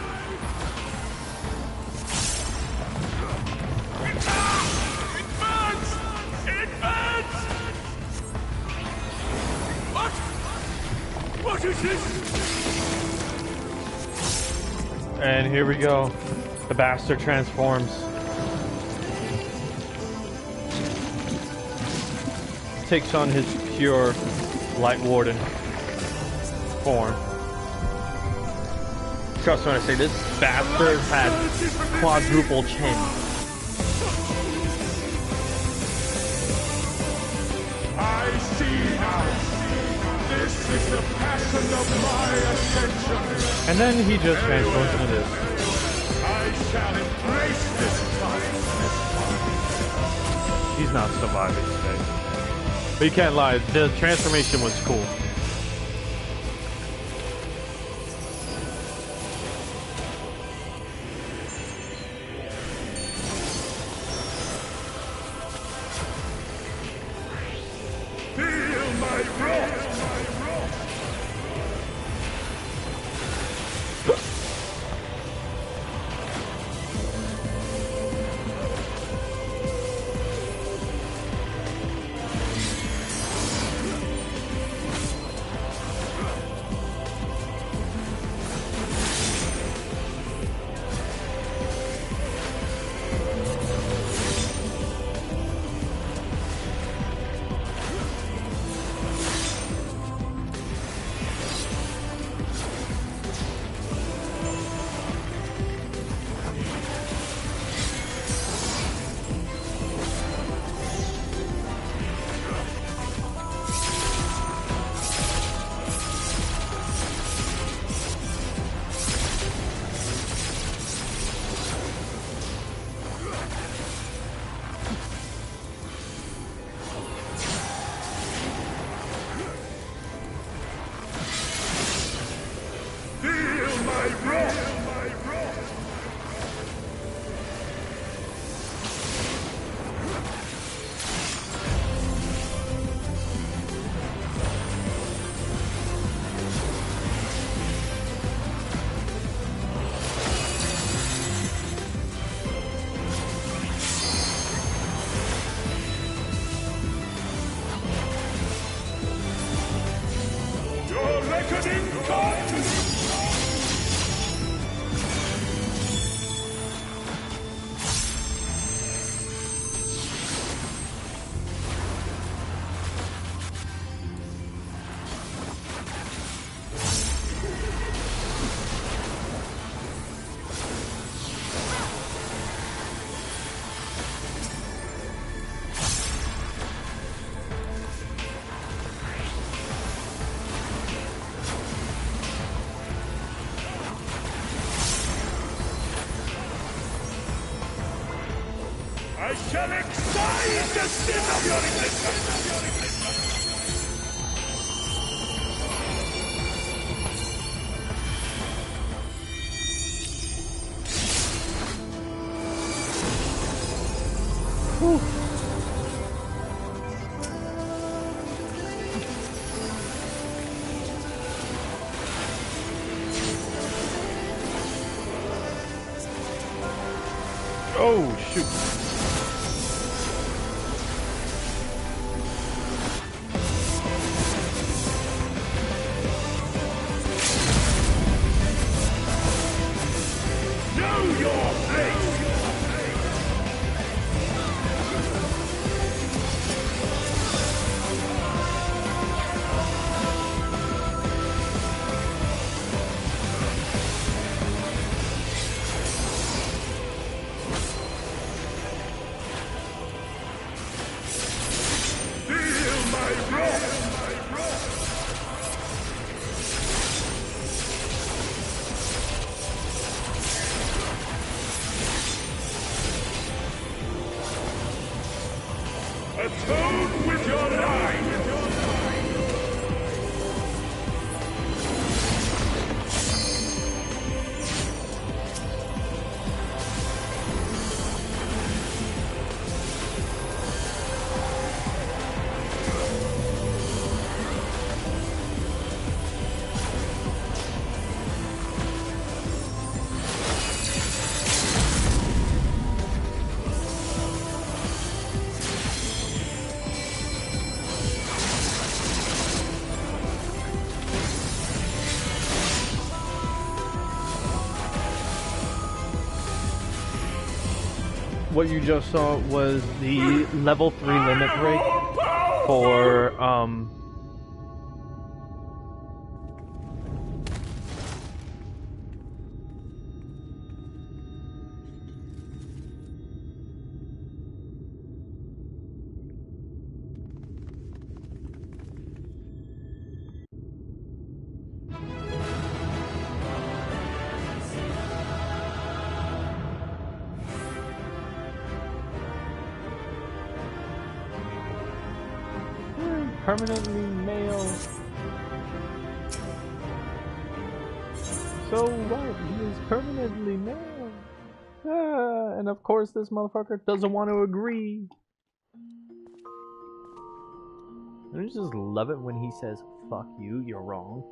Ah! It burns! It burns! What? What is this? And here we go. The bastard transforms. Takes on his pure Light Warden form. Trust me when I say this bastard had quadruple chin. I see now. This is the passion of my ascension. And then he just transforms into this. I shall embrace this fight. He's not surviving today. But you can't lie, the transformation was cool. Feel my wrath. Feel my wrath. I shall excise the sin of your existence! Oh, shoot. Know your place! Feel my wrath! Atone with your life! What you just saw was the level 3 limit break for permanently male. So what? He is permanently male. And of course this motherfucker doesn't want to agree. I just love it when he says, fuck you, you're wrong.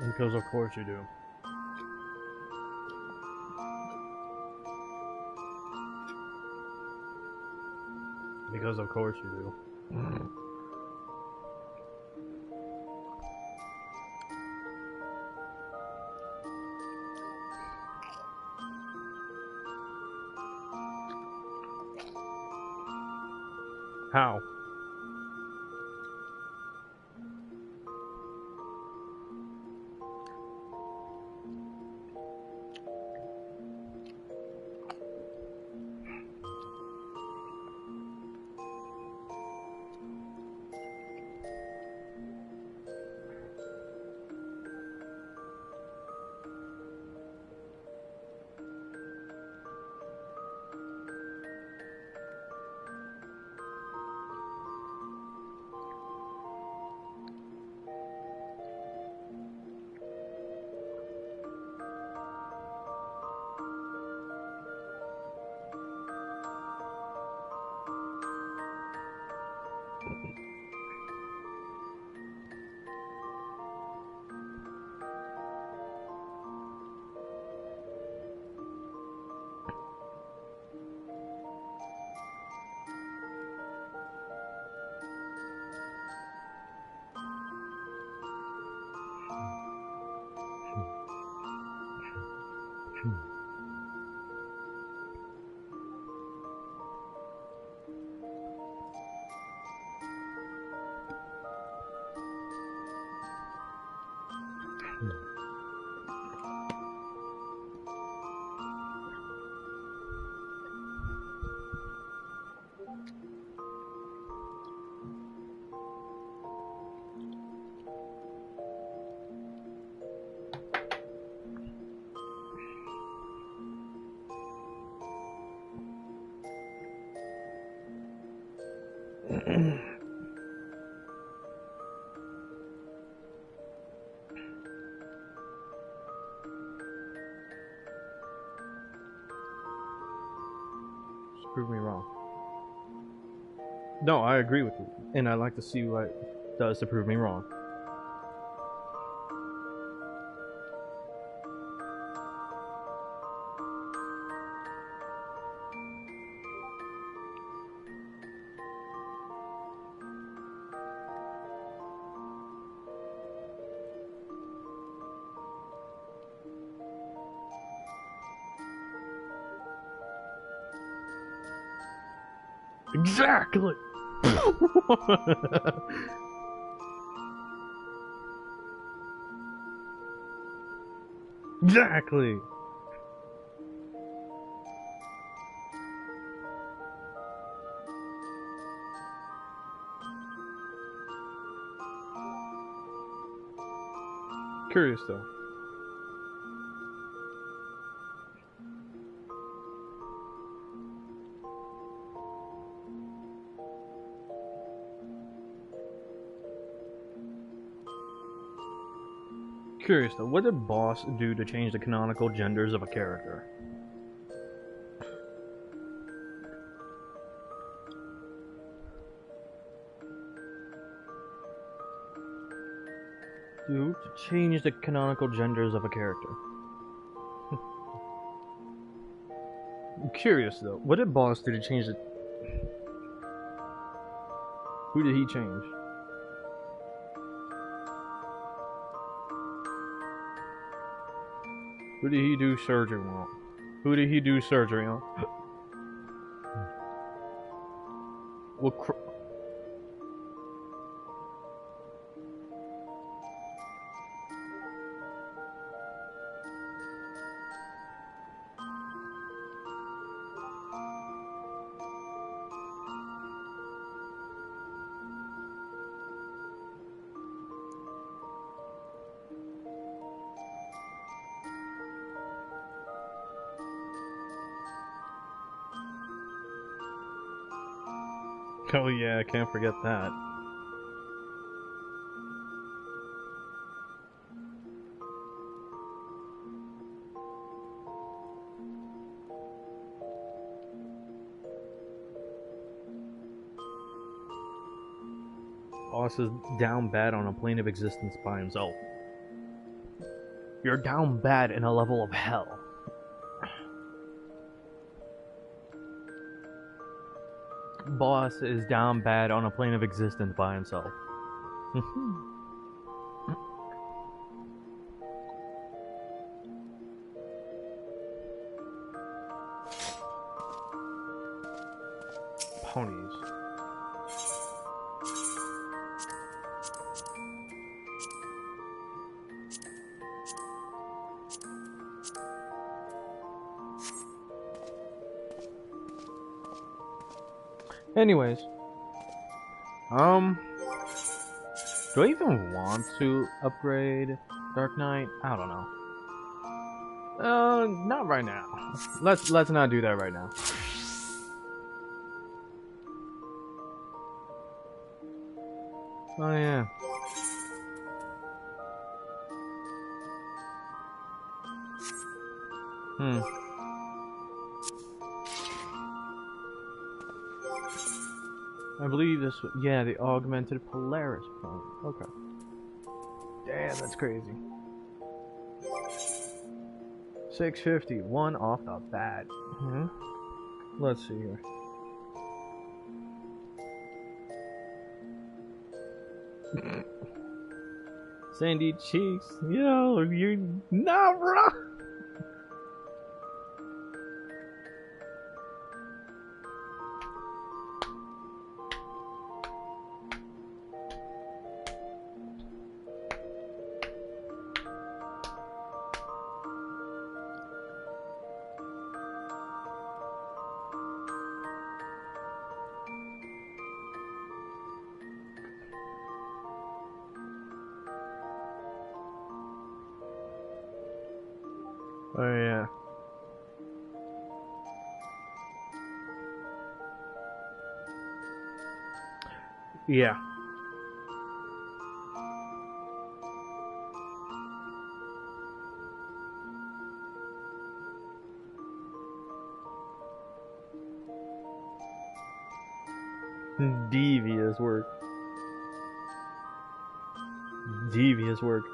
Because of course you do. Because of course you do. How? Prove me wrong. No, I agree with you, and I'd like to see what it does to prove me wrong. Exactly. Exactly. Curious though. Curious though, what did Boss do to change the canonical genders of a character? Do to change the canonical genders of a character? I'm curious though, what did Boss do to change it? Who did he change? Who did he do surgery on? Who did he do surgery on? What Oh yeah, I can't forget that. Boss is down bad on a plane of existence by himself. You're down bad in a level of hell. Boss is down bad on a plane of existence by himself. Ponies. Anyways, do I even want to upgrade Dark Knight? I don't know. Not right now. Let's not do that right now. Oh yeah. I believe this was, yeah, the augmented Polaris point. Okay. Damn, that's crazy. 650, one off the bat. Let's see here. Sandy cheeks. Yo, you're not wrong. Oh yeah. Yeah. Devious work. Devious work.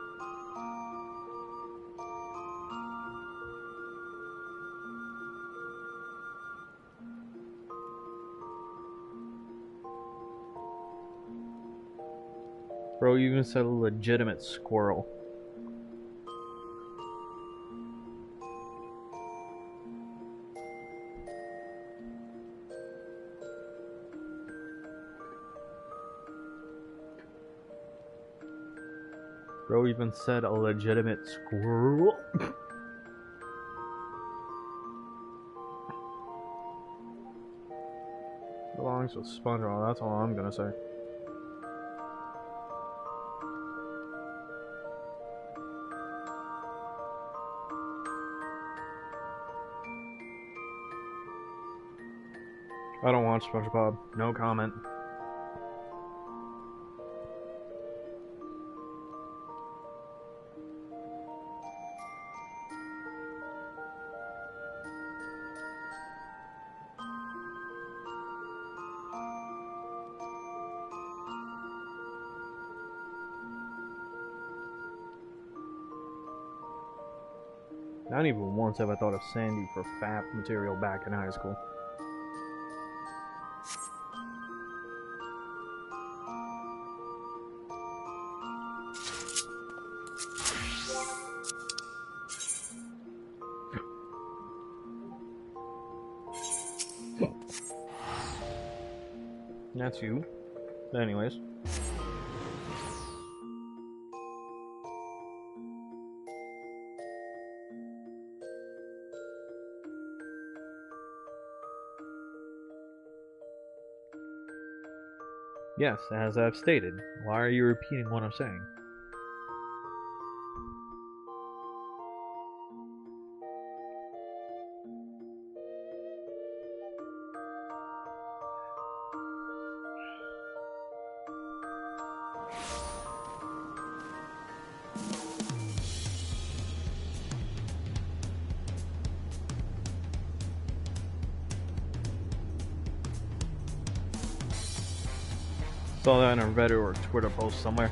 Bro, you even said a legitimate squirrel. Bro even said a legitimate squirrel. Belongs with SpongeBob, that's all I'm gonna say. I don't watch SpongeBob. No comment. Not even once have I thought of Sandy for fat material back in high school. That's you. Anyways. Yes, as I've stated. Why are you repeating what I'm saying? Saw that in a Reddit or Twitter post somewhere.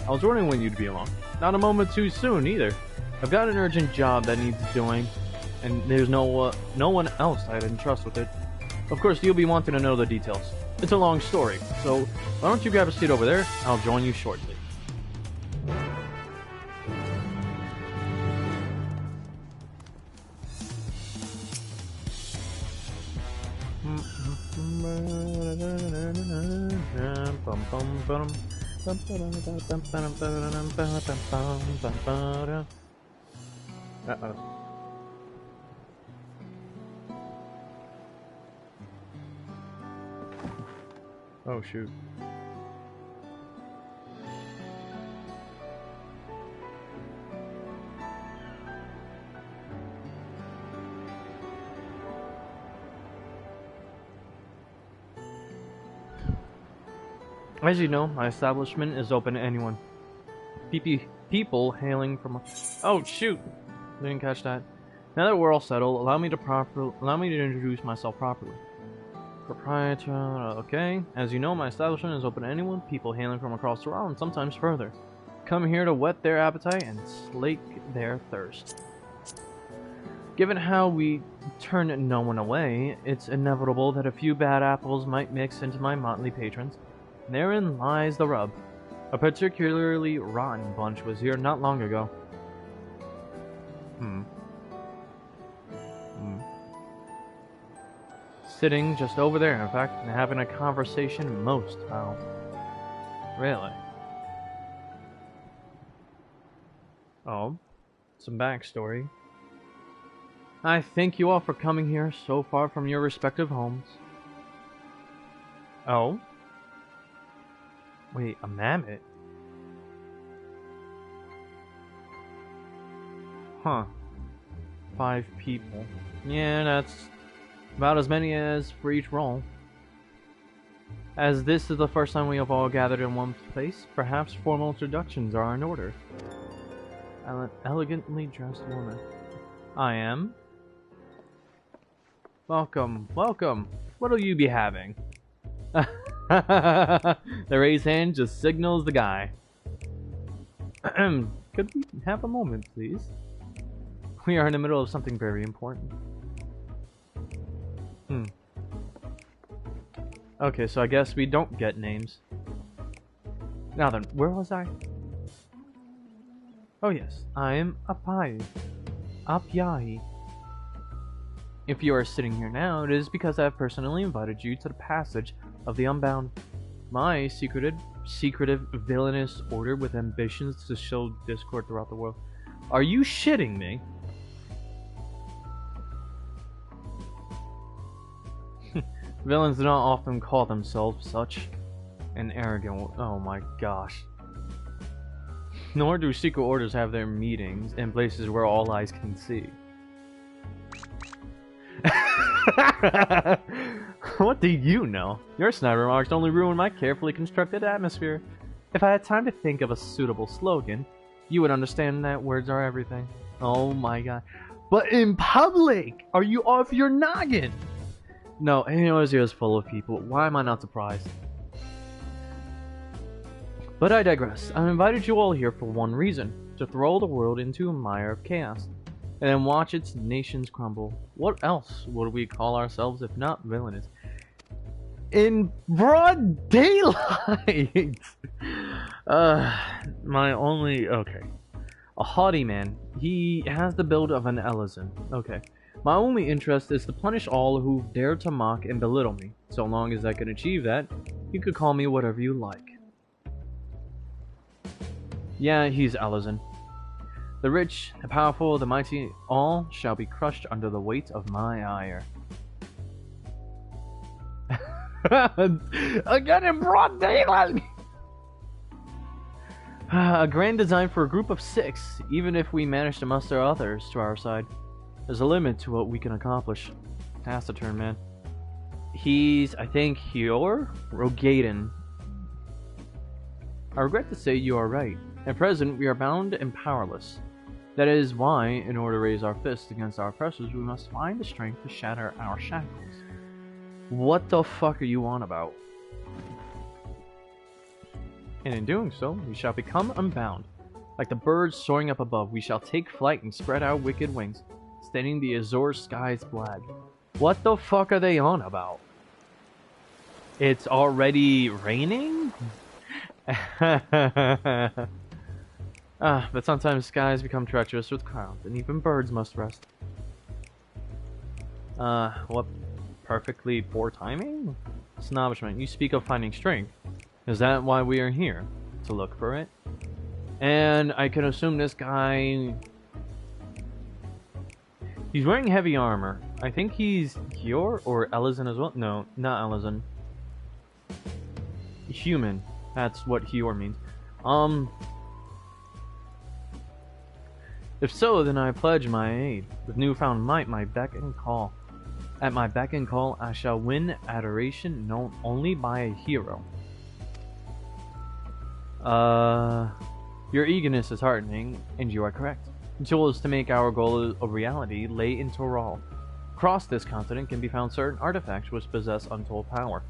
I was wondering when you'd be along. Not a moment too soon, either. I've got an urgent job that needs doing, and there's no one else I'd entrust with it. Of course, you'll be wanting to know the details. It's a long story, so why don't you grab a seat over there? I'll join you shortly. Uh-oh. Oh shoot. As you know, my establishment is open to anyone. People hailing from... Oh shoot! Didn't catch that. Now that we're all settled, allow me to introduce myself properly. Proprietor, okay. As you know, my establishment is open to anyone, people hailing from across the world and sometimes further. Come here to whet their appetite and slake their thirst. Given how we turn no one away, it's inevitable that a few bad apples might mix into my motley patrons. Therein lies the rub. A particularly rotten bunch was here not long ago. Sitting just over there, in fact, and having a conversation most foul. Really? Oh, some backstory. I thank you all for coming here so far from your respective homes. Oh? Wait, a mammoth? Huh. 5 people. Yeah, that's about as many as for each role. As this is the first time we have all gathered in one place, perhaps formal introductions are in order. An elegantly dressed woman. I am. Welcome, welcome. What'll you be having? The raised hand just signals the guy. Could we have a moment, please? We are in the middle of something very important. Okay, so I guess we don't get names. Now then, where was I? Oh yes, I am Apyahi. If you are sitting here now, it is because I have personally invited you to the passage of the Unbound. My secretive, villainous order with ambitions to sow discord throughout the world. Are you shitting me? Villains do not often call themselves such. An arrogant... Oh my gosh. Nor do secret orders have their meetings in places where all eyes can see. What do you know? Your snide remarks only ruin my carefully constructed atmosphere. If I had time to think of a suitable slogan, you would understand that words are everything. Oh my god. But in public! Are you off your noggin? No, Aosia is full of people. Why am I not surprised? But I digress. I've invited you all here for one reason. To throw the world into a mire of chaos. And then watch its nations crumble. What else would we call ourselves if not villainous? In broad daylight! Okay. A haughty man. He has the build of an Ellison. Okay. My only interest is to punish all who dare to mock and belittle me. So long as I can achieve that, you could call me whatever you like. Yeah, he's Ellison. The rich, the powerful, the mighty, all shall be crushed under the weight of my ire. Again in broad daylight! A grand design for a group of 6, even if we manage to muster others to our side. There's a limit to what we can accomplish. Pass the turn, man. He's, I think, Hior Rogaden. I regret to say you are right. At present, we are bound and powerless. That is why, in order to raise our fists against our oppressors, we must find the strength to shatter our shackles. What the fuck are you on about? and in doing so, we shall become unbound. Like the birds soaring up above, we shall take flight and spread our wicked wings, standing the azure sky's flag. What the fuck are they on about? It's already raining? But sometimes skies become treacherous with clouds, and even birds must rest. What perfectly poor timing? Snobbishment, you speak of finding strength. Is that why we are here? To look for it? And I can assume this guy... He's wearing heavy armor. I think he's Yor or Ellison as well. No, not Ellison. Human. That's what Yor means. If so, then I pledge my aid. With newfound might, my beck and call. At my beck and call, I shall win adoration known only by a hero. Your eagerness is heartening, and you are correct. The tool is to make our goal a reality lay in Toral. Across this continent can be found certain artifacts which possess untold power.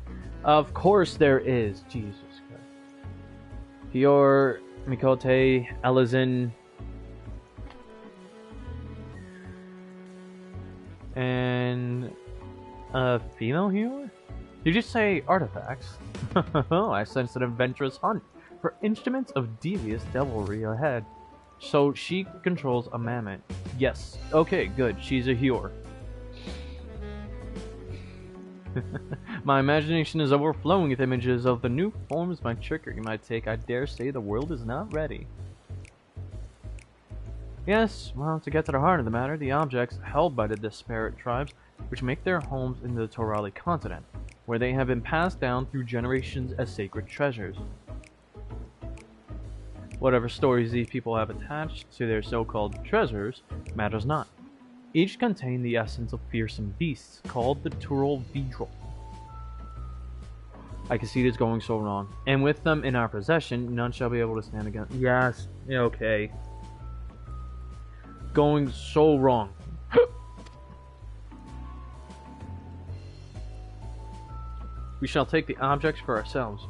Of course there is. Jesus Christ. Fior, Mikote, Ellison, and a female hero? Did you say artifacts? Oh, I sense an adventurous hunt for instruments of devious devilry ahead. So she controls a mammoth. Yes. Okay, good. She's a Hure. My imagination is overflowing with images of the new forms my trickery might take. I dare say the world is not ready. Yes, well, to get to the heart of the matter, the objects held by the disparate tribes which make their homes in the Torali continent, where they have been passed down through generations as sacred treasures. Whatever stories these people have attached to their so-called treasures matters not. Each contain the essence of fearsome beasts called the Tural Vidrol. I can see this going so wrong. And with them in our possession, none shall be able to stand against. Yes, okay. Going so wrong. We shall take the objects for ourselves,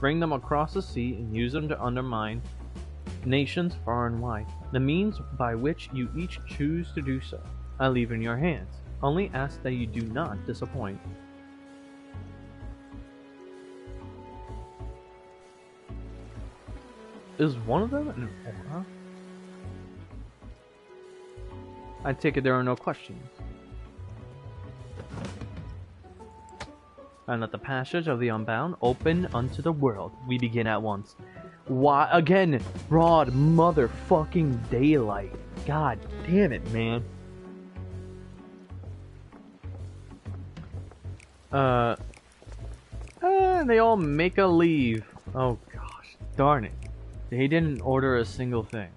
bring them across the sea, and use them to undermine nations far and wide. The means by which you each choose to do so, I leave in your hands. Only ask that you do not disappoint. Is one of them an aura? I take it there are no questions. And let the passage of the unbound open unto the world. We begin at once. Why again? Broad motherfucking daylight. God damn it, man. They all make a leave. Oh gosh, darn it. He didn't order a single thing.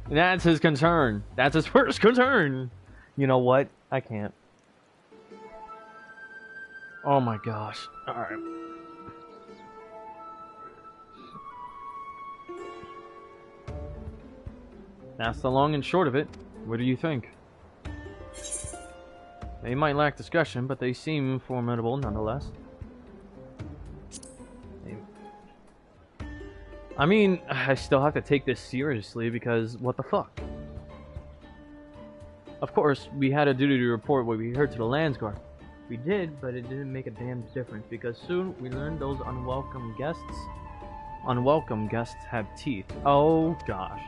That's his concern. That's his first concern. You know what? I can't. Oh my gosh. Alright. That's the long and short of it. What do you think? They might lack discussion, but they seem formidable nonetheless. I mean, I still have to take this seriously because what the fuck? Of course, we had a duty to report what we heard to the Landsguard. We did, but it didn't make a damn difference because soon we learned those unwelcome guests have teeth. Oh gosh.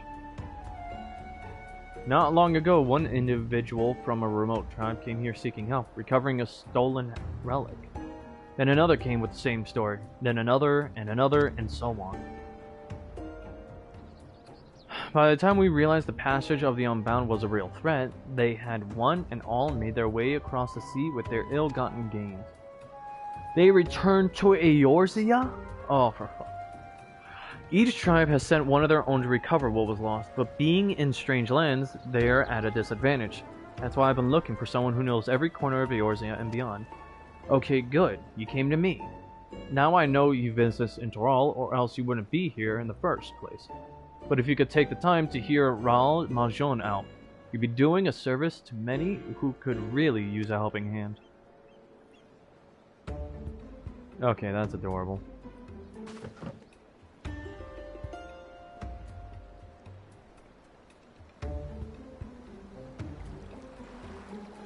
Not long ago, one individual from a remote tribe came here seeking help, recovering a stolen relic. Then another came with the same story, then another, and so on. By the time we realized the passage of the Unbound was a real threat, they had one and all made their way across the sea with their ill-gotten gains. They returned to Eorzea? Oh, for fuck. Each tribe has sent one of their own to recover what was lost, but being in strange lands, they are at a disadvantage. That's why I've been looking for someone who knows every corner of Eorzea and beyond. Okay, good. You came to me. Now I know you business in Toral, or else you wouldn't be here in the first place. But if you could take the time to hear Raoul Majon out, you'd be doing a service to many who could really use a helping hand. Okay, that's adorable.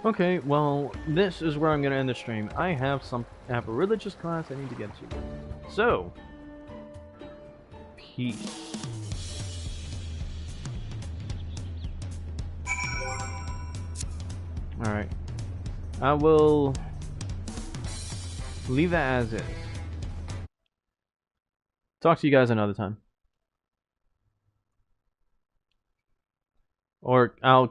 Okay, well, this is where I'm gonna end the stream. I have a religious class I need to get to. So, peace. Alright. I will leave that as is. Talk to you guys another time. Or I'll